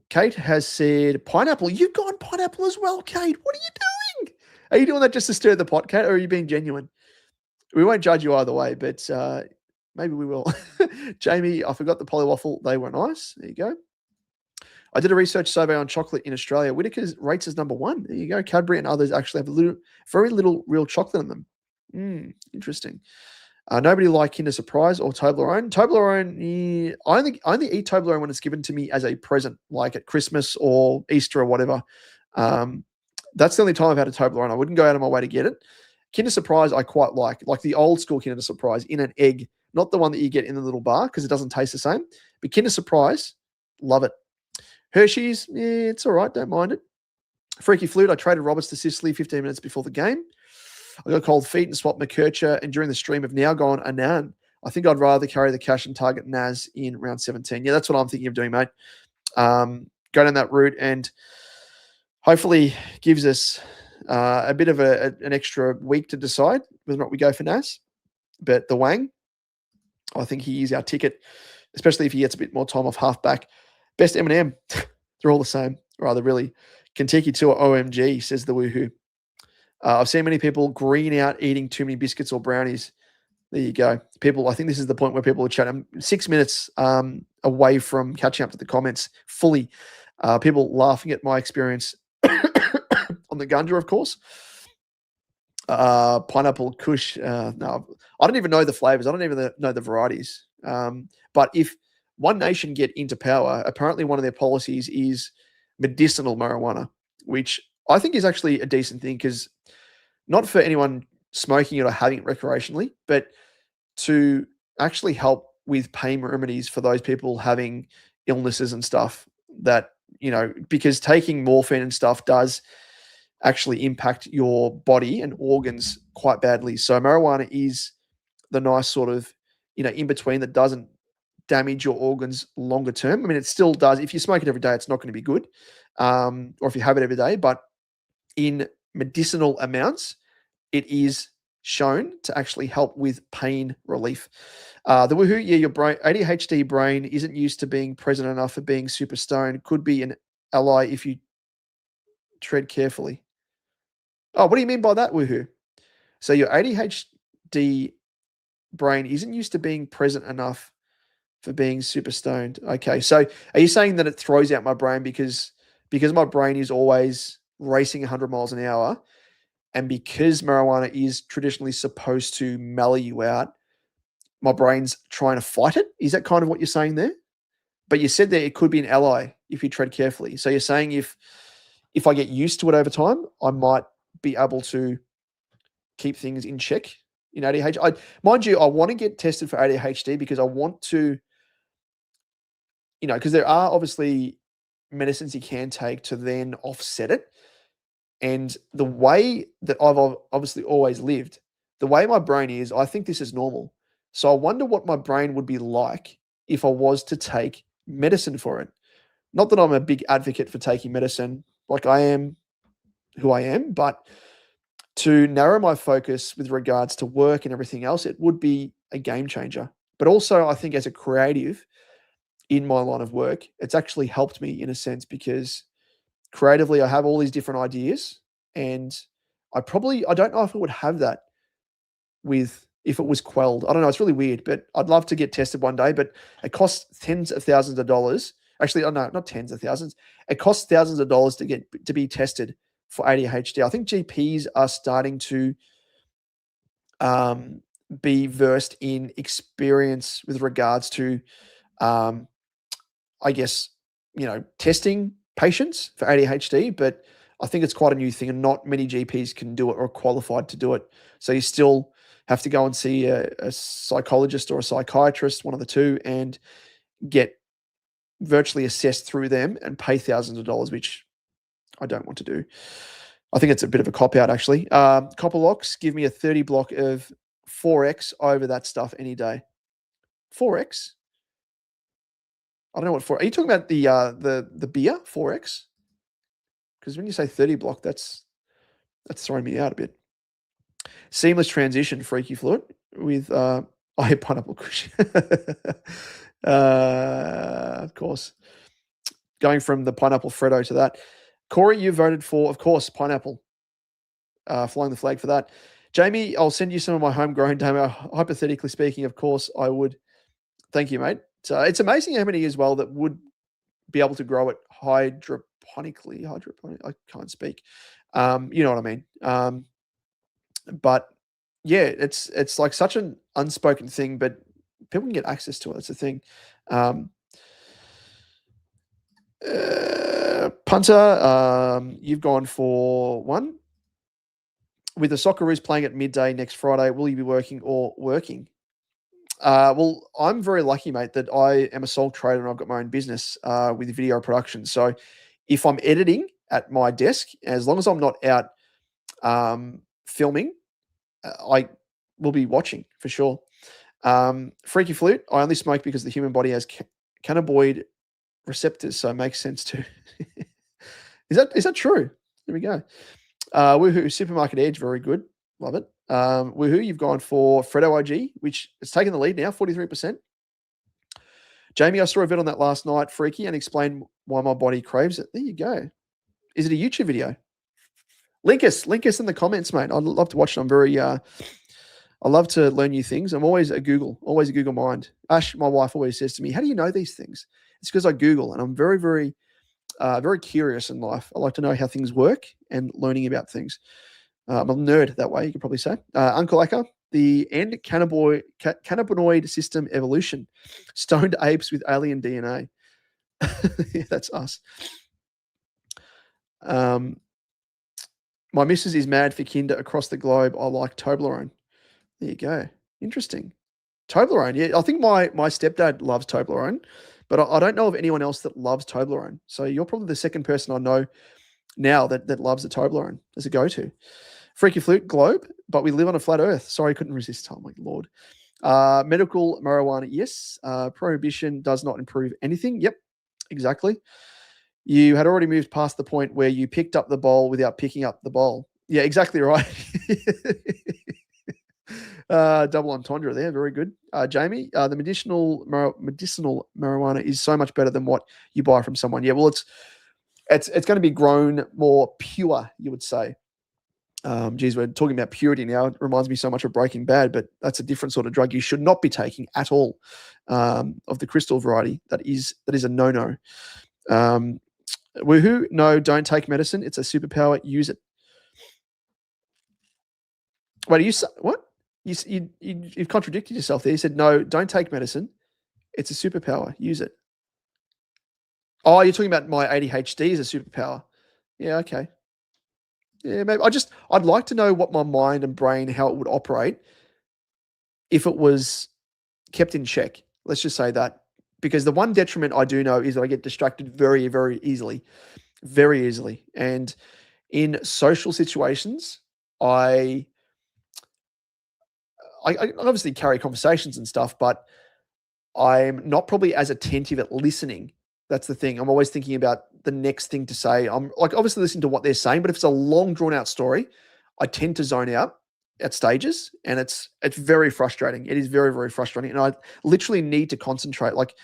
Kate has said pineapple. You've gone pineapple as well, Kate. What are you doing? Are you doing that just to stir the pot, Kate, or are you being genuine? We won't judge you either way, but maybe we will. Jamie, I forgot the polywaffle. They were nice. There you go. I did a research survey on chocolate in Australia. Whitaker's rates as number 1. There you go. Cadbury and others actually have very little real chocolate in them. Interesting. Nobody like Kinder Surprise or Toblerone. Toblerone, yeah, I only eat Toblerone when it's given to me as a present, like at Christmas or Easter or whatever. That's the only time I've had a Toblerone. I wouldn't go out of my way to get it. Kinder Surprise I quite like the old school Kinder Surprise in an egg, not the one that you get in the little bar because it doesn't taste the same. But Kinder Surprise, love it. Hershey's, yeah, it's all right. Don't mind it. Freaky Flute, I traded Roberts to Sicily 15 minutes before the game. I got cold feet and swapped McKercher, and during the stream have now gone Anan. I think I'd rather carry the cash and target Naz in round 17. Yeah, that's what I'm thinking of doing, mate. Go down that route and hopefully gives us a bit of an extra week to decide whether or not we go for Naz. But the Wang, I think he is our ticket, especially if he gets a bit more time off halfback. Best M&M. They're all the same, rather, really. Kentucky Tour OMG, says the Woohoo. I've seen many people green out eating too many biscuits or brownies. There you go. People, I think this is the point where people are chatting. 6 minutes away from catching up to the comments fully. People laughing at my experience on the Gunda, of course. Pineapple Kush. No, I don't even know the flavors. I don't even know the varieties. But if One Nation get into power, apparently one of their policies is medicinal marijuana, which I think is actually a decent thing because not for anyone smoking it or having it recreationally, but to actually help with pain remedies for those people having illnesses and stuff that, because taking morphine and stuff does actually impact your body and organs quite badly. So marijuana is the nice sort of, in between that doesn't damage your organs longer term. I mean, it still does. If you smoke it every day, it's not going to be good. Or if you have it every day, but in medicinal amounts, it is shown to actually help with pain relief. The Woohoo, yeah, your brain, ADHD brain isn't used to being present enough for being super stoned. Could be an ally if you tread carefully. Oh, what do you mean by that, Woohoo? So your ADHD brain isn't used to being present enough for being super stoned. Okay, so are you saying that it throws out my brain because my brain is always racing 100 miles an hour, and because marijuana is traditionally supposed to mellow you out, my brain's trying to fight it? Is that kind of what you're saying there? But you said that it could be an ally if you tread carefully. So you're saying if I get used to it over time, I might be able to keep things in check in ADHD. Mind you, I want to get tested for ADHD because I want to because there are obviously medicines you can take to then offset it. And the way that I've obviously always lived, the way my brain is, I think this is normal. So I wonder what my brain would be like if I was to take medicine for it. Not that I'm a big advocate for taking medicine, like I am who I am, but to narrow my focus with regards to work and everything else, it would be a game changer. But also, I think as a creative in my line of work, it's actually helped me in a sense because creatively I have all these different ideas, and I don't know if I would have that if it was quelled. I don't know. It's really weird, but I'd love to get tested one day, but it costs tens of thousands of dollars. Actually, oh no, not tens of thousands. It costs thousands of dollars to be tested for ADHD. I think GPs are starting to be versed in experience with regards to, I guess, testing patients for ADHD, but I think it's quite a new thing and not many GPs can do it or are qualified to do it. So you still have to go and see a psychologist or a psychiatrist, one of the two, and get virtually assessed through them and pay thousands of dollars, which I don't want to do. I think it's a bit of a cop-out, actually. Copper locks, give me a 30 block of 4X over that stuff any day. 4X? I don't know what 4. Are you talking about the beer 4X? Because when you say 30 block, that's throwing me out a bit. Seamless transition, Freaky Fluid with pineapple cushion. Of course. Going from the pineapple Freddo to that. Corey, you voted for, of course, pineapple. Flying the flag for that. Jamie, I'll send you some of my homegrown demo. Hypothetically speaking, of course, I would. Thank you, mate. So it's amazing how many as well that would be able to grow it hydroponically. I can't speak. You know what I mean? But yeah, it's like such an unspoken thing, but people can get access to it. That's the thing. Punter, you've gone for 1. With the Socceroos playing at midday next Friday, will you be working or working? Well, I'm very lucky, mate, that I am a sole trader and I've got my own business with video production. So if I'm editing at my desk, as long as I'm not out filming, I will be watching for sure. Freaky Flute, I only smoke because the human body has cannabinoid receptors, so it makes sense too. Is that true? There we go. Woohoo, Supermarket Edge, very good. Love it. Woohoo, you've gone for Freddo IG, which has taken the lead now, 43%. Jamie, I saw a vid on that last night, Freaky, and explained why my body craves it. There you go. Is it a YouTube video? Link us in the comments, mate. I'd love to watch it. I'm very, I love to learn new things. I'm always a Google mind. Ash, my wife, always says to me, how do you know these things? It's because I Google, and I'm very, very, very curious in life. I like to know how things work and learning about things. I'm a nerd that way, you could probably say. Uncle Acker, the end cannabinoid system evolution. Stoned apes with alien DNA. Yeah, that's us. My missus is mad for Kinder across the globe. I like Toblerone. There you go. Interesting. Toblerone. Yeah, I think my stepdad loves Toblerone, but I don't know of anyone else that loves Toblerone. So you're probably the second person I know now that loves the Toblerone as a go-to. Freaky Flute, Globe, but we live on a flat earth. Sorry, couldn't resist. Oh, my Lord. Medical marijuana, yes. Prohibition does not improve anything. Yep, exactly. You had already moved past the point where you picked up the bowl without picking up the bowl. Yeah, exactly right. Double entendre there. Very good. Jamie, the medicinal marijuana is so much better than what you buy from someone. Yeah, well, it's going to be grown more pure, you would say. Geez, we're talking about purity now. It reminds me so much of Breaking Bad, but that's a different sort of drug you should not be taking at all. Of the crystal variety, that is a no-no. Woohoo! No, don't take medicine. It's a superpower. Use it. Wait, what? You've contradicted yourself there. You said no, don't take medicine. It's a superpower. Use it. Oh, you're talking about my ADHD as a superpower. Yeah, okay. Yeah, maybe. I'd like to know what my mind and brain, how it would operate if it was kept in check. Let's just say that. because the one detriment I do know is that I get distracted very, very easily, very easily. And in social situations, I obviously carry conversations and stuff, but I'm not probably as attentive at listening. That's the thing. I'm always thinking about the next thing to say. I'm like obviously listening to what they're saying, but if it's a long drawn out story, I tend to zone out at stages, and it's very frustrating. It is very, very frustrating. And I literally need to concentrate. Like,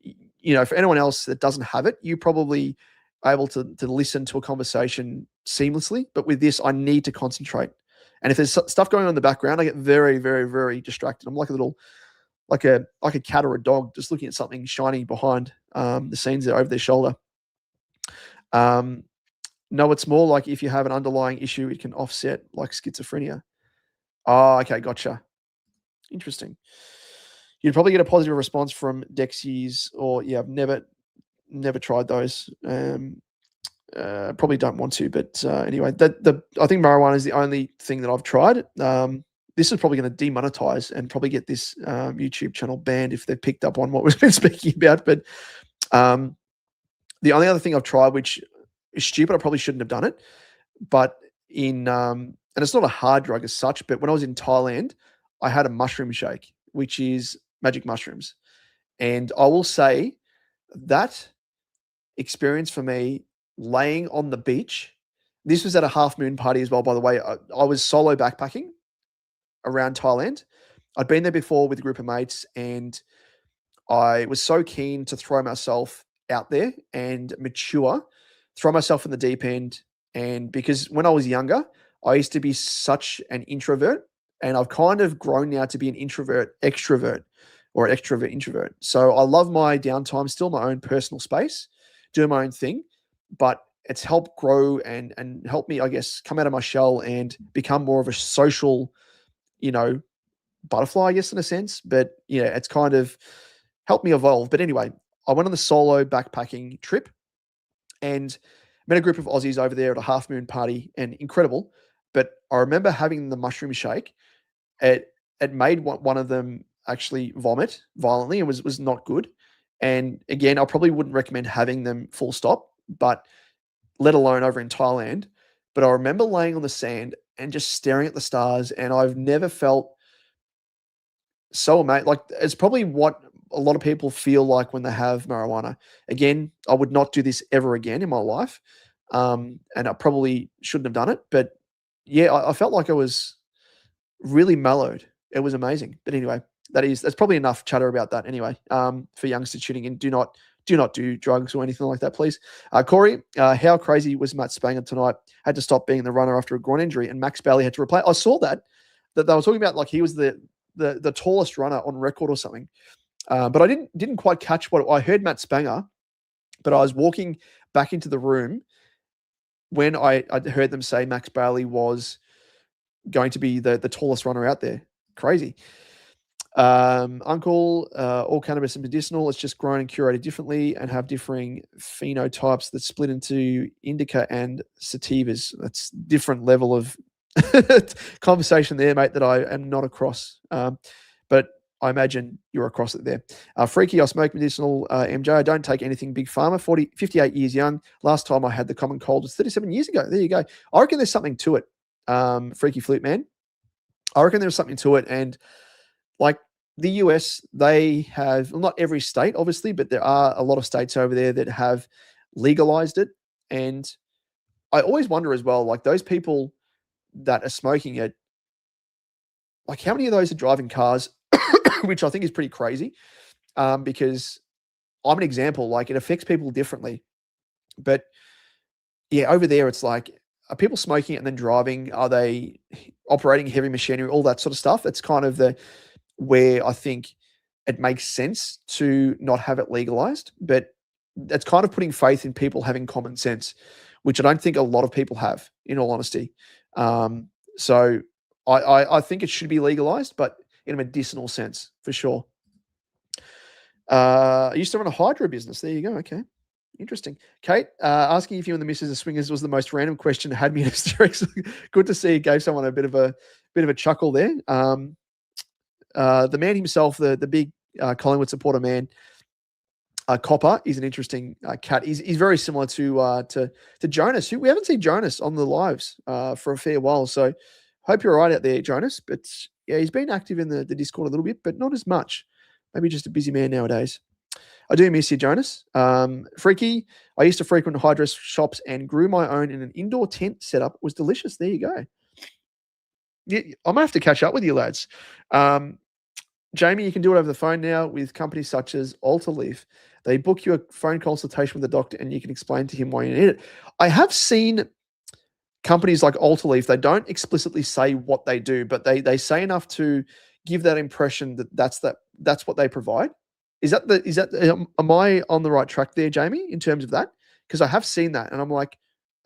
for anyone else that doesn't have it, you probably are able to listen to a conversation seamlessly. But with this, I need to concentrate. And if there's stuff going on in the background, I get very, very, very distracted. I'm like a little, like a cat or a dog just looking at something shiny behind the scenes there over their shoulder. No, it's more like if you have an underlying issue, it can offset like schizophrenia. Oh, okay, gotcha. Interesting. You'd probably get a positive response from Dexies, or I've never tried those. Probably don't want to, but anyway, I think marijuana is the only thing that I've tried. This is probably going to demonetize and probably get this YouTube channel banned if they've picked up on what we've been speaking about. But the only other thing I've tried, which is stupid, I probably shouldn't have done it, but and it's not a hard drug as such, but when I was in Thailand, I had a mushroom shake, which is magic mushrooms. And I will say that experience for me, laying on the beach, this was at a half moon party as well, by the way. I was solo backpacking around Thailand. I'd been there before with a group of mates, and I was so keen to throw myself out there and throw myself in the deep end. And because when I was younger, I used to be such an introvert, and I've kind of grown now to be an introvert extrovert, or an extrovert introvert. So I love my downtime, still my own personal space, doing my own thing, but it's helped grow and help me, I guess, come out of my shell and become more of a social, butterfly, I guess, in a sense. But it's kind of helped me evolve. But anyway, I went on the solo backpacking trip and met a group of Aussies over there at a half moon party, and incredible. But I remember having the mushroom shake. It made one of them actually vomit violently and was not good. And again, I probably wouldn't recommend having them full stop, but let alone over in Thailand. But I remember laying on the sand and just staring at the stars, and I've never felt so amazing. Like, it's probably what a lot of people feel like when they have marijuana. Again, I would not do this ever again in my life. And I probably shouldn't have done it. But yeah, I felt like I was really mellowed. It was amazing. But anyway, that's probably enough chatter about that anyway. For youngsters tuning in, do not do drugs or anything like that, please. Corey, how crazy was Matt Spanger tonight? Had to stop being the runner after a groin injury, and Max Bailey had to replay. I saw that they were talking about, like, he was the tallest runner on record or something. But I didn't quite catch what I heard. Matt Spanger, but I was walking back into the room when I heard them say Max Bailey was going to be the tallest runner out there. Crazy. Uncle, all cannabis and medicinal. It's just grown and curated differently and have differing phenotypes that split into indica and sativas. That's different level of conversation there, mate, that I am not across. But I imagine you're across it there. Freaky, I smoke medicinal, MJ. I don't take anything big pharma. 58 years young. Last time I had the common cold was 37 years ago. There you go. I reckon there's something to it. Freaky Flute Man. I reckon there's something to it. And like the US, they have, well, not every state, obviously, but there are a lot of states over there that have legalized it. And I always wonder as well, like, those people that are smoking it, like, how many of those are driving cars, which I think is pretty crazy, because I'm an example. Like, it affects people differently. But yeah, over there, it's like, are people smoking it and then driving? Are they operating heavy machinery? All that sort of stuff. It's kind of where I think it makes sense to not have it legalized, but that's kind of putting faith in people having common sense, which I don't think a lot of people have, in all honesty. So I think it should be legalized, but in a medicinal sense, for sure. I used to run a hydro business. There you go. Okay. Interesting. Kate, asking if you and the missus are swingers was the most random question. Had me in hysterics. Good to see you gave someone a bit of a chuckle there. The man himself, the big Collingwood supporter man, Copper is an interesting cat. He's very similar to Jonas, who we haven't seen Jonas on the lives for a fair while. So hope you're all right out there, Jonas. But yeah, he's been active in the Discord a little bit, but not as much. Maybe just a busy man nowadays. I do miss you, Jonas. Freaky, I used to frequent high-dress shops and grew my own in an indoor tent setup. It was delicious. There you go. Yeah, I might have to catch up with you, lads. Jamie, you can do it over the phone now with companies such as Alterleaf. They book you a phone consultation with the doctor and you can explain to him why you need it. I have seen companies like Alterleaf, they don't explicitly say what they do, but they say enough to give that impression that that's what they provide. Am I on the right track there, Jamie, in terms of that? Because I have seen that and I'm like,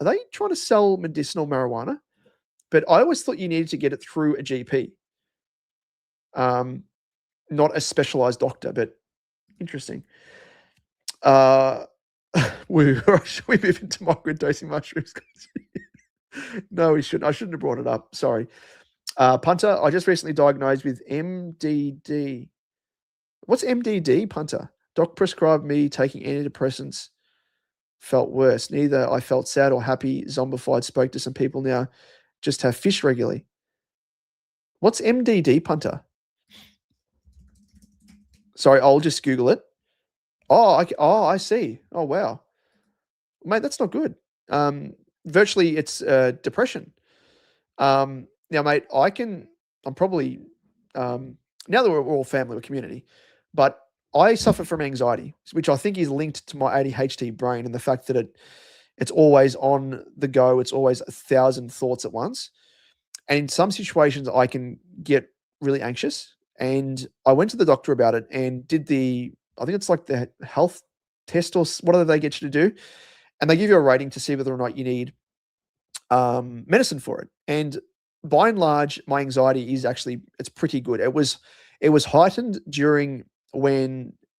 are they trying to sell medicinal marijuana? But I always thought you needed to get it through a GP. Not a specialized doctor, but interesting. Should we move into microdosing mushrooms? No, we shouldn't. I shouldn't have brought it up. Sorry. Punter, I just recently diagnosed with MDD. What's MDD, Punter? Doc prescribed me taking antidepressants. Felt worse. Neither I felt sad or happy. Zombified. Spoke to some people now. Just have fish regularly. What's MDD, Punter? Sorry, I'll just Google it. I see. Oh, wow. Mate, that's not good. Virtually, it's depression. Now, mate, I'm probably, now that we're all family, we're community, but I suffer from anxiety, which I think is linked to my ADHD brain and the fact that it's always on the go. It's always 1,000 thoughts at once. And in some situations, I can get really anxious. And I went to the doctor about it and did I think it's like the health test or whatever they get you to do. And they give you a rating to see whether or not you need medicine for it. And by and large, my anxiety it's pretty good. It was heightened during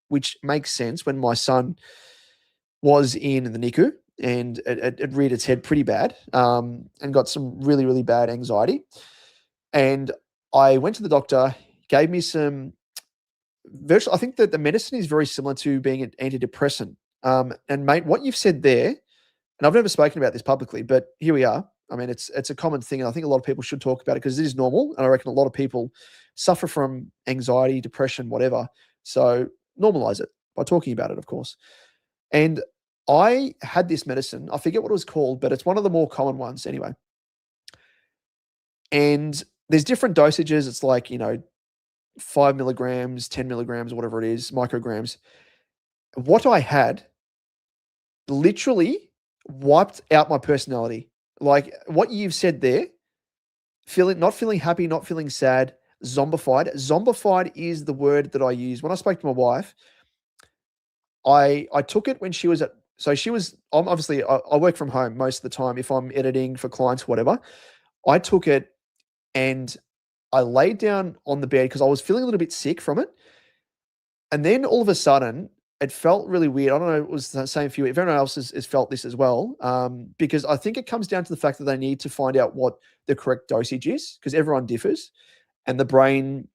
which makes sense, when my son was in the NICU and it reared its head pretty bad and got some really, really bad anxiety. And I went to the doctor, gave me some I think that the medicine is very similar to being an antidepressant. And mate, what you've said there, and I've never spoken about this publicly, but here we are. I mean, it's a common thing, and I think a lot of people should talk about it because it is normal. And I reckon a lot of people suffer from anxiety, depression, whatever. So normalize it by talking about it, of course. And I had this medicine. I forget what it was called, but it's one of the more common ones anyway. And there's different dosages. It's like, 5 milligrams, 10 milligrams, whatever it is, micrograms. What I had literally wiped out my personality. Like what you've said there, not feeling happy, not feeling sad, zombified. Zombified is the word that I use. When I spoke to my wife, I took it when she was obviously I work from home most of the time if I'm editing for clients, whatever. I took it and I laid down on the bed because I was feeling a little bit sick from it. And then all of a sudden, it felt really weird. I don't know, it was the same for you. If anyone else has felt this as well, because I think it comes down to the fact that they need to find out what the correct dosage is, because everyone differs. And the brain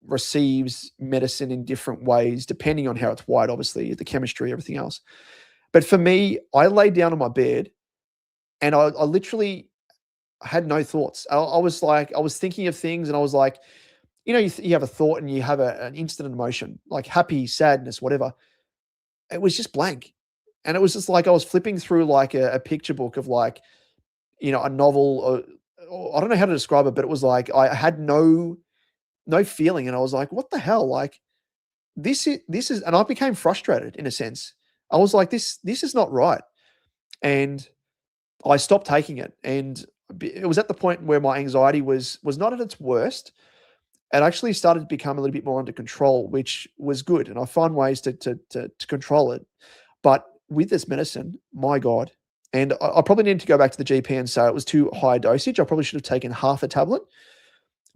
receives medicine in different ways, depending on how it's wired, obviously, the chemistry, everything else. But for me, I laid down on my bed and I literally had no thoughts. I was thinking of things and I was like, you have a thought and you have an instant emotion, like happy, sadness, whatever. It was just blank. And it was just like I was flipping through like a picture book of like, a novel, or I don't know how to describe it, but it was like I had no feeling. And I was like, what the hell? Like this is, and I became frustrated in a sense. I was like, this is not right. And I stopped taking it. And it was at the point where my anxiety was not at its worst. It actually started to become a little bit more under control, which was good. And I found ways to control it. But with this medicine, my God, and I probably need to go back to the GP and say it was too high dosage. I probably should have taken half a tablet,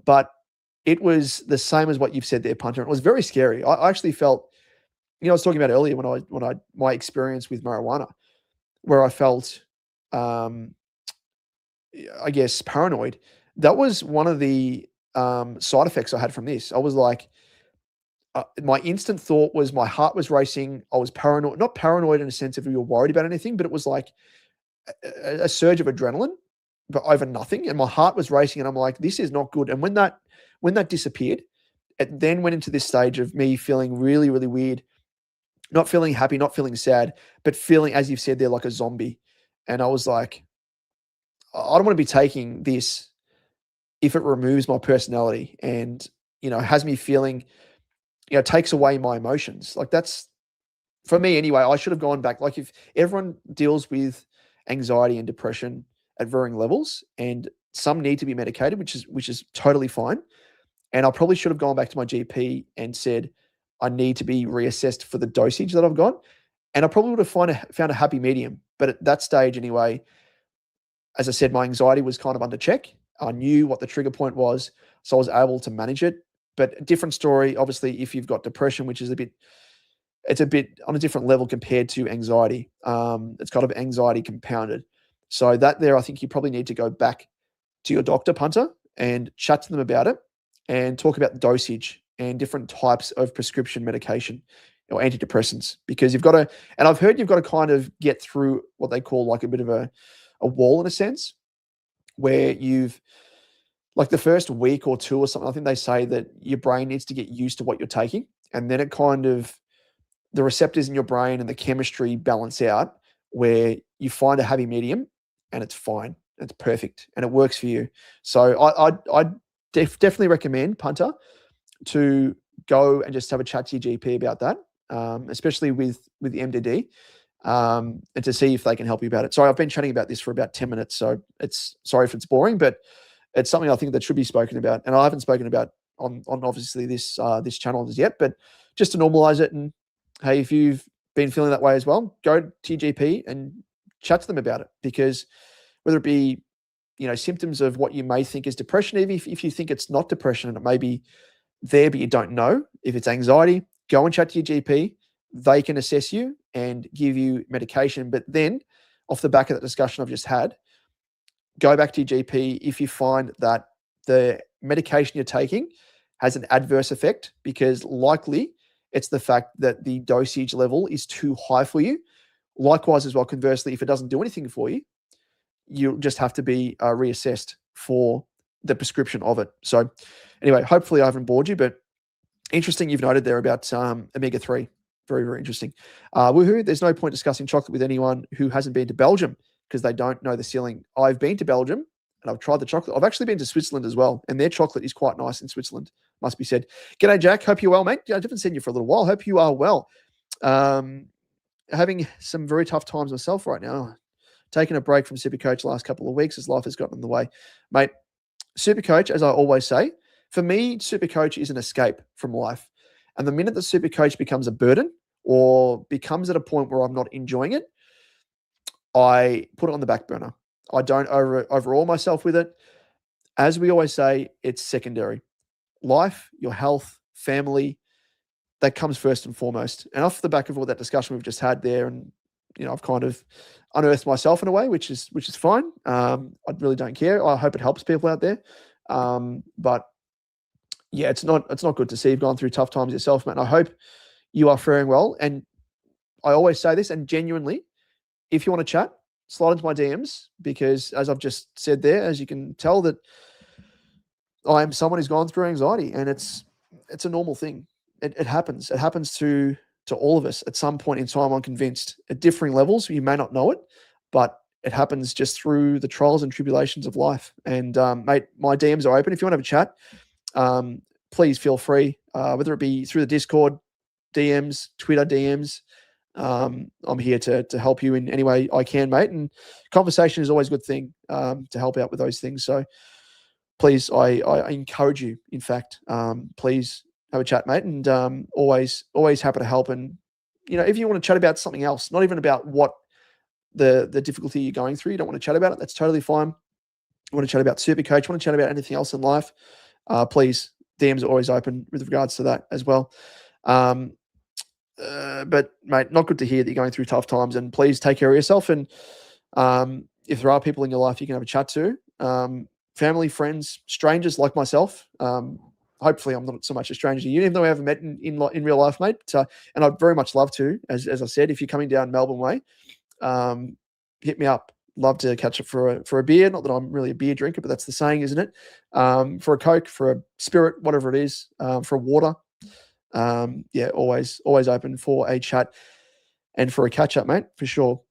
but it was the same as what you've said there, Punter. It was very scary. I actually felt, I was talking about earlier when my experience with marijuana, where I felt, I guess, paranoid. That was one of the side effects I had from this. I was like, my instant thought was my heart was racing. I was paranoid, not paranoid in a sense of you were worried about anything, but it was like a surge of adrenaline, but over nothing. And my heart was racing, and I'm like, this is not good. And when that disappeared, it then went into this stage of me feeling really, really weird, not feeling happy, not feeling sad, but feeling, as you've said, they're like a zombie. And I was like, I don't want to be taking this if it removes my personality and, has me feeling, takes away my emotions. Like that's, for me anyway, I should have gone back. Like if everyone deals with anxiety and depression at varying levels, and some need to be medicated, which is totally fine. And I probably should have gone back to my GP and said, I need to be reassessed for the dosage that I've got. And I probably would have found a happy medium. But at that stage anyway, as I said, my anxiety was kind of under check. I knew what the trigger point was, so I was able to manage it. But a different story, obviously, if you've got depression, which is it's a bit on a different level compared to anxiety. It's kind of anxiety compounded. So that there, I think you probably need to go back to your doctor, punter, and chat to them about it and talk about the dosage and different types of prescription medication or antidepressants, because you've got to, and I've heard you've got to kind of get through what they call like a bit of a wall in a sense, where you've, like the first week or two or something, I think they say that your brain needs to get used to what you're taking. And then it kind of, the receptors in your brain and the chemistry balance out where you find a happy medium and it's fine. It's perfect and it works for you. So I definitely recommend, punter, to go and just have a chat to your GP about that, especially with the MDD, and to see if they can help you about it. Sorry, I've been chatting about this for about 10 minutes, so sorry if it's boring, but it's something I think that should be spoken about. And I haven't spoken about on obviously this channel as yet, but just to normalize it. And hey, if you've been feeling that way as well, go to your GP and chat to them about it, because whether it be, symptoms of what you may think is depression, even if you think it's not depression and it may be there, but you don't know if it's anxiety, go and chat to your GP. They can assess you and give you medication. But then off the back of that discussion I've just had, go back to your GP if you find that the medication you're taking has an adverse effect, because likely it's the fact that the dosage level is too high for you. Likewise as well, conversely, if it doesn't do anything for you, you'll just have to be reassessed for the prescription of it. So anyway, hopefully I haven't bored you, but interesting you've noted there about omega-3. Very, very interesting. Woohoo, there's no point discussing chocolate with anyone who hasn't been to Belgium because they don't know the ceiling. I've been to Belgium and I've tried the chocolate. I've actually been to Switzerland as well, and their chocolate is quite nice in Switzerland, must be said. G'day, Jack. Hope you're well, mate. I haven't seen you for a little while. Hope you are well. Having some very tough times myself right now. Taking a break from SuperCoach the last couple of weeks as life has gotten in the way. Mate, SuperCoach, as I always say, for me, SuperCoach is an escape from life. And the minute that SuperCoach becomes a burden or becomes at a point where I'm not enjoying it, I put it on the back burner. I don't overall myself with it. As we always say, it's secondary. Life, your health, family, that comes first and foremost. And off the back of all that discussion we've just had there, and I've kind of unearthed myself in a way, which is fine. I really don't care. I hope it helps people out there. But yeah, it's not good to see you've gone through tough times yourself, mate. And I hope you are faring well. And I always say this, and genuinely, if you want to chat, slide into my DMs, because as I've just said there, as you can tell, that I am someone who's gone through anxiety, and it's a normal thing. It happens. It happens to all of us at some point in time, I'm convinced, at differing levels. You may not know it, but it happens just through the trials and tribulations of life. And mate, my DMs are open. If you want to have a chat, please feel free, whether it be through the Discord DMs, Twitter DMs. I'm here to help you in any way I can, mate. And conversation is always a good thing to help out with those things. So please, I encourage you, in fact, please have a chat, mate. And always happy to help. And, if you want to chat about something else, not even about what the difficulty you're going through, you don't want to chat about it, that's totally fine. You want to chat about SuperCoach, you want to chat about anything else in life, please, DMs are always open with regards to that as well. But mate, not good to hear that you're going through tough times, and please take care of yourself. And if there are people in your life you can have a chat to, family, friends, strangers like myself, hopefully I'm not so much a stranger to you, even though we haven't met in real life, mate. And I'd very much love to, as I said, if you're coming down Melbourne way, hit me up. Love to catch up for a beer. Not that I'm really a beer drinker, but that's the saying, isn't it? For a Coke, for a Spirit, whatever it is, for a water. Yeah, always open for a chat and for a catch up, mate, for sure.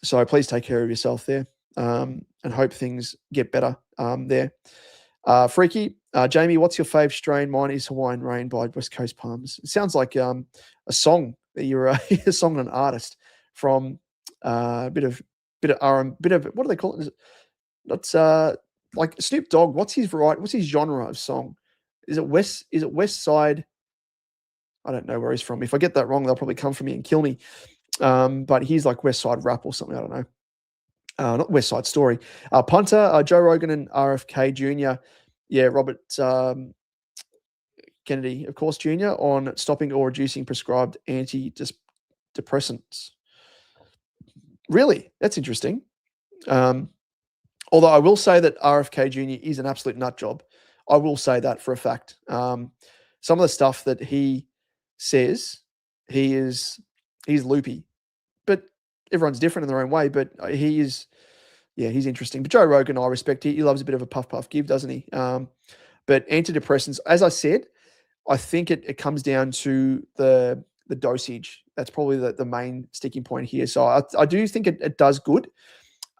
So please take care of yourself there, and hope things get better there. Freaky, Jamie, what's your fave strain? Mine is Hawaiian Rain by West Coast Palms. It sounds like a song that you're a song and an artist from a bit of what do they call it? That's like Snoop Dogg. What's his genre of song? Is it West Side? I don't know where he's from. If I get that wrong, they'll probably come for me and kill me. But he's like West Side Rap or something. I don't know. Not West Side Story. Punter, Joe Rogan and RFK Jr. Yeah, Robert Kennedy, of course, Jr. on stopping or reducing prescribed antidepressants. Really? That's interesting. Although I will say that RFK Jr. is an absolute nut job. I will say that for a fact. Some of the stuff that he says, he's loopy. But everyone's different in their own way. But he's interesting. But Joe Rogan, I respect. He loves a bit of a puff give, doesn't he? But antidepressants, as I said, I think it comes down to the dosage. That's probably the main sticking point here. So I do think it does good.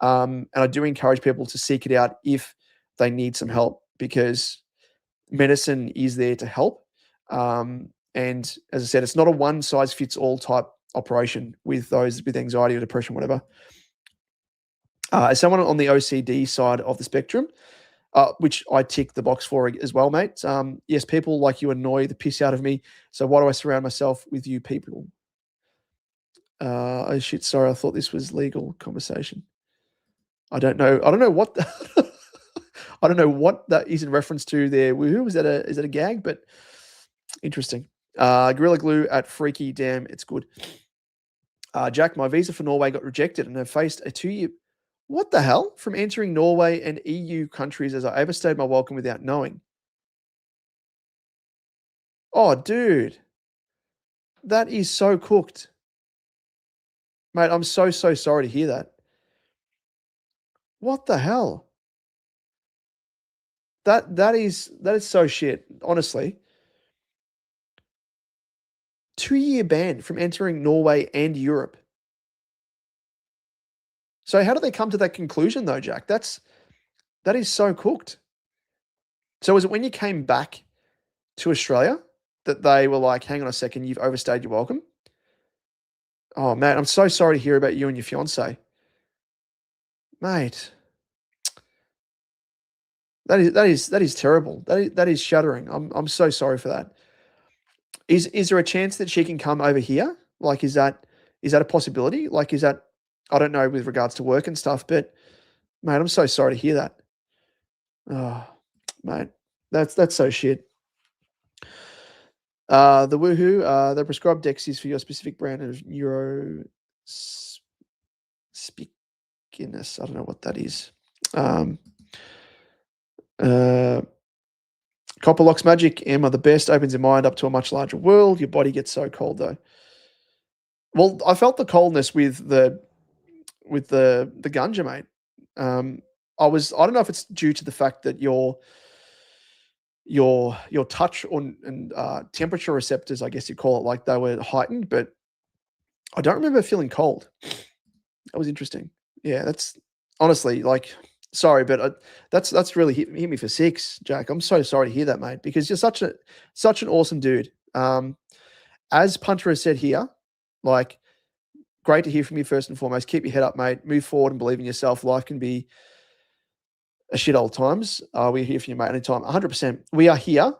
And I do encourage people to seek it out if they need some help, because medicine is there to help. And as I said, it's not a one-size-fits-all type operation with those with anxiety or depression, whatever. As someone on the OCD side of the spectrum, which I tick the box for as well, mate. Yes, people like you annoy the piss out of me. So why do I surround myself with you people? Oh shit! Sorry, I thought this was legal conversation. I don't know what I don't know what that is in reference to there. Woohoo! Is that a gag? But interesting. Gorilla Glue at Freaky. Damn, it's good. Jack, my visa for Norway got rejected and have faced a 2-year. What the hell? From entering Norway and EU countries as I overstayed my welcome without knowing. Oh, dude. That is so cooked. Mate, I'm so sorry to hear that. What the hell? That is so shit, honestly. 2-year ban from entering Norway and Europe. So how did they come to that conclusion though, Jack? That is so cooked. So was it when you came back to Australia that they were like, hang on a second, you've overstayed your welcome? Oh, man, I'm so sorry to hear about you and your fiance. Mate. That is terrible. That is shattering. I'm so sorry for that. Is there a chance that she can come over here? Like, is that a possibility? Like, is that, I don't know with regards to work and stuff, but mate, I'm so sorry to hear that. Oh, mate, that's so shit. The woohoo, the prescribed Dex is for your specific brand of neuro speakiness. I don't know what that is. Copper Locks Magic, Emma the best, opens your mind up to a much larger world. Your body gets so cold though. Well, I felt the coldness with the ganja, mate. I don't know if it's due to the fact that your touch and temperature receptors, I guess you call it, like they were heightened, but I don't remember feeling cold. That was interesting. Yeah, that's honestly like, sorry, but that's really hit me for 6, Jack. I'm so sorry to hear that, mate, because you're such an awesome dude. As Punter has said here, like, great to hear from you first and foremost. Keep your head up, mate. Move forward and believe in yourself. Life can be a shit old times. We're here for you, mate, anytime. 100%. We are here,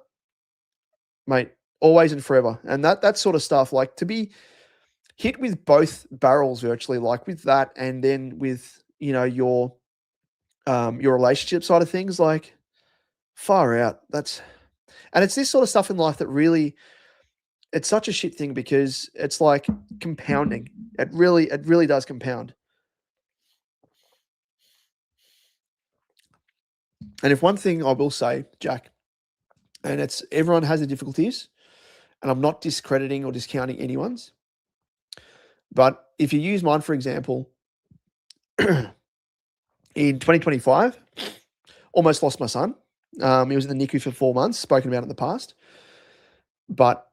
mate, always and forever. And that sort of stuff, like to be hit with both barrels virtually, like with that, and then with, your relationship side of things, like far out. And it's this sort of stuff in life that really, it's such a shit thing because it's like compounding. It really does compound. And if one thing I will say, Jack, and everyone has their difficulties, and I'm not discrediting or discounting anyone's. But if you use mine, for example, in 2025, almost lost my son. He was in the NICU for 4 months, spoken about in the past. But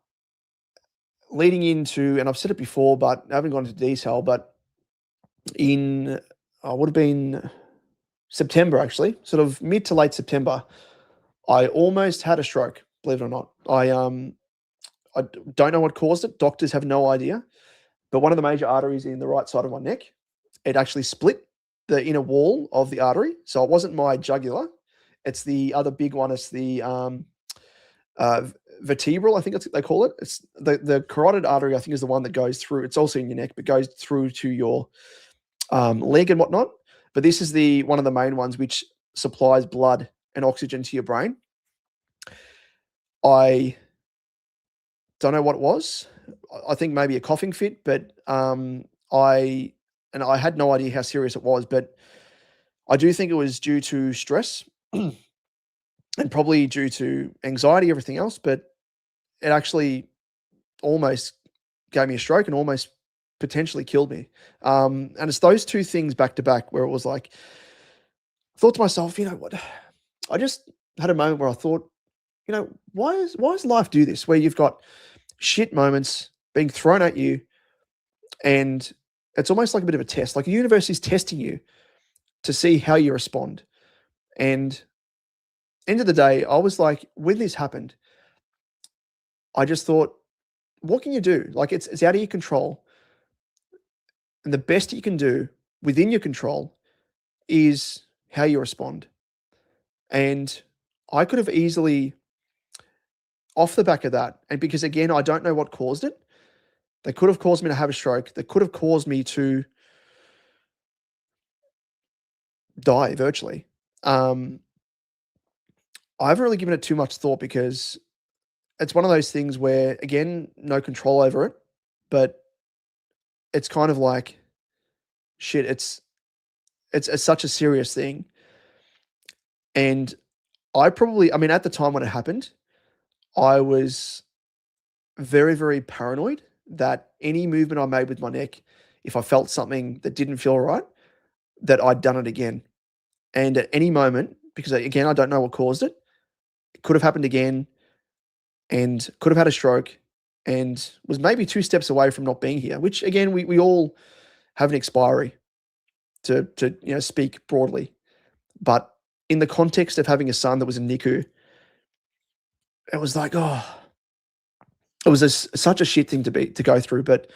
leading into, and I've said it before, but I haven't gone into detail, but would have been September, actually, sort of mid to late September, I almost had a stroke, believe it or not. I don't know what caused it. Doctors have no idea. But one of the major arteries in the right side of my neck, it actually split the inner wall of the artery. So it wasn't my jugular. It's the other big one. It's the vertebral, I think they call it. It's the carotid artery, I think, is the one that goes through. It's also in your neck, but goes through to your leg and whatnot. But this is one of the main ones which supplies blood and oxygen to your brain. I don't know what it was. I think maybe a coughing fit, but I had no idea how serious it was, but I do think it was due to stress and probably due to anxiety, everything else, but it actually almost gave me a stroke and almost potentially killed me. And it's those two things back to back where it was like, I thought to myself, you know what? I just had a moment where I thought, you know, why does life do this? Where you've got shit moments being thrown at you, and it's almost like a bit of a test. Like the universe is testing you to see how you respond. And end of the day, I was like, when this happened, I just thought, what can you do? Like it's out of your control. And the best you can do within your control is how you respond. And I could have easily, off the back of that, and because again, I don't know what caused it, they could have caused me to have a stroke. They could have caused me to die virtually. I haven't really given it too much thought because it's one of those things where, again, no control over it, but it's kind of like, shit, it's such a serious thing. And I mean, at the time when it happened, I was very, very paranoid that any movement I made with my neck, if I felt something that didn't feel right, that I'd done it again. And at any moment, because again, I don't know what caused it, it could have happened again and could have had a stroke and was maybe 2 steps away from not being here, which again, we all have an expiry to speak broadly. But in the context of having a son that was in NICU, it was like, it was such a shit thing to go through, but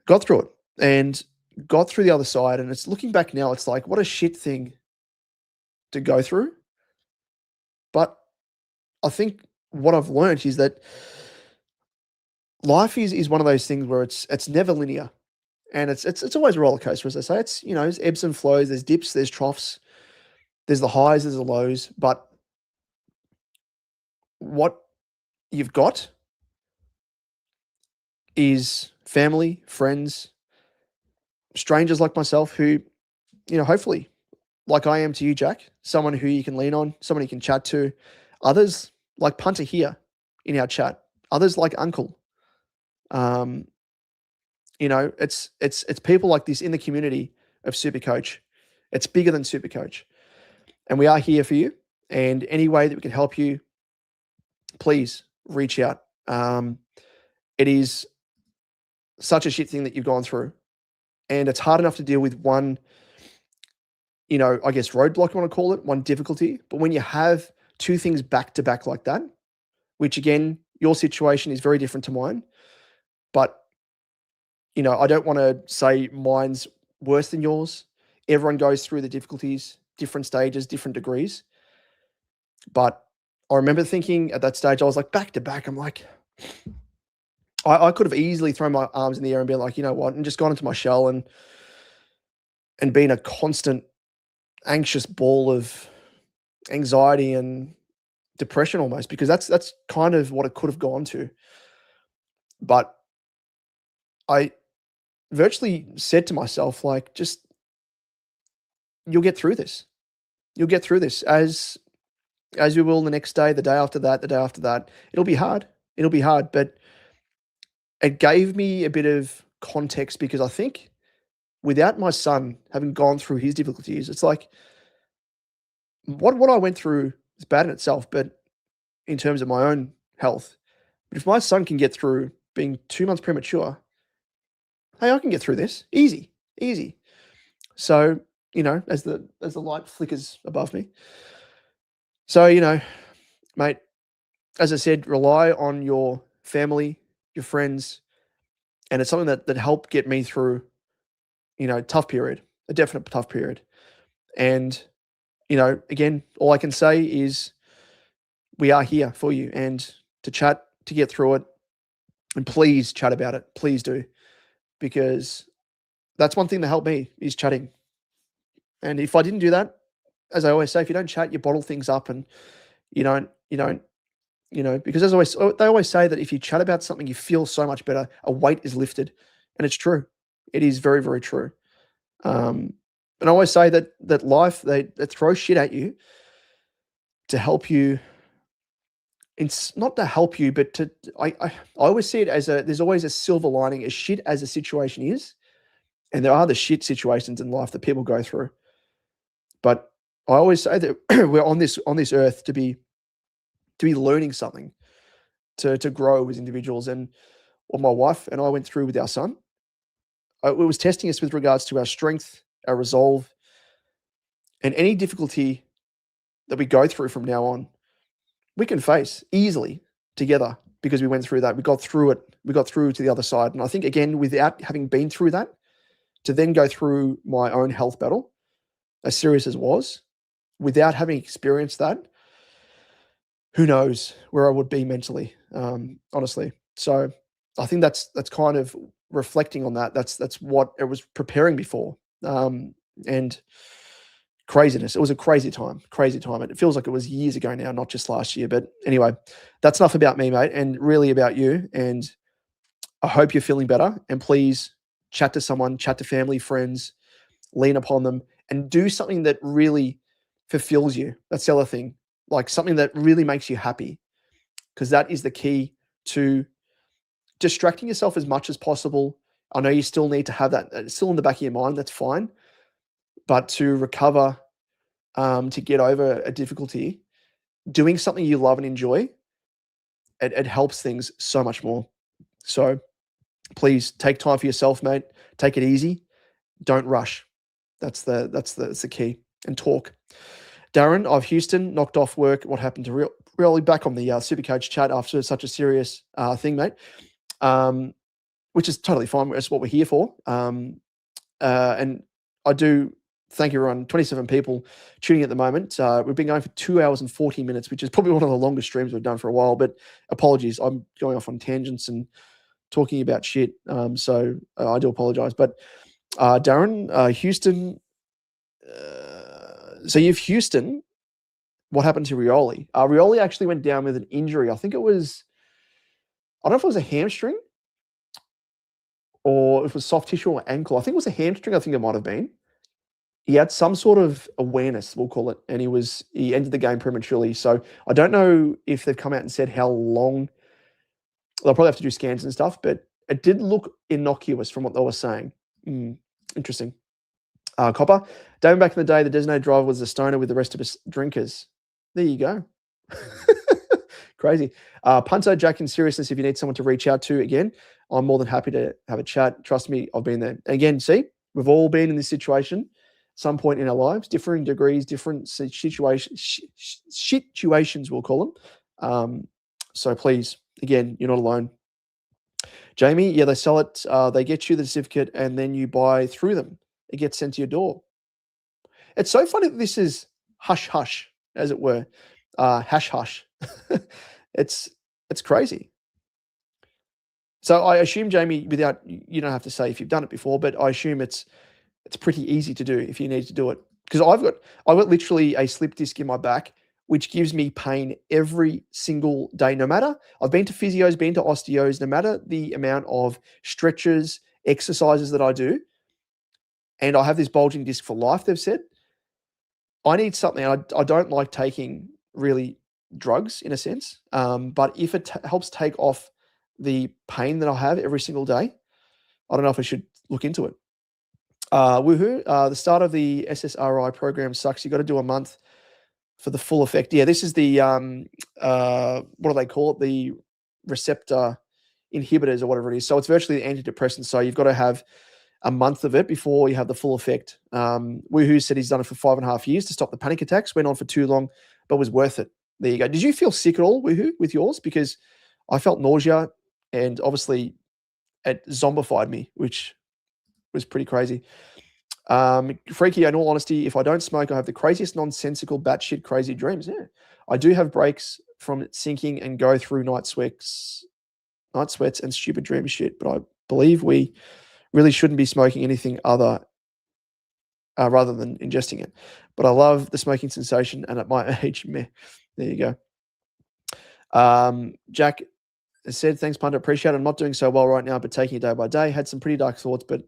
got through it and got through the other side. And it's looking back now, it's like, what a shit thing to go through. But I think what I've learned is that life is one of those things where it's never linear, and it's always a roller coaster, as I say. It's there's ebbs and flows, there's dips, there's troughs, there's the highs, there's the lows. But what you've got is family, friends, strangers like myself who, hopefully, like I am to you, Jack, someone who you can lean on, someone you can chat to. Others like Punter here in our chat. Others like Uncle. It's people like this in the community of SuperCoach. It's bigger than SuperCoach. And we are here for you. And any way that we can help you, please reach out. It is such a shit thing that you've gone through. And it's hard enough to deal with one, I guess roadblock, you want to call it, one difficulty. But when you have 2 things back to back like that, which again, your situation is very different to mine, but I don't want to say mine's worse than yours. Everyone goes through the difficulties, different stages, different degrees. But I remember thinking at that stage, I was like, back to back. I'm like, I could have easily thrown my arms in the air and been like, you know what, and just gone into my shell and been a constant anxious ball of anxiety and depression almost, because that's kind of what it could have gone to. But I virtually said to myself, like, just, you'll get through this. You'll get through this. As as we will the next day, the day after that, the day after that. It'll be hard. It'll be hard, but it gave me a bit of context because I think without my son having gone through his difficulties, it's like what I went through is bad in itself, but in terms of my own health. But if my son can get through being 2 months premature, hey, I can get through this. Easy, easy. So, as the light flickers above me. So, mate, as I said, rely on your family, your friends, and it's something that helped get me through, tough period, a definite tough period. And, again, all I can say is we are here for you and to chat, to get through it. And please chat about it. Please do. Because that's one thing that helped me is chatting. And if I didn't do that, as I always say, if you don't chat, you bottle things up and you don't, because they always say that if you chat about something, you feel so much better. A weight is lifted. And it's true. It is very, very true. And I always say that life, they throw shit at you to help you. It's not to help you, but I always see it as there's always a silver lining, as shit as a situation is. And there are the shit situations in life that people go through. But I always say that we're on this earth to be learning something, to grow as individuals. And what my wife and I went through with our son, it was testing us with regards to our strength, our resolve, and any difficulty that we go through from now on, we can face easily together because we went through that. We got through it. We got through to the other side. And I think, again, without having been through that, to then go through my own health battle, as serious as it was, without having experienced that, who knows where I would be mentally, honestly. So I think that's kind of reflecting on that. That's what it was preparing me for. And craziness. It was a crazy time. It feels like it was years ago now, not just last year. But anyway, that's enough about me, mate, and really about you. And I hope you're feeling better. And please chat to someone, chat to family, friends, lean upon them, and do something that really fulfills you. That's the other thing. Like something that really makes you happy, because that is the key to distracting yourself as much as possible. I know you still need to have that still in the back of your mind. That's fine. But to recover, to get over a difficulty, doing something you love and enjoy, it helps things so much more. So please take time for yourself, mate. Take it easy. Don't rush. That's the key. And talk. Darren of Houston knocked off work. What happened to really back on the SuperCoach chat after such a serious thing, mate? Which is totally fine. That's what we're here for. And I do thank everyone, 27 people tuning at the moment. We've been going for 2 hours and 40 minutes, which is probably one of the longest streams we've done for a while, but apologies. I'm going off on tangents and talking about shit. So I do apologize. But Darren, Houston, so you have Houston. What happened to Rioli? Rioli actually went down with an injury. I think it was, I don't know if it was a hamstring or if it was soft tissue or ankle. I think it was a hamstring. I think it might have been. He had some sort of awareness, we'll call it, and he ended the game prematurely. So I don't know if they've come out and said how long. They'll probably have to do scans and stuff, but it did look innocuous from what they were saying. Interesting. Copper. David, back in the day, the designated driver was a stoner with the rest of us drinkers. There you go. Crazy. Punto, Jack, in seriousness, if you need someone to reach out to, again, I'm more than happy to have a chat. Trust me, I've been there. Again, see, we've all been in this situation some point in our lives, differing degrees, different situations, we'll call them. So please, again, you're not alone. Jamie, yeah, they sell it. They get you the certificate and then you buy through them. It gets sent to your door. It's so funny that this is hush-hush, as it were. Hash-hush. It's crazy. So I assume, Jamie, without, you don't have to say if you've done it before, but I assume it's pretty easy to do if you need to do it. Because I've got literally a slip disc in my back, which gives me pain every single day, no matter, I've been to physios, been to osteos, no matter the amount of stretches, exercises that I do, and I have this bulging disc for life, they've said. I need something. I don't like taking really drugs in a sense. But if it helps take off the pain that I have every single day, I don't know if I should look into it. Woohoo. The start of the SSRI program sucks. You got to do a month for the full effect. Yeah, this is the, what do they call it? The receptor inhibitors or whatever it is. So it's virtually the antidepressant. So you've got to have a month of it before you have the full effect. Woohoo said he's done it for 5.5 years to stop the panic attacks. Went on for too long, but was worth it. There you go. Did you feel sick at all, Woohoo, with yours? Because I felt nausea, and obviously it zombified me, which was pretty crazy. Freaky, in all honesty, if I don't smoke, I have the craziest nonsensical batshit crazy dreams. Yeah. I do have breaks from sinking and go through night sweats and stupid dream shit, but I believe we really shouldn't be smoking anything other rather than ingesting it. But I love the smoking sensation, and at my age, meh. There you go. Jack said, thanks, Punter. Appreciate it. I'm not doing so well right now, but taking it day by day. Had some pretty dark thoughts, but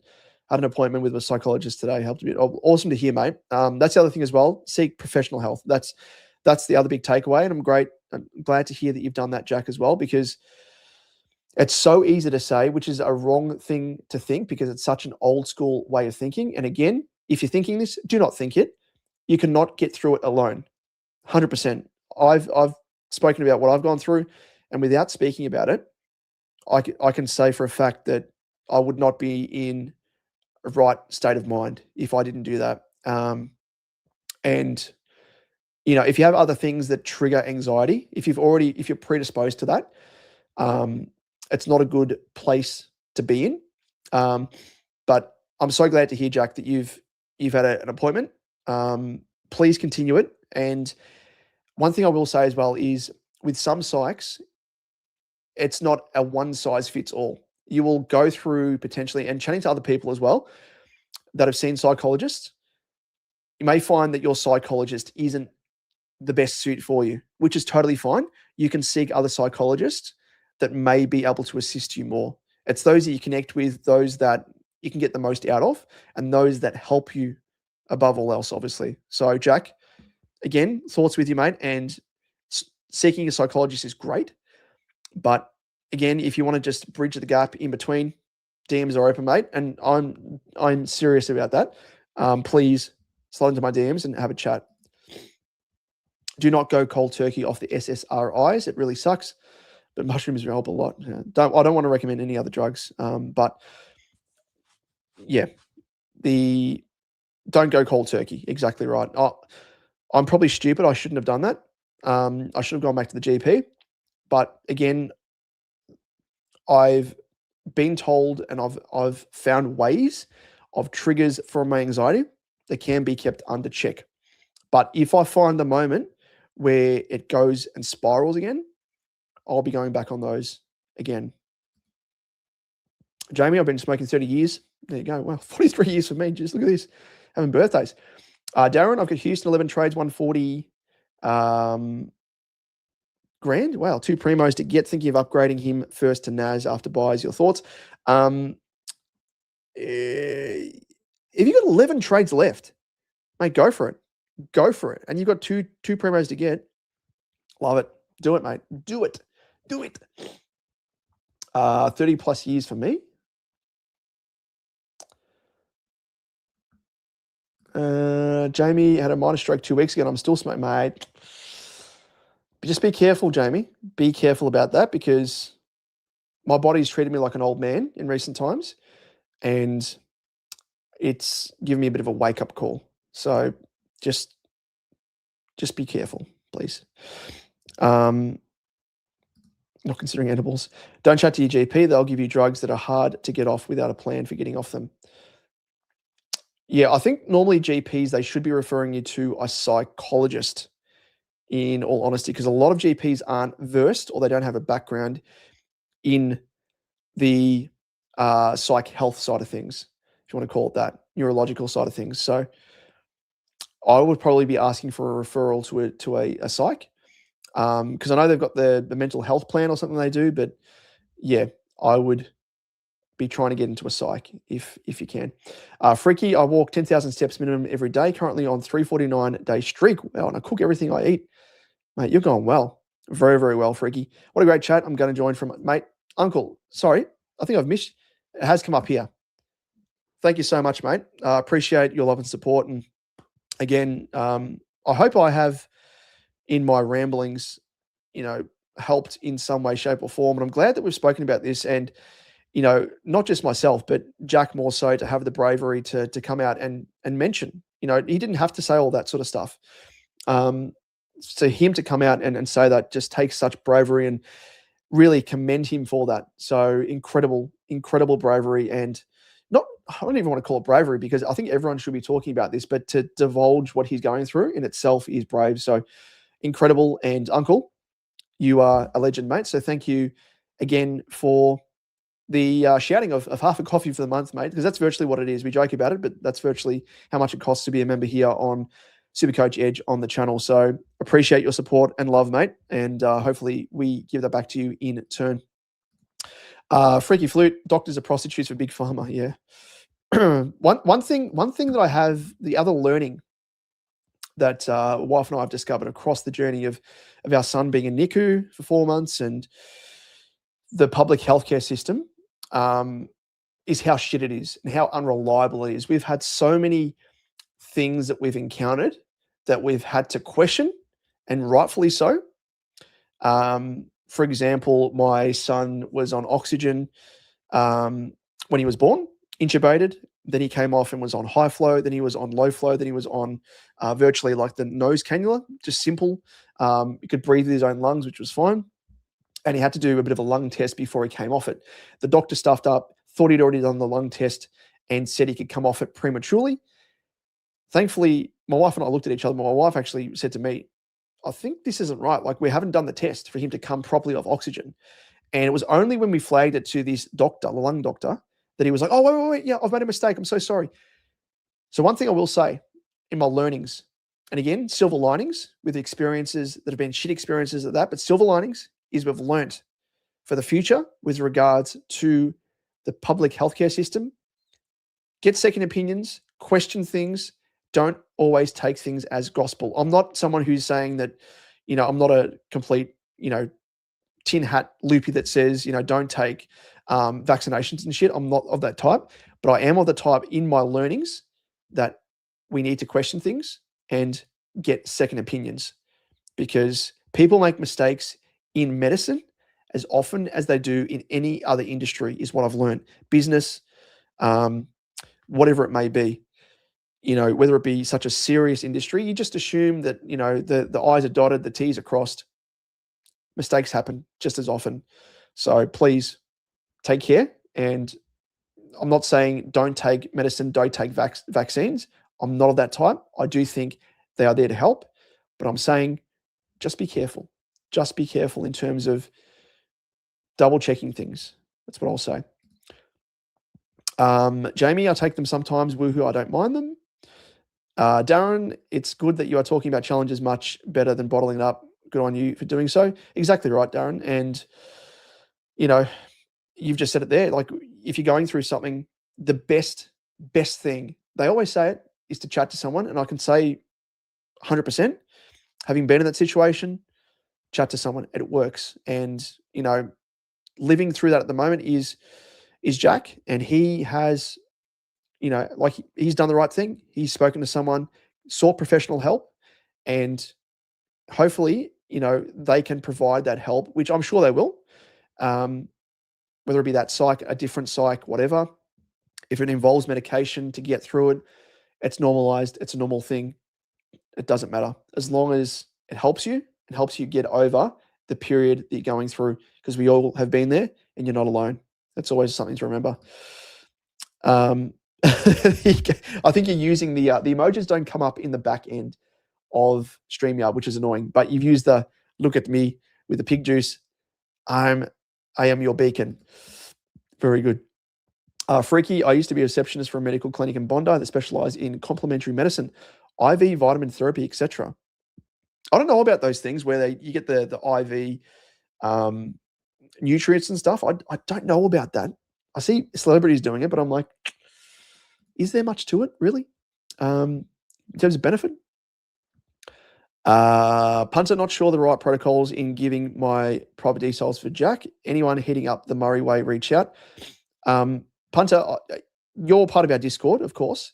had an appointment with a psychologist today. Helped a bit. Awesome to hear, mate. That's the other thing as well. Seek professional health. That's the other big takeaway. And I'm glad to hear that you've done that, Jack, as well, because it's so easy to say, which is a wrong thing to think because it's such an old school way of thinking. And again, if you're thinking this, do not think it. You cannot get through it alone. 100%. I've spoken about what I've gone through, and without speaking about it, I can say for a fact that I would not be in a right state of mind if I didn't do that. And if you have other things that trigger anxiety, if you're predisposed to that, it's not a good place to be in. But I'm so glad to hear, Jack, that you've had an appointment. Please continue it. And one thing I will say as well is with some psychs, it's not a one size fits all. You will go through potentially, and chatting to other people as well that have seen psychologists, you may find that your psychologist isn't the best suit for you, which is totally fine. You can seek other psychologists that may be able to assist you more. It's those that you connect with, those that you can get the most out of, and those that help you above all else, obviously. So, Jack, again, thoughts with you, mate. And seeking a psychologist is great. But again, if you want to just bridge the gap in between, DMs are open, mate. And I'm serious about that. Please slide into my DMs and have a chat. Do not go cold turkey off the SSRIs. It really sucks. But mushrooms help a lot. I don't want to recommend any other drugs. But yeah, don't go cold turkey. Exactly right. I'm probably stupid. I shouldn't have done that. I should have gone back to the GP. But again, I've been told, and I've found ways of triggers for my anxiety that can be kept under check. But if I find the moment where it goes and spirals again, I'll be going back on those again. Jamie, I've been smoking 30 years. There you go. Well, 43 years for me. Just look at this. Having birthdays. Darren, I've got Houston 11 trades, 140 grand. Wow, 2 primos to get. Thinking of upgrading him first to NAS after buys. Your thoughts? If you've got 11 trades left, mate, go for it. Go for it. And you've got two primos to get. Love it. Do it, mate. Do it. 30 plus years for me. Jamie had a minor stroke 2 weeks ago, and I'm still smoking, mate. Just be careful, Jamie. Be careful about that, because my body's treated me like an old man in recent times, and it's given me a bit of a wake-up call. So just be careful, please. Not considering edibles. Don't chat to your GP. They'll give you drugs that are hard to get off without a plan for getting off them. Yeah, I think normally GPs, they should be referring you to a psychologist, in all honesty, because a lot of GPs aren't versed, or they don't have a background in the psych health side of things, if you want to call it that, neurological side of things. So I would probably be asking for a referral to a psych, because I know they've got the mental health plan or something they do, but yeah, I would be trying to get into a psych if you can. Freaky, I walk 10,000 steps minimum every day, currently on 349 day streak. Wow, and I cook everything I eat. Mate, you're going well. Very, very well, Freaky. What a great chat. I'm going to join from, mate, Uncle. Sorry, I think I've missed. It has come up here. Thank you so much, mate. Appreciate your love and support. And again, I hope I have in my ramblings, helped in some way, shape, or form. And I'm glad that we've spoken about this. And not just myself, but Jack more so, to have the bravery to come out and mention. He didn't have to say all that sort of stuff. So him to come out and say that just takes such bravery, and really commend him for that. So incredible, incredible bravery. And I don't even want to call it bravery, because I think everyone should be talking about this, but to divulge what he's going through in itself is brave. So incredible. And Uncle, you are a legend, mate. So thank you again for the shouting of half a coffee for the month, mate, because that's virtually what it is. We joke about it, but that's virtually how much it costs to be a member here on SuperCoach Edge on the channel. So appreciate your support and love, mate. And hopefully we give that back to you in turn. Freaky Flute, doctors are prostitutes for Big Pharma. Yeah. one thing that I have, the other learning that wife and I have discovered across the journey of our son being in NICU for 4 months, and the public healthcare system, is how shit it is and how unreliable it is. We've had so many things that we've encountered that we've had to question, and rightfully so. For example, my son was on oxygen when he was born, intubated. Then he came off and was on high flow. Then he was on low flow. Then he was on virtually like the nose cannula, just simple. He could breathe with his own lungs, which was fine. And he had to do a bit of a lung test before he came off it. The doctor stuffed up, thought he'd already done the lung test, and said he could come off it prematurely. Thankfully, my wife and I looked at each other. My wife actually said to me, I think this isn't right. Like, we haven't done the test for him to come properly off oxygen. And it was only when we flagged it to this doctor, the lung doctor, that he was like, oh, wait. Yeah, I've made a mistake. I'm so sorry. So one thing I will say in my learnings, and again, silver linings with experiences that have been shit experiences at that, but silver linings is we've learnt for the future with regards to the public healthcare system. Get second opinions, question things. Don't always take things as gospel. I'm not someone who's saying that, I'm not a complete, tin hat loopy that says, don't take vaccinations and shit. I'm not of that type, but I am of the type in my learnings that we need to question things and get second opinions, because people make mistakes in medicine as often as they do in any other industry, is what I've learned. Business, whatever it may be. Whether it be such a serious industry, you just assume that, the I's are dotted, the T's are crossed. Mistakes happen just as often. So please take care. And I'm not saying don't take medicine, don't take vaccines. I'm not of that type. I do think they are there to help, but I'm saying just be careful. Just be careful in terms of double checking things. That's what I'll say. Jamie, I take them sometimes. Woohoo, I don't mind them. Darren, it's good that you are talking about challenges much better than bottling it up. Good on you for doing so. Exactly right, Darren. And, you've just said it there. Like, if you're going through something, the best thing, they always say it, is to chat to someone. And I can say 100%, having been in that situation, chat to someone, it works. And, living through that at the moment is Jack. And he has, he's done the right thing. He's spoken to someone, sought professional help, and hopefully, they can provide that help, which I'm sure they will. Whether it be that psych, a different psych, whatever. If it involves medication to get through it, it's normalized. It's a normal thing. It doesn't matter. As long as it helps you get over the period that you're going through, because we all have been there and you're not alone. That's always something to remember. I think you're using the emojis don't come up in the back end of StreamYard, which is annoying, but you've used the look at me with the pig juice. I am your beacon. Very good. Freaky, I used to be a receptionist for a medical clinic in Bondi that specialized in complementary medicine, IV, vitamin therapy, etc. I don't know about those things where you get the IV nutrients and stuff. I don't know about that. I see celebrities doing it, but I'm like, is there much to it, really? In terms of benefit? Punter, not sure the right protocols in giving my private details for Jack. Anyone heading up the Murray Way, reach out. Punter, you're part of our Discord, of course.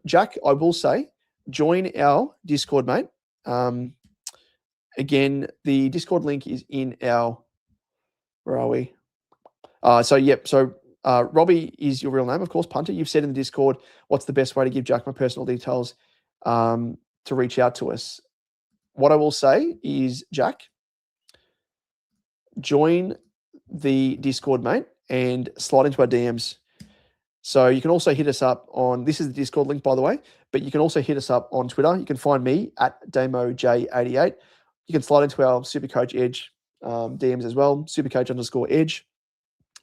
Jack, I will say, join our Discord, mate. Again, the Discord link is in our, where are we? So Robbie is your real name, of course, Punter. You've said in the Discord, what's the best way to give Jack my personal details to reach out to us? What I will say is, Jack, join the Discord, mate, and slide into our DMs. So you can also hit us up on, this is the Discord link, by the way, but you can also hit us up on Twitter. You can find me at DamoJ88. You can slide into our SuperCoach Edge DMs as well, SuperCoach_Edge.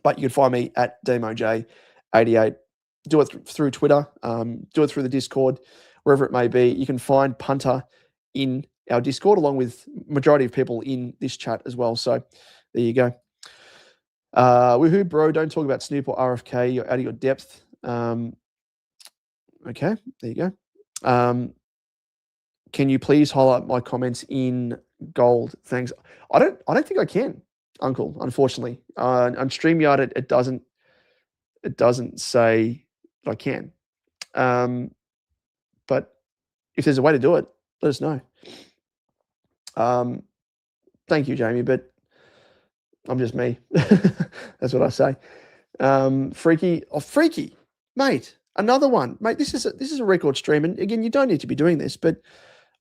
But you can find me at DamoJ88. Do it through Twitter, do it through the Discord, wherever it may be. You can find Punter in our Discord, along with majority of people in this chat as well. So there you go. Woohoo, bro. Don't talk about Snoop or RFK. You're out of your depth. Okay, there you go. Can you please highlight my comments in gold? Thanks. I don't think I can, Uncle, unfortunately. On StreamYard, it doesn't say that I can. But if there's a way to do it, let us know. Thank you, Jamie, but I'm just me. That's what I say. Freaky, mate. Another one, mate. This is a record stream, and again, you don't need to be doing this, but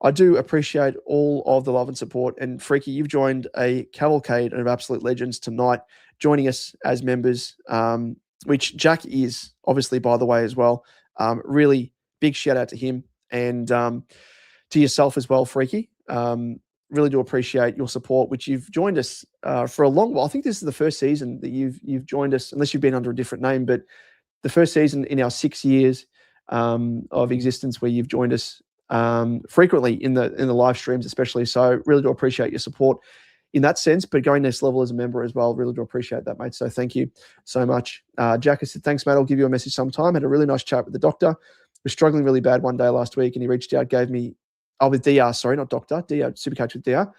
I do appreciate all of the love and support. And Freaky, you've joined a cavalcade of absolute legends tonight, joining us as members, which Jack is obviously, by the way, as well. Really big shout out to him and to yourself as well, Freaky. Really do appreciate your support, which you've joined us for a long while. I think this is the first season that you've joined us, unless you've been under a different name, but the first season in our 6 years of existence where you've joined us frequently in the live streams, especially. So really do appreciate your support in that sense, but going next level as a member as well. Really do appreciate that, mate. So thank you so much. Jack has said, thanks, mate. I'll give you a message sometime. Had a really nice chat with the doctor. Was struggling really bad one day last week, and he reached out, gave me, with DR, sorry, not doctor, DR, SuperCoach with DR.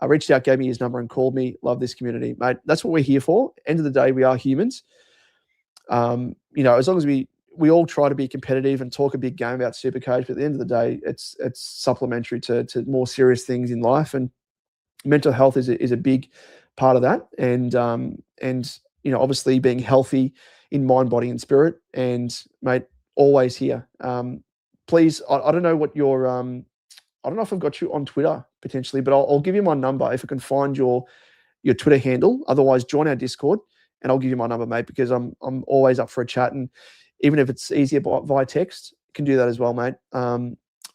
I reached out, gave me his number and called me. Love this community, mate. That's what we're here for. End of the day, we are humans. As long as we all try to be competitive and talk a big game about SuperCoach, but at the end of the day, it's supplementary to more serious things in life, and mental health is a big part of that. And obviously being healthy in mind, body, and spirit. And mate, always here. Please, I don't know what your I don't know if I've got you on Twitter potentially, but I'll give you my number if I can find your Twitter handle. Otherwise, join our Discord and I'll give you my number, mate, because I'm always up for a chat. And even if it's easier via text, you can do that as well, mate.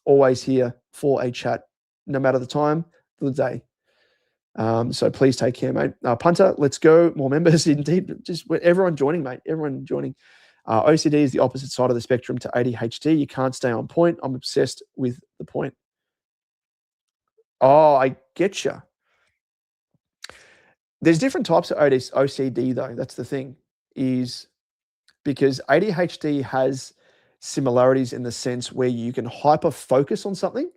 Always here for a chat, no matter the time of the day. So please take care, mate. Punter, let's go. More members, indeed. Just everyone joining, mate. Everyone joining. OCD is the opposite side of the spectrum to ADHD. You can't stay on point. I'm obsessed with the point. Oh, I get you. There's different types of OCD, though. That's the thing, is because ADHD has similarities in the sense where you can hyper focus on something,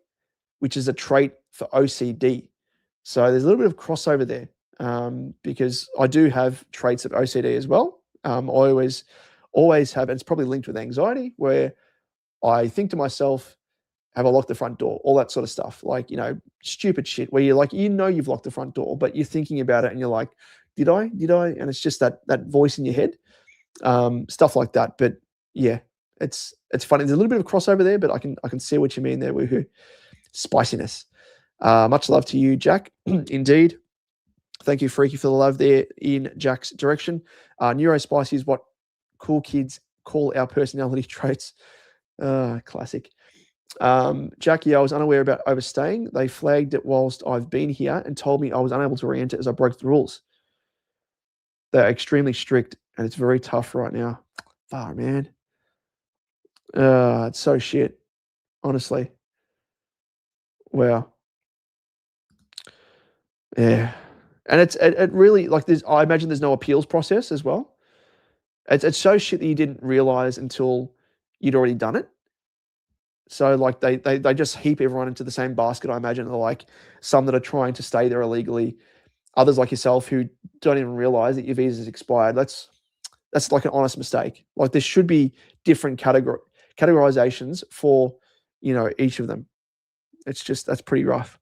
which is a trait for OCD. So there's a little bit of crossover there, because I do have traits of OCD as well. I always have, and it's probably linked with anxiety, where I think to myself, have I locked the front door? All that sort of stuff, like, stupid shit where you're like, you've locked the front door, but you're thinking about it and you're like, did I? And it's just that voice in your head, stuff like that. But yeah, it's funny. There's a little bit of crossover there, but I can see what you mean there. Woohoo. Spiciness. Much love to you, Jack. Indeed. Thank you, Freaky, for the love there in Jack's direction. Neurospicy is what cool kids call our personality traits. Classic. Jackie, I was unaware about overstaying. They flagged it whilst I've been here and told me I was unable to re-enter as I broke the rules. They're extremely strict and it's very tough right now. Far, man. It's so shit, honestly. Wow. Yeah. And it really, like, I imagine there's no appeals process as well. It's so shit that you didn't realize until you'd already done it. So like they just heap everyone into the same basket, I imagine. They're like some that are trying to stay there illegally, others like yourself who don't even realize that your visa's expired. That's like an honest mistake. Like there should be different categorizations for, each of them. That's pretty rough.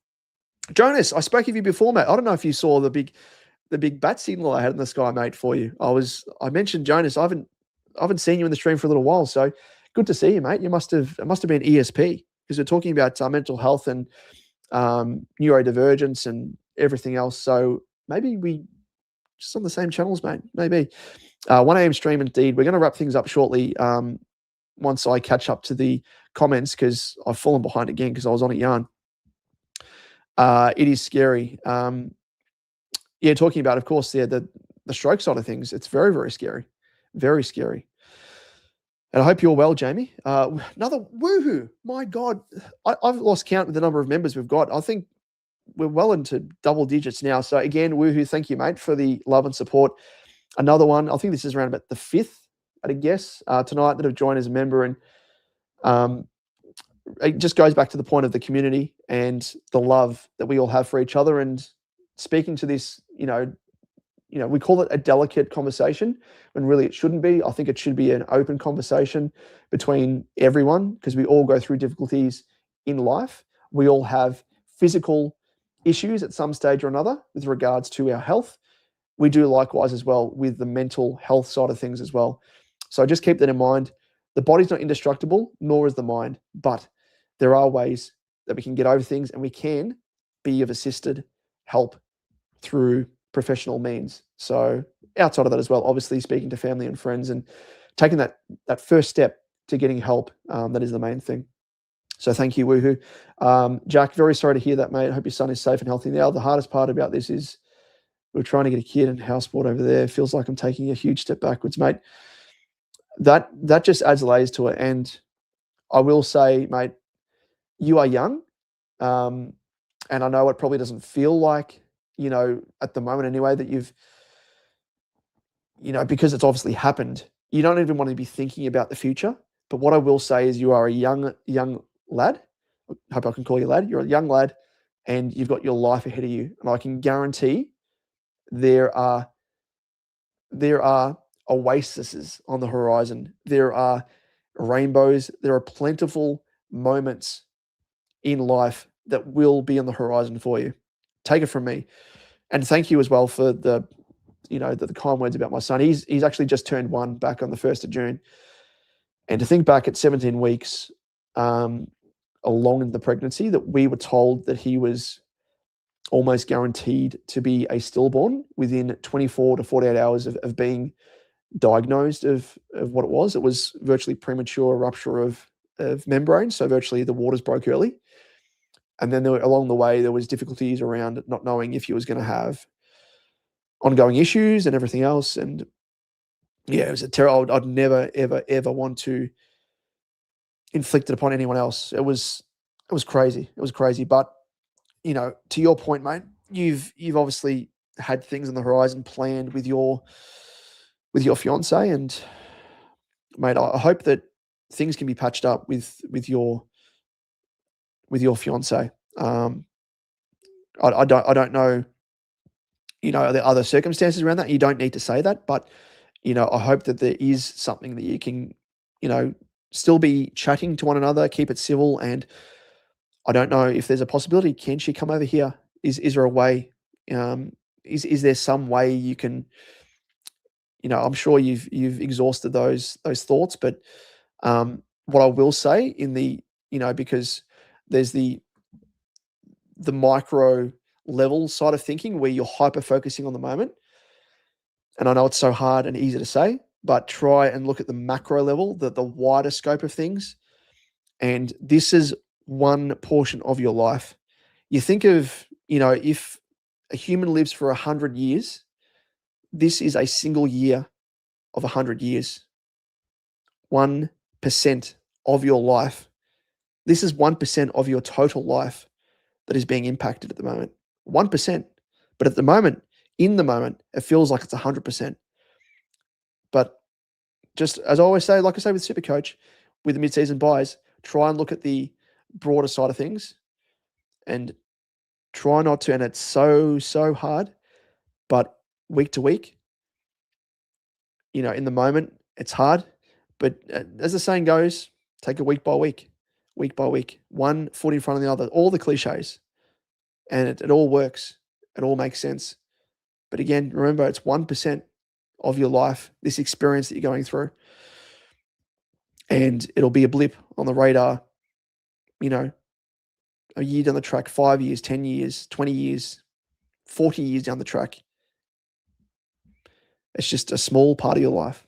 Jonas, I spoke of you before, mate. I don't know if you saw the big bat signal I had in the sky, mate, for you. I mentioned Jonas. I haven't seen you in the stream for a little while, so good to see you, mate. It must have been ESP, because we're talking about mental health and neurodivergence and everything else. So maybe we just on the same channels, mate. Maybe 1 a.m. stream indeed. We're going to wrap things up shortly. Once I catch up to the comments, because I've fallen behind again because I was on a yarn. It is scary. Talking about, of course, the stroke side of things. It's very, very scary. Very scary. And I hope you're well, Jamie. Another woohoo. My God. I've lost count with the number of members we've got. I think we're well into double digits now. So again, woohoo. Thank you, mate, for the love and support. Another one. I think this is around about the 5th, I'd guess, tonight that have joined as a member. And it just goes back to the point of the community and the love that we all have for each other. And speaking to this, we call it a delicate conversation when really it shouldn't be. I think it should be an open conversation between everyone, because we all go through difficulties in life. We all have physical issues at some stage or another with regards to our health. We do likewise as well with the mental health side of things as well. So just keep that in mind. The body's not indestructible, nor is the mind, but there are ways that we can get over things, and we can be of assisted help through professional means. So outside of that as well, obviously speaking to family and friends and taking that first step to getting help, that is the main thing. So thank you, woohoo. Jack, very sorry to hear that, mate. I hope your son is safe and healthy now. The hardest part about this is we're trying to get a kid in house sport over there. It feels like I'm taking a huge step backwards, mate. That just adds layers to it. And I will say, mate, you are young. And I know it probably doesn't feel like, at the moment anyway, that you've, because it's obviously happened, you don't even want to be thinking about the future. But what I will say is you are a young lad. I hope I can call you lad. You're a young lad, and you've got your life ahead of you. And I can guarantee there are oases on the horizon. There are rainbows. There are plentiful moments in life that will be on the horizon for you. Take it from me. And thank you as well for the kind words about my son. He's actually just turned 1 back on the 1st of June. And to think back at 17 weeks along in the pregnancy, that we were told that he was almost guaranteed to be a stillborn within 24 to 48 hours of being diagnosed of what it was. It was virtually premature rupture of membrane. So virtually the waters broke early. And then along the way, there was difficulties around not knowing if he was going to have ongoing issues and everything else. And yeah, it was a terrible. I'd never, ever, ever want to inflict it upon anyone else. It was crazy. It was crazy. But to your point, mate, you've obviously had things on the horizon planned with your fiance, and mate, I hope that things can be patched up with your fiance. I don't know, are there other circumstances around that? You don't need to say that, but I hope that there is something that you can, still be chatting to one another, keep it civil. And I don't know if there's a possibility. Can she come over here? Is there a way? Is there some way you can? I'm sure you've exhausted those thoughts, but what I will say in the because there's the micro level side of thinking where you're hyper focusing on the moment. And I know it's so hard and easy to say, but try and look at the macro level, the wider scope of things. And this is one portion of your life. You think of, if a human lives for 100 years, this is a single year of 100 years. 1% of your life. This is 1% of your total life that is being impacted at the moment. 1%. But at the moment, in the moment, it feels like it's 100%. But just as I always say, like I say with SuperCoach, with the mid-season buys, try and look at the broader side of things and try not to, and it's so hard, but week to week, in the moment, it's hard. But as the saying goes, take it week by week, one foot in front of the other, all the cliches, and it all works. It all makes sense. But again, remember, it's 1% of your life, this experience that you're going through. And it'll be a blip on the radar, a year down the track, 5 years, 10 years, 20 years, 40 years down the track. It's just a small part of your life.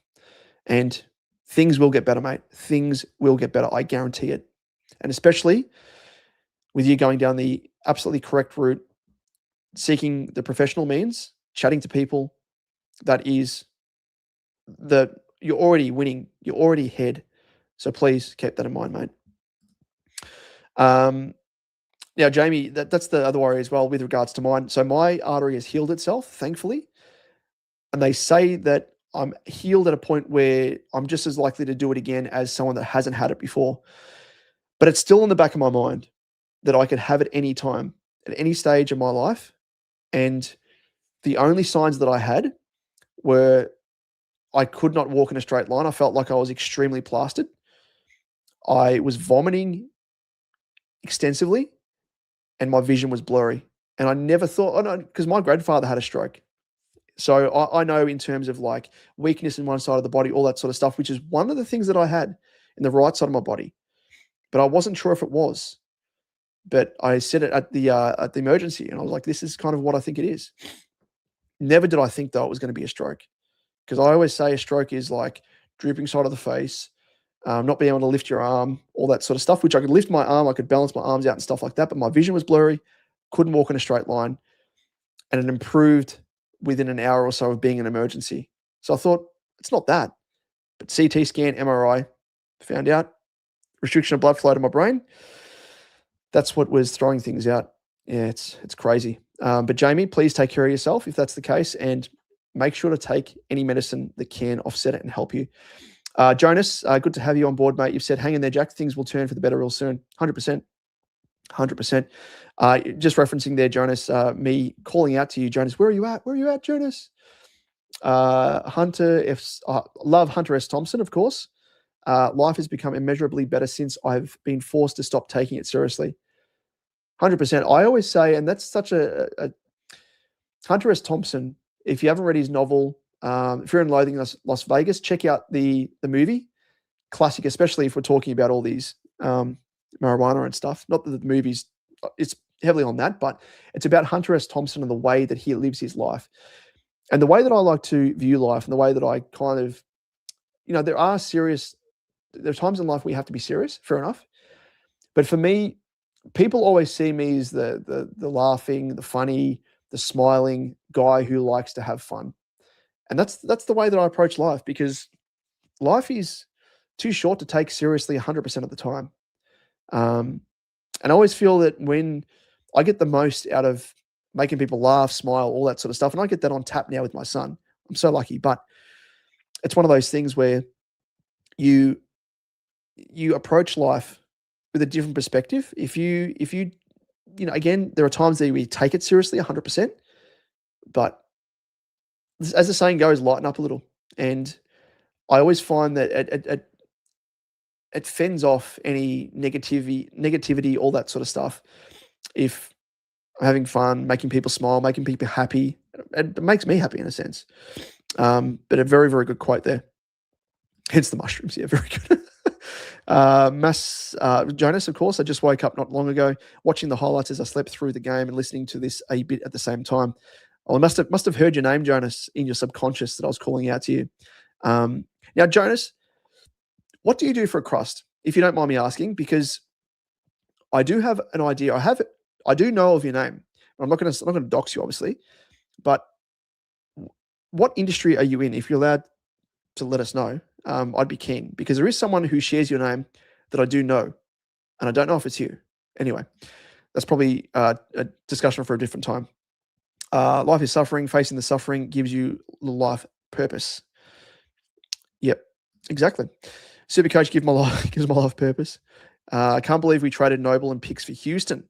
And things will get better, mate. Things will get better. I guarantee it. And especially with you going down the absolutely correct route, seeking the professional means, chatting to people, you're already winning. You're already ahead. So please keep that in mind, mate. Now, Jamie, that's the other worry as well with regards to mine. So my artery has healed itself, thankfully. And they say that I'm healed at a point where I'm just as likely to do it again as someone that hasn't had it before. But it's still in the back of my mind that I could have it any time, at any stage of my life. And the only signs that I had were I could not walk in a straight line. I felt like I was extremely plastered. I was vomiting extensively, and my vision was blurry. And I never thought, because my grandfather had a stroke. So I know in terms of like weakness in one side of the body, all that sort of stuff, which is one of the things that I had in the right side of my body. But I wasn't sure if it was. But I said it at the emergency, and I was like, this is kind of what I think it is. Never did I think, though, it was going to be a stroke. Because I always say a stroke is like drooping side of the face, not being able to lift your arm, all that sort of stuff, which I could lift my arm, I could balance my arms out and stuff like that, but my vision was blurry, couldn't walk in a straight line, and it improved within an hour or so of being an emergency. So I thought, it's not that. But CT scan, MRI, found out restriction of blood flow to my brain. That's what was throwing things out. Yeah, it's crazy. But Jamie, please take care of yourself if that's the case, and make sure to take any medicine that can offset it and help you. Jonas, good to have you on board, mate. You've said, hang in there, Jack. Things will turn for the better real soon. 100%. 100%. Just referencing there, Jonas, me calling out to you, Jonas. Where are you at? Where are you at, Jonas? Love Hunter S. Thompson, of course. Life has become immeasurably better since I've been forced to stop taking it seriously. 100%. I always say, and that's such a Hunter S. Thompson, if you haven't read his novel, if you're in Loathing Las Vegas, check out the movie. Classic, especially if we're talking about all these marijuana and stuff. Not that the movie's, it's heavily on that, but it's about Hunter S. Thompson and the way that he lives his life. And the way that I like to view life, and the way that I kind of, there are times in life where you have to be serious, fair enough. But for me, people always see me as the laughing, the funny, the smiling guy who likes to have fun. And that's the way that I approach life, because life is too short to take seriously 100% of the time. And I always feel that when I get the most out of making people laugh, smile, all that sort of stuff, and I get that on tap now with my son. I'm so lucky, but it's one of those things where you approach life with a different perspective. If you again, there are times that we take it seriously 100%, but as the saying goes, lighten up a little. And I always find that it fends off any negativity, all that sort of stuff. If I'm having fun, making people smile, making people happy, it makes me happy in a sense. But a very, very good quote there. Hence the mushrooms. Yeah, very good. Jonas, of course, I just woke up not long ago, watching the highlights as I slept through the game and listening to this a bit at the same time. I must have heard your name, Jonas, in your subconscious that I was calling out to you. Now, Jonas, what do you do for a crust, if you don't mind me asking? Because I do have an idea. I do know of your name. I'm not going to dox you, obviously, but what industry are you in? If you're allowed to let us know, I'd be keen, because there is someone who shares your name that I do know, and I don't know if it's you. Anyway, that's probably a discussion for a different time. Life is suffering. Facing the suffering gives you life purpose. Yep, exactly. SuperCoach gives my life purpose. I can't believe we traded Noble and picks for Houston.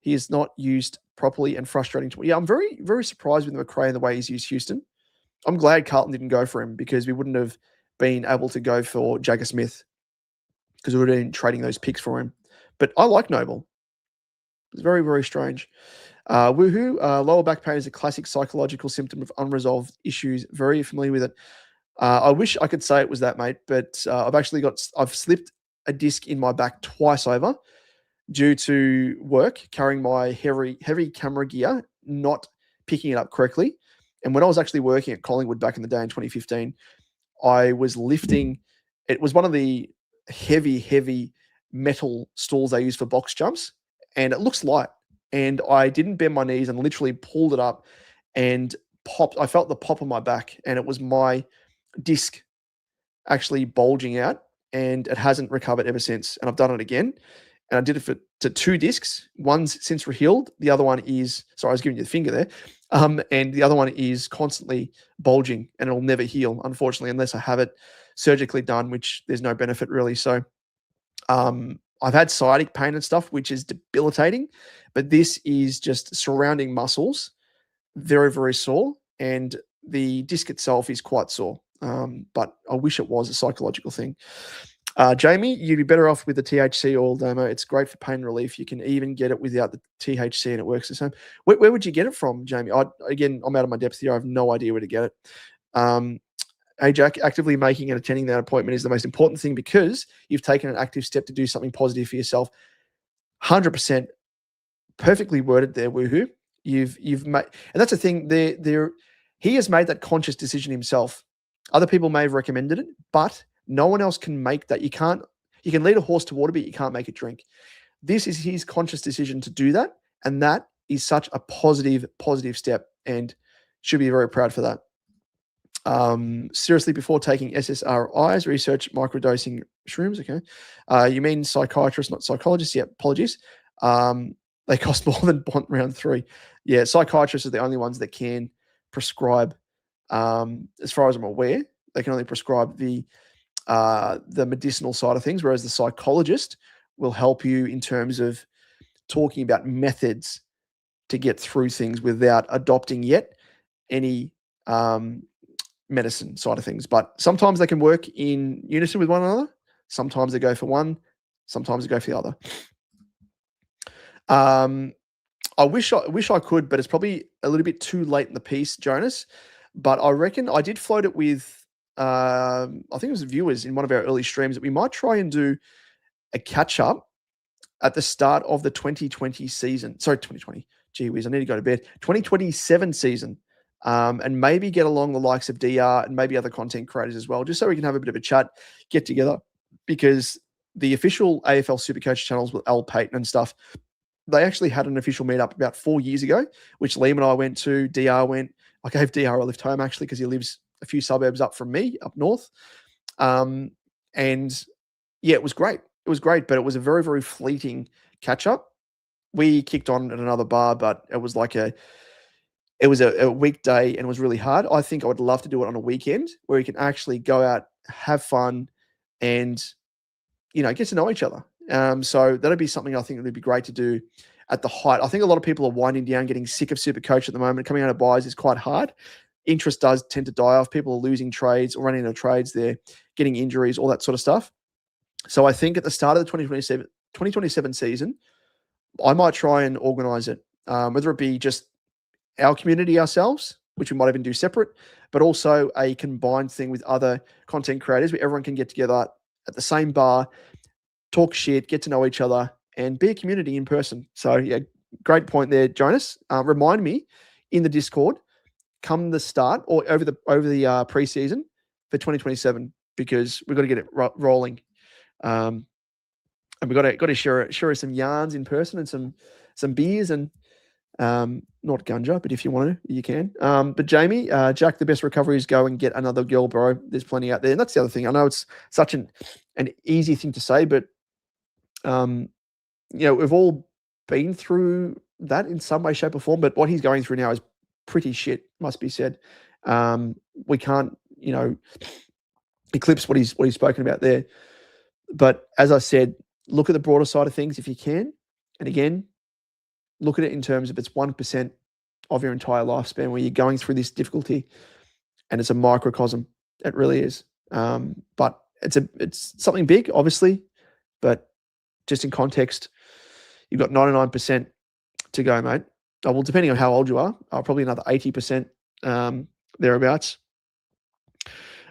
He is not used properly and frustrating to me. Yeah, I'm very, very surprised with McRae and the way he's used Houston. I'm glad Carlton didn't go for him because we wouldn't have been able to go for Jagger Smith because we would have been trading those picks for him. But I like Noble. It's very, very strange. Woohoo, lower back pain is a classic psychological symptom of unresolved issues. Very familiar with it. I wish I could say it was that, mate, but I've slipped a disc in my back twice over due to work, carrying my heavy camera gear, not picking it up correctly. And when I was actually working at Collingwood back in the day in 2015, I was lifting. It was one of the heavy metal stools they use for box jumps, and it looks light. And I didn't bend my knees and literally pulled it up and popped. I felt the pop on my back, and it was my disc actually bulging out, and it hasn't recovered ever since. And I've done it again, and I did it to 2 discs. One's since healed. The other one is, sorry, I was giving you the finger there. And the other one is constantly bulging, and it'll never heal, unfortunately, unless I have it surgically done, which there's no benefit really. So I've had sciatic pain and stuff, which is debilitating, but this is just surrounding muscles, very, very sore, and the disc itself is quite sore. But I wish it was a psychological thing. Jamie, you'd be better off with the THC oil, Damo. It's great for pain relief. You can even get it without the THC, and it works the same. Where would you get it from, Jamie? I'm out of my depth here. I have no idea where to get it. Hey, Jack, actively making and attending that appointment is the most important thing because you've taken an active step to do something positive for yourself. 100%, perfectly worded there, woohoo. You've made, and that's the thing. He has made that conscious decision himself. Other people may have recommended it, but no one else can make that. You can lead a horse to water, but you can't make it drink. This is his conscious decision to do that, and that is such a positive step, and should be very proud for that. Seriously, before taking SSRIs, research microdosing shrooms. Okay. You mean psychiatrists, not psychologists? Yeah, apologies. They cost more than round 3. Yeah, psychiatrists are the only ones that can prescribe, as far as I'm aware, they can only prescribe the medicinal side of things, whereas the psychologist will help you in terms of talking about methods to get through things without adopting yet any medicine side of things. But sometimes they can work in unison with one another. Sometimes they go for one, sometimes they go for the other. I wish I could, but it's probably a little bit too late in the piece, Jonas. But I reckon I did float it with, I think it was viewers in one of our early streams, that we might try and do a catch up at the start of the 2020 season. Sorry, 2020. Gee whiz, I need to go to bed. 2027 season. And maybe get along the likes of DR and maybe other content creators as well, just so we can have a bit of a chat, get together, because the official AFL SuperCoach channels with Al Payton and stuff, they actually had an official meetup about 4 years ago, which Liam and I went to. DR went. I gave DR a lift home, actually, because he lives a few suburbs up from me, up north. And yeah, it was great. It was great, but it was a very, very fleeting catch-up. We kicked on at another bar, but it was like a weekday and it was really hard. I think I would love to do it on a weekend where you can actually go out, have fun, and, get to know each other. So that'd be something I think would be great to do at the height. I think a lot of people are winding down, getting sick of SuperCoach at the moment. Coming out of buys is quite hard. Interest does tend to die off. People are losing trades or running out of trades. They're getting injuries, all that sort of stuff. So I think at the start of the 2027 season, I might try and organize it, whether it be just our community ourselves, which we might even do separate, but also a combined thing with other content creators where everyone can get together at the same bar, talk shit, get to know each other, and be a community in person. So yeah, great point there, Jonas. Remind me in the Discord, come the start or over the preseason for 2027, because we've got to get it rolling. And we've got to share some yarns in person and some beers and not ganja, but if you want to, you can. But Jamie, Jack, the best recovery is go and get another girl, bro. There's plenty out there. And that's the other thing. I know it's such an easy thing to say, but we've all been through that in some way, shape, or form. But what he's going through now is pretty shit, must be said. We can't, eclipse what he's spoken about there. But as I said, look at the broader side of things if you can. And again, look at it in terms of it's 1% of your entire lifespan where you're going through this difficulty, and it's a microcosm. It really is. But it's something big, obviously, but just in context, you've got 99% to go, mate. Well, depending on how old you are, probably another 80% thereabouts.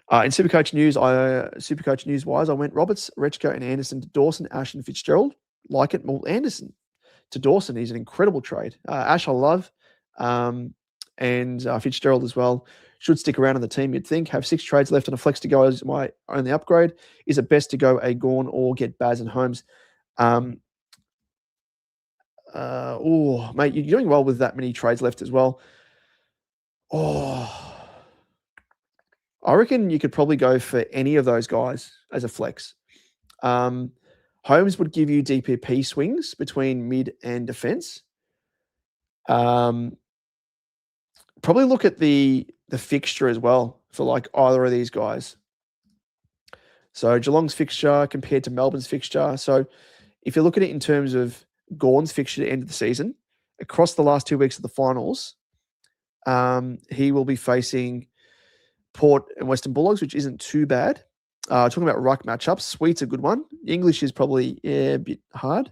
In Supercoach news wise, I went Roberts, Rechko, and Anderson to Dawson, Ash, and Fitzgerald. Like it. Well, Anderson to Dawson is an incredible trade. Ash I love, and Fitzgerald as well. Should stick around on the team, you'd think. Have 6 trades left and a flex to go as my only upgrade. Is it best to go a Gawn or get Baz and Holmes? Mate, you're doing well with that many trades left as well. I reckon you could probably go for any of those guys as a flex. Holmes would give you DPP swings between mid and defense. Probably look at the fixture as well for like either of these guys. So Geelong's fixture compared to Melbourne's fixture. So if you look at it in terms of Gawn's fixture at the end of the season, across the last 2 weeks of the finals, he will be facing Port and Western Bulldogs, which isn't too bad. Talking about ruck matchups, Sweet's a good one. English is probably a bit hard.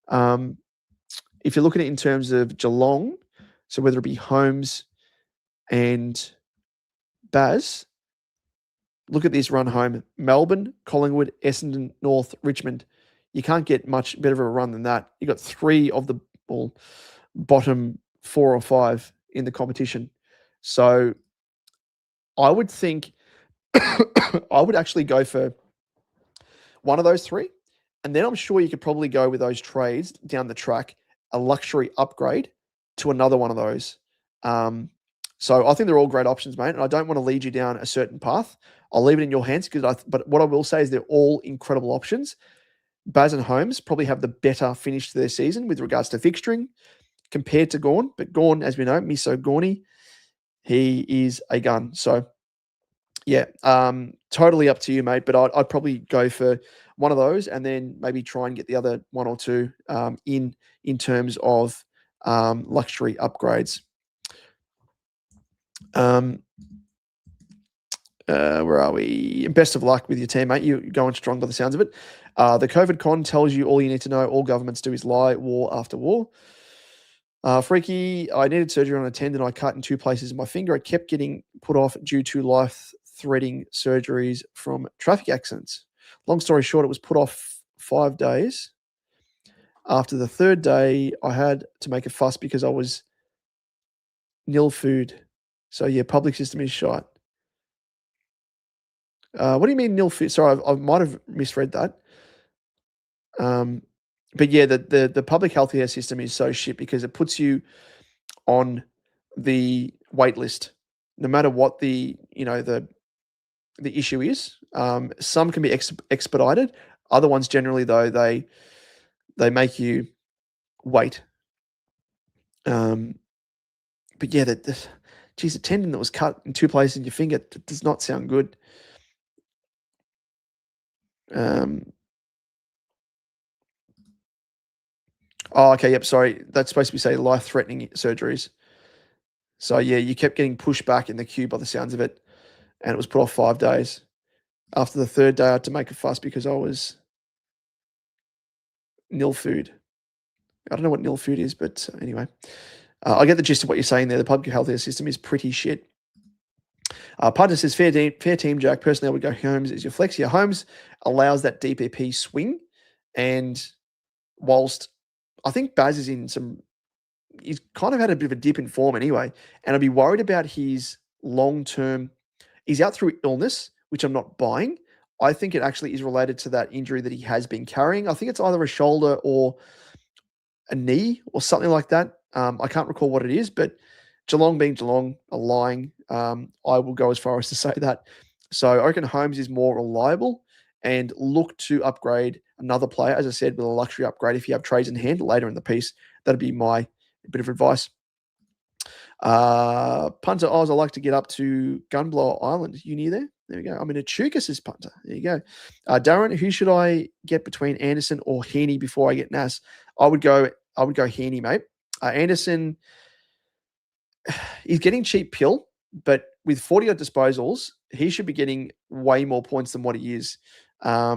If you look at it in terms of Geelong, so whether it be Holmes and Baz, look at this run home. Melbourne, Collingwood, Essendon, North, Richmond. You can't get much better of a run than that. You got 3 of the bottom 4 or 5 in the competition. So I would think I would actually go for one of those 3. And then I'm sure you could probably go with those trades down the track, a luxury upgrade to another one of those. So I think they're all great options, mate. And I don't want to lead you down a certain path. I'll leave it in your hands but what I will say is they're all incredible options. Baz and Holmes probably have the better finish to their season with regards to fixturing compared to Gawn. But Gawn, as we know, Miso Gawny, he is a gun. So, yeah, totally up to you, mate. But I'd probably go for one of those and then maybe try and get the other 1 or 2 in terms of luxury upgrades. Where are we? Best of luck with your team, mate. You're going strong by the sounds of it. The COVID con tells you all you need to know. All governments do is lie, war after war. Freaky, I needed surgery on a tendon I cut in 2 places in my finger. I kept getting put off due to life-threatening surgeries from traffic accidents. Long story short, it was put off 5 days. After the 3rd day, I had to make a fuss because I was nil food. So, yeah, public system is shite. What do you mean nil food? Sorry, I might have misread that. But yeah, the public healthcare system is so shit because it puts you on the wait list, no matter what the issue is. Some can be expedited. Other ones generally, though, they make you wait. But yeah, the tendon that was cut in 2 places in your finger does not sound good. Okay, yep, sorry. That's supposed to be, say, life-threatening surgeries. So, yeah, you kept getting pushed back in the queue by the sounds of it, and it was put off 5 days. After the 3rd day, I had to make a fuss because I was nil food. I don't know what nil food is, but anyway. I get the gist of what you're saying there. The public healthcare system is pretty shit. Partner says, fair team, Jack. Personally, I would go Holmes as your flex. Yeah, Holmes allows that DPP swing, and whilst I think Baz is he's kind of had a bit of a dip in form anyway, and I'd be worried about his long-term. He's out through illness, which I'm not buying. I think it actually is related to that injury that he has been carrying. I think it's either a shoulder or a knee or something like that. I can't recall what it is, but Geelong being Geelong are lying. I will go as far as to say that. So I reckon Holmes is more reliable and look to upgrade another player, as I said, with a luxury upgrade if you have trades in hand later in the piece. That'd be my bit of advice. Punter Oz, I like to get up to Gunblower Island. You near there? There we go. I'm in a Chukas as punter. There you go. Darren, who should I get between Anderson or Heaney before I get Nas? I would go Heaney, mate. Anderson, he's getting cheap pill, but with 40 odd disposals, he should be getting way more points than what he is. I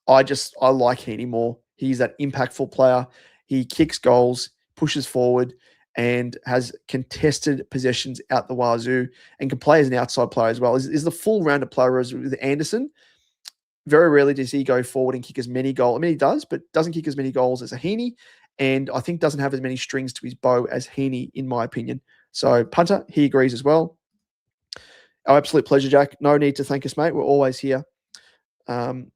like Heaney more. He's that impactful player. He kicks goals, pushes forward, and has contested possessions out the wazoo, and can play as an outside player as well. Is the full rounded player as with Anderson. Very rarely does he go forward and kick as many goals. I mean, he does, but doesn't kick as many goals as a Heaney, and I think doesn't have as many strings to his bow as Heaney, in my opinion. So punter, he agrees as well. Our absolute pleasure, Jack. No need to thank us, mate. We're always here. Punter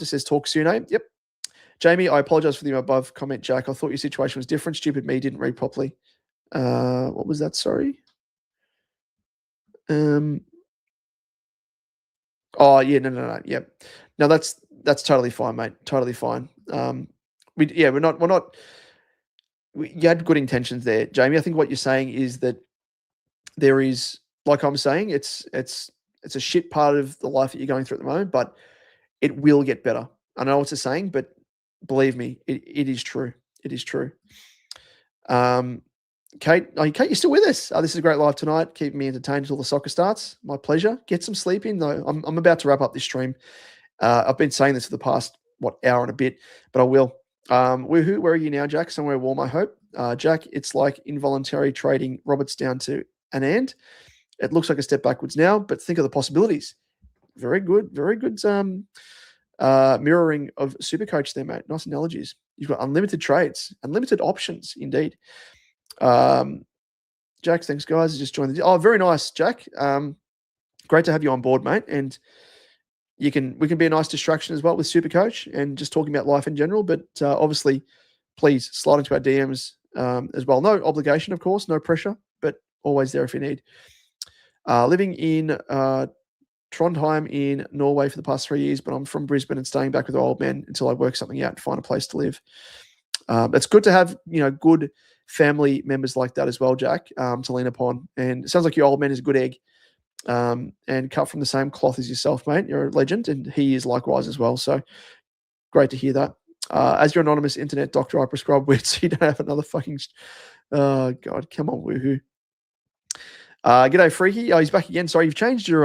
says, talk soon, eh? Yep. Jamie, I apologize for the above comment, Jack. I thought your situation was different. Stupid me, didn't read properly. What was that? Sorry. Oh yeah, no. Yep. No, that's totally fine, mate. Totally fine. You had good intentions there, Jamie. I think what you're saying is that there is, like I'm saying, it's a shit part of the life that you're going through at the moment, but it will get better. I know what it's saying, but believe me, it is true. It is true. Kate, you're still with us. This is a great live tonight, keeping me entertained until the soccer starts. My pleasure. Get some sleep in, though. I'm about to wrap up this stream. I've been saying this for the past, hour and a bit, but I will. Woohoo, where are you now, Jack? Somewhere warm, I hope. Jack, it's like involuntary trading Roberts down to an end. It looks like a step backwards now, but think of the possibilities. Very good. Very good mirroring of SuperCoach there, mate. Nice analogies. You've got unlimited trades, unlimited options, indeed. Jack, thanks, guys. Just joined the. Oh, very nice, Jack. Great to have you on board, mate. And we can be a nice distraction as well with SuperCoach and just talking about life in general. But obviously, please slide into our DMs as well. No obligation, of course, no pressure, but always there if you need. Living in Trondheim in Norway for the past 3 years, but I'm from Brisbane and staying back with the old man until I work something out and find a place to live. It's good to have, good family members like that as well, Jack, to lean upon. And it sounds like your old man is a good egg and cut from the same cloth as yourself, mate. You're a legend, and he is likewise as well. So great to hear that. As your anonymous internet doctor, I prescribe weed so you don't have another fucking... Oh, God, come on, woohoo. G'day, Freaky. Oh, he's back again. Sorry, you've changed your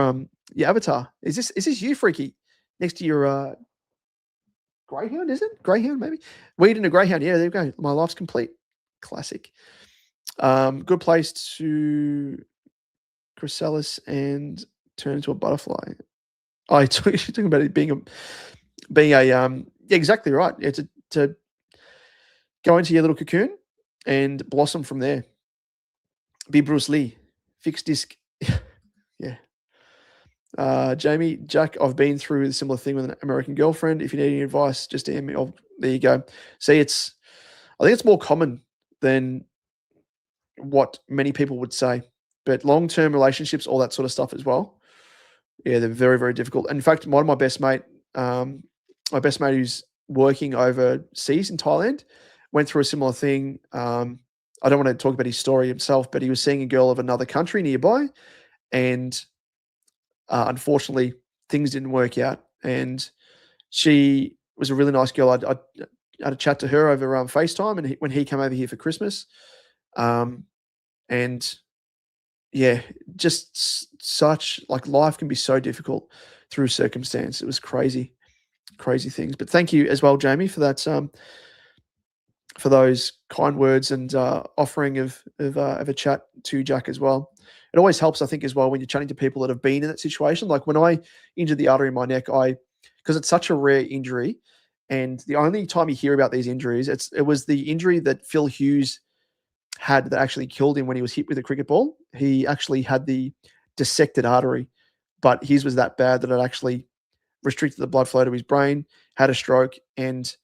avatar. Is this you, Freaky? Next to your greyhound, is it? Greyhound, maybe? Weed and a greyhound. Yeah, there you go. My life's complete. Classic. Good place to chrysalis and turn into a butterfly. Oh, you're talking about it being a yeah, exactly right. Yeah, to go into your little cocoon and blossom from there. Be Bruce Lee. Fixed disc. Yeah. Jamie, Jack, I've been through a similar thing with an American girlfriend. If you need any advice, just DM me. There you go. See, I think it's more common than what many people would say. But long-term relationships, all that sort of stuff as well. Yeah, they're very, very difficult. In fact, one of my best mate who's working overseas in Thailand, went through a similar thing. I don't want to talk about his story himself, but he was seeing a girl of another country nearby, and unfortunately, things didn't work out. And she was a really nice girl. I had a chat to her over FaceTime, and when he came over here for Christmas, and yeah, just such life can be so difficult through circumstance. It was crazy things. But thank you as well, Jamie, for that. For those kind words and offering of a chat to Jack as well. It always helps, I think, as well when you're chatting to people that have been in that situation. Like when I injured the artery in my neck, because it's such a rare injury, and the only time you hear about these injuries, it was the injury that Phil Hughes had that actually killed him when he was hit with a cricket ball. He actually had the dissected artery, but his was that bad that it actually restricted the blood flow to his brain, had a stroke, and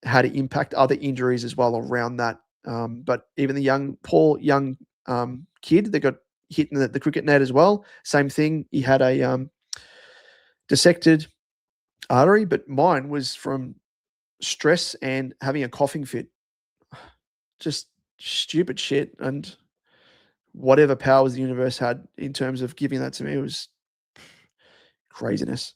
had to impact other injuries as well around that. But even the poor young kid that got hit in the cricket net as well, same thing. He had a dissected artery, but mine was from stress and having a coughing fit. Just stupid shit, and whatever powers the universe had in terms of giving that to me was craziness.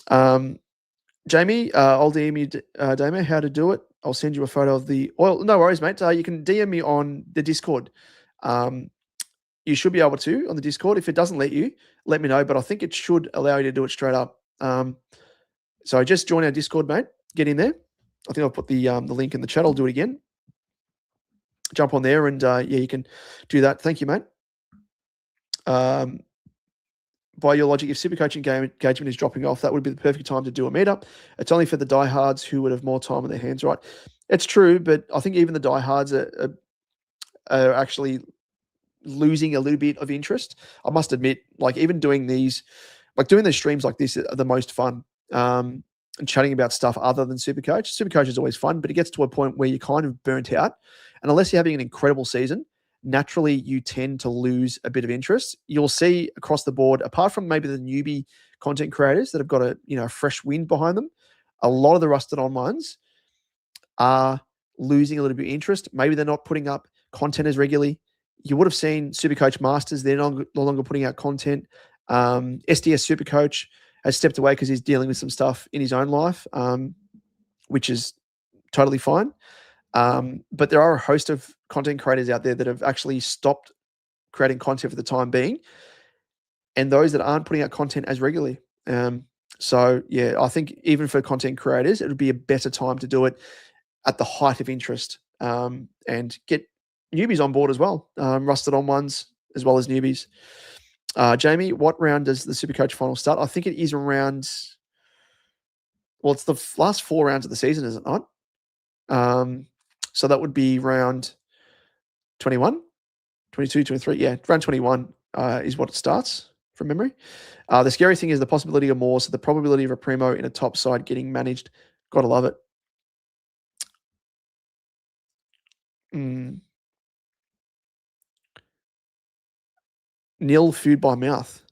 Jamie, I'll DM you, Damo, how to do it. I'll send you a photo of the oil. No worries, mate. You can DM me on the Discord. You should be able to on the Discord. If it doesn't let you, let me know. But I think it should allow you to do it straight up. So just join our Discord, mate. Get in there. I think I'll put the link in the chat. I'll do it again. Jump on there and yeah, you can do that. Thank you, mate. By your logic, if SuperCoach engagement is dropping off, that would be the perfect time to do a meetup. It's only for the diehards who would have more time on their hands, right? It's true, but I think even the diehards are actually losing a little bit of interest. I must admit, like even doing these streams like this are the most fun. And chatting about stuff other than SuperCoach. SuperCoach is always fun, but it gets to a point where you're kind of burnt out. And unless you're having an incredible season, naturally you tend to lose a bit of interest. You'll see across the board, apart from maybe the newbie content creators that have got a fresh wind behind them, a lot of the rusted on ones are losing a little bit of interest. Maybe they're not putting up content as regularly. You would have seen SuperCoach Masters, they're no longer putting out content. SDS SuperCoach has stepped away because he's dealing with some stuff in his own life, which is totally fine. But there are a host of content creators out there that have actually stopped creating content for the time being, and those that aren't putting out content as regularly. So yeah, I think even for content creators, it would be a better time to do it at the height of interest, and get newbies on board as well, rusted on ones as well as newbies. Jamie, what round does the SuperCoach final start? I think it is around, well, it's the last 4 rounds of the season, is it not? So that would be round 21, 22, 23. Yeah, round 21 is what it starts from memory. The scary thing is the possibility of more. So the probability of a primo in a top side getting managed. Gotta love it. Nil food by mouth.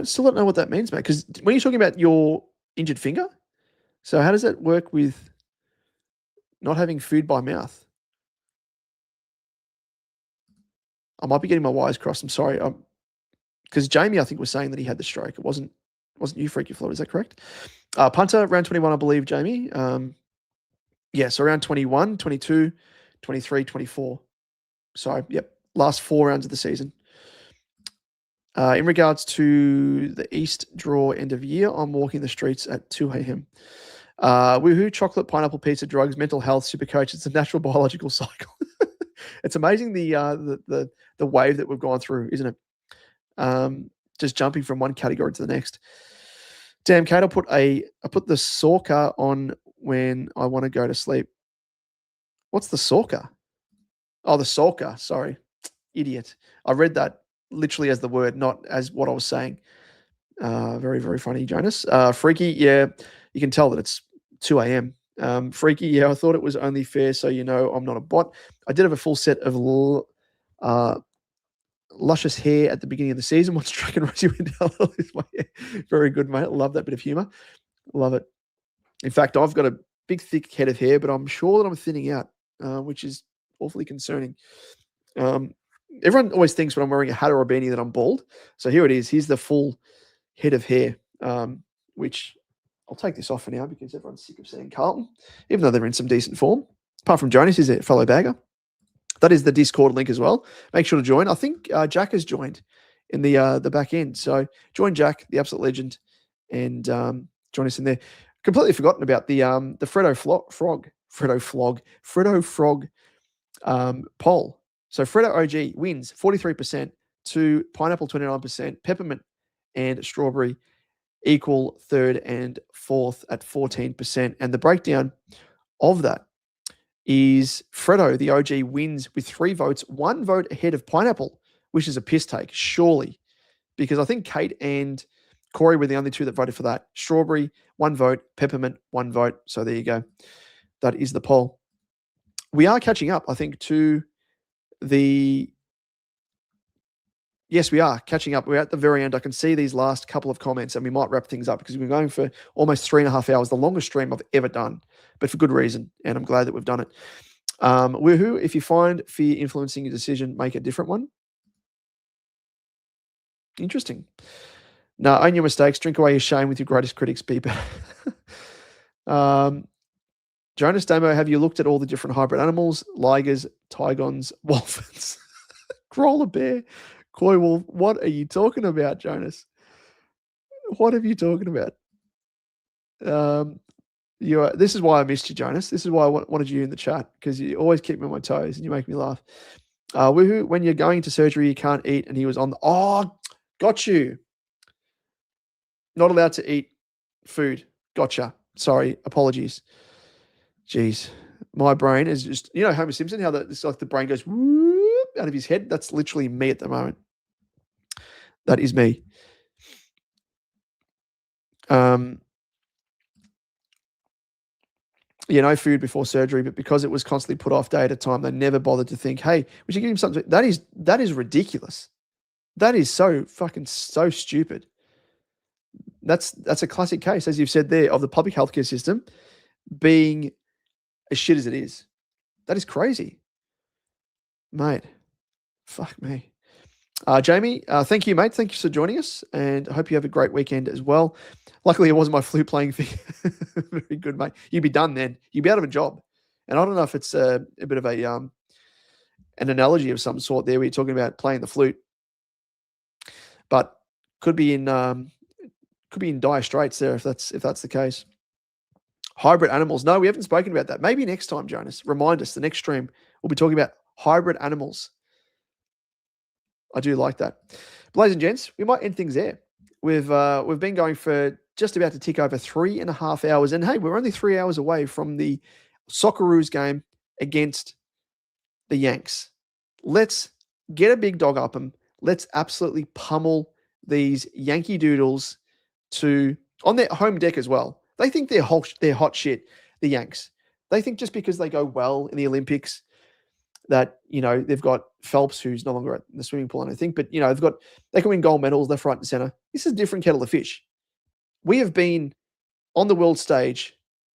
Still don't know what that means, mate. Because when you're talking about your injured finger, so how does that work with not having food by mouth? I might be getting my wires crossed. I'm sorry. Because Jamie, I think, was saying that he had the stroke. It wasn't you, Freaky Floyd. Is that correct? Punter, round 21, I believe, Jamie. Yeah, so around 21, 22, 23, 24. So, yep, last 4 rounds of the season. In regards to the East draw end of year, I'm walking the streets at 2 a.m. Woohoo, chocolate, pineapple, pizza, drugs, mental health, SuperCoach. It's a natural biological cycle. It's amazing the wave that we've gone through, isn't it? Just jumping from one category to the next. Damn, Kate, I put the Sorka on when I want to go to sleep. What's the Sorka? Oh, the Sorka. Sorry. Idiot. I read that literally as the word, not as what I was saying. Very, very funny, Jonas. Freaky, yeah, you can tell that it's 2 a.m. Freaky, yeah, I thought it was only fair, so you know I'm not a bot. I did have a full set of luscious hair at the beginning of the season. Once Drake and Rosie went down, my hair. Very good, mate. Love that bit of humor. Love it. In fact, I've got a big, thick head of hair, but I'm sure that I'm thinning out, which is awfully concerning. Everyone always thinks when I'm wearing a hat or a beanie that I'm bald. So here it is. Here's the full head of hair, which I'll take this off for now because everyone's sick of seeing Carlton, even though they're in some decent form. Apart from Jonas, who's a fellow bagger. That is the Discord link as well. Make sure to join. I think Jack has joined in the back end. So join Jack, the absolute legend, and join us in there. Completely forgotten about the Fredo Frog poll. So Fredo OG wins 43% to Pineapple 29%, Peppermint and Strawberry equal third and fourth at 14%. And the breakdown of that is Fredo, the OG, wins with 3 votes, 1 vote ahead of Pineapple, which is a piss take, surely, because I think Kate and Corey were the only 2 that voted for that. Strawberry, 1 vote, Peppermint, 1 vote. So there you go. That is the poll. We are catching up, I think, to the Yes, we are catching up. We're at the very end. I can see these last couple of comments, and we might wrap things up because we've been going for almost 3.5 hours, the longest stream I've ever done, but for good reason. And I'm glad that we've done it. Woohoo, if you find fear influencing your decision, make a different one. Interesting. No, own your mistakes. Drink away your shame with your greatest critics. Be better. Jonas Damo, have you looked at all the different hybrid animals? Ligers, tigons, wolfens, Crawler bear, koi wolf. What are you talking about, Jonas? What are you talking about? This is why I missed you, Jonas. This is why I wanted you in the chat, because you always keep me on my toes and you make me laugh. When you're going to surgery, you can't eat, and he was on got you. Not allowed to eat food. Gotcha. Sorry. Apologies. Jeez. My brain is just, Homer Simpson, how it's like the brain goes whoop out of his head. That's literally me at the moment. That is me. Food before surgery, but because it was constantly put off day at a time, they never bothered to think, hey, we should give him something. That is ridiculous. That is so stupid. That's a classic case, as you've said there, of the public healthcare system being as shit as it is. That is crazy. Mate, fuck me. Jamie, thank you, mate. Thank you for joining us, and I hope you have a great weekend as well. Luckily, it wasn't my flute playing thing. Very good, mate. You'd be done then. You'd be out of a job. And I don't know if it's a bit of an analogy of some sort there where you're talking about playing the flute, but could be in dire straits there if that's the case. Hybrid animals. No, we haven't spoken about that. Maybe next time, Jonas. Remind us, the next stream, we'll be talking about hybrid animals. I do like that. Ladies and gents, we might end things there. We've been going for just about to tick over 3.5 hours. And hey, we're only 3 hours away from the Socceroos game against the Yanks. Let's get a big dog up them. Let's absolutely pummel these Yankee Doodles on their home deck as well. They think they're hot shit, the Yanks. They think just because they go well in the Olympics that, they've got Phelps, who's no longer at the swimming pool, I don't think, but, they can win gold medals left, right, and center. This is a different kettle of fish. We have been on the world stage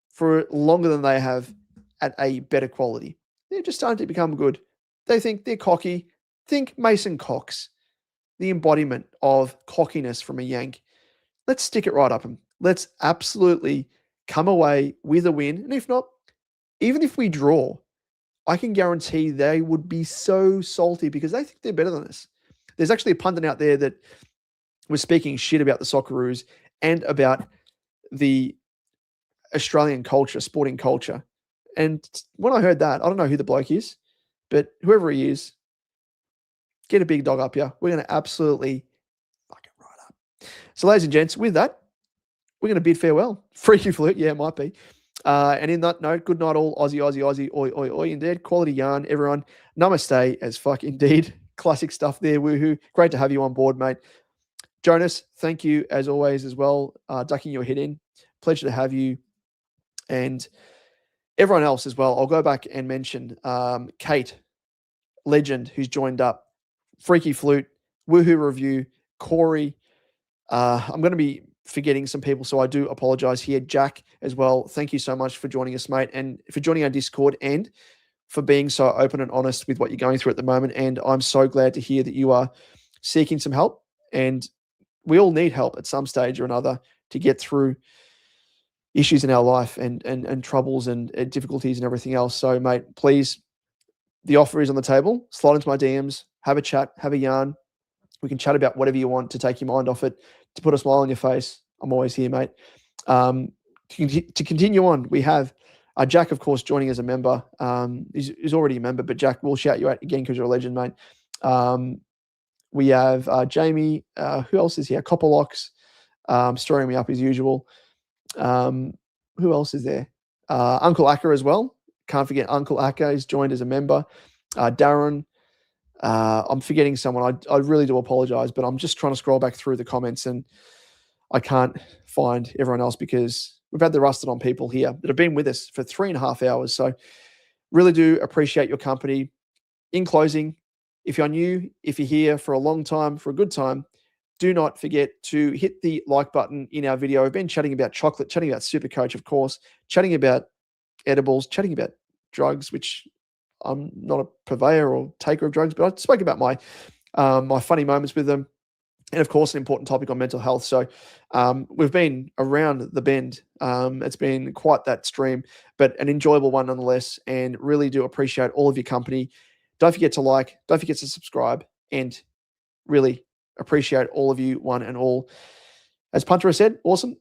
for longer than they have at a better quality. They're just starting to become good. They think they're cocky. Think Mason Cox, the embodiment of cockiness from a Yank. Let's stick it right up them. Let's absolutely come away with a win. And if not, even if we draw, I can guarantee they would be so salty because they think they're better than us. There's actually a pundit out there that was speaking shit about the Socceroos and about the Australian culture, sporting culture. And when I heard that, I don't know who the bloke is, but whoever he is, get a big dog up here. We're going to absolutely fuck it right up. So, ladies and gents, with that, we're going to bid farewell. Freaky flute, yeah, it might be. And in that note, good night all, Aussie, oi, oi, oi, indeed. Quality yarn, everyone. Namaste as fuck, indeed. Classic stuff there, woohoo. Great to have you on board, mate. Jonas, thank you as always as well, ducking your head in. Pleasure to have you. And everyone else as well. I'll go back and mention Kate, legend, who's joined up. Freaky flute, woohoo review, Corey. I'm going to be forgetting some people, so I do apologize here. Jack as well. Thank you so much for joining us, mate, and for joining our Discord and for being so open and honest with what you're going through at the moment. And I'm so glad to hear that you are seeking some help. And we all need help at some stage or another to get through issues in our life and troubles and difficulties and everything else. So, mate, please, the offer is on the table. Slide into my DMs, have a chat, have a yarn. We can chat about whatever you want to take your mind off it, to put a smile on your face. I'm always here, mate. To continue on, we have Jack, of course, joining as a member. He's already a member, but Jack, we'll shout you out again because you're a legend, mate. We have Jamie. Who else is here? Copperlocks, stirring me up as usual. Who else is there? Uncle Akka as well. Can't forget Uncle Akka is joined as a member. Darren. I'm forgetting someone. I really do apologize, but I'm just trying to scroll back through the comments and I can't find everyone else because we've had the rusted on people here that have been with us for 3.5 hours. So really do appreciate your company. In closing, If you're new, if you're here for a long time, for a good time, do not forget to hit the like button in our video. We've been chatting about chocolate, chatting about SuperCoach, of course, chatting about edibles, chatting about drugs, which I'm not a purveyor or taker of drugs, but I spoke about my my funny moments with them. And of course, an important topic on mental health. So we've been around the bend. It's been quite that stream, but an enjoyable one nonetheless. And really do appreciate all of your company. Don't forget to like, don't forget to subscribe, and really appreciate all of you, one and all. As Punter has said, awesome.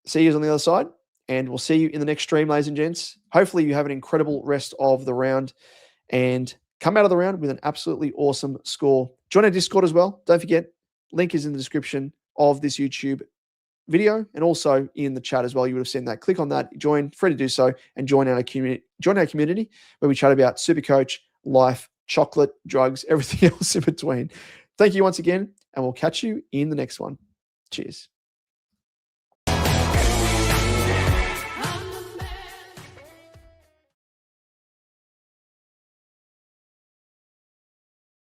See you on the other side, and we'll see you in the next stream, ladies and gents. Hopefully you have an incredible rest of the round and come out of the round with an absolutely awesome score. Join our Discord as well. Don't forget, link is in the description of this YouTube video and also in the chat as well. You would have seen that. Click on that, join, free to do so, and join our community where we chat about SuperCoach, life, chocolate, drugs, everything else in between. Thank you once again, and we'll catch you in the next one. Cheers.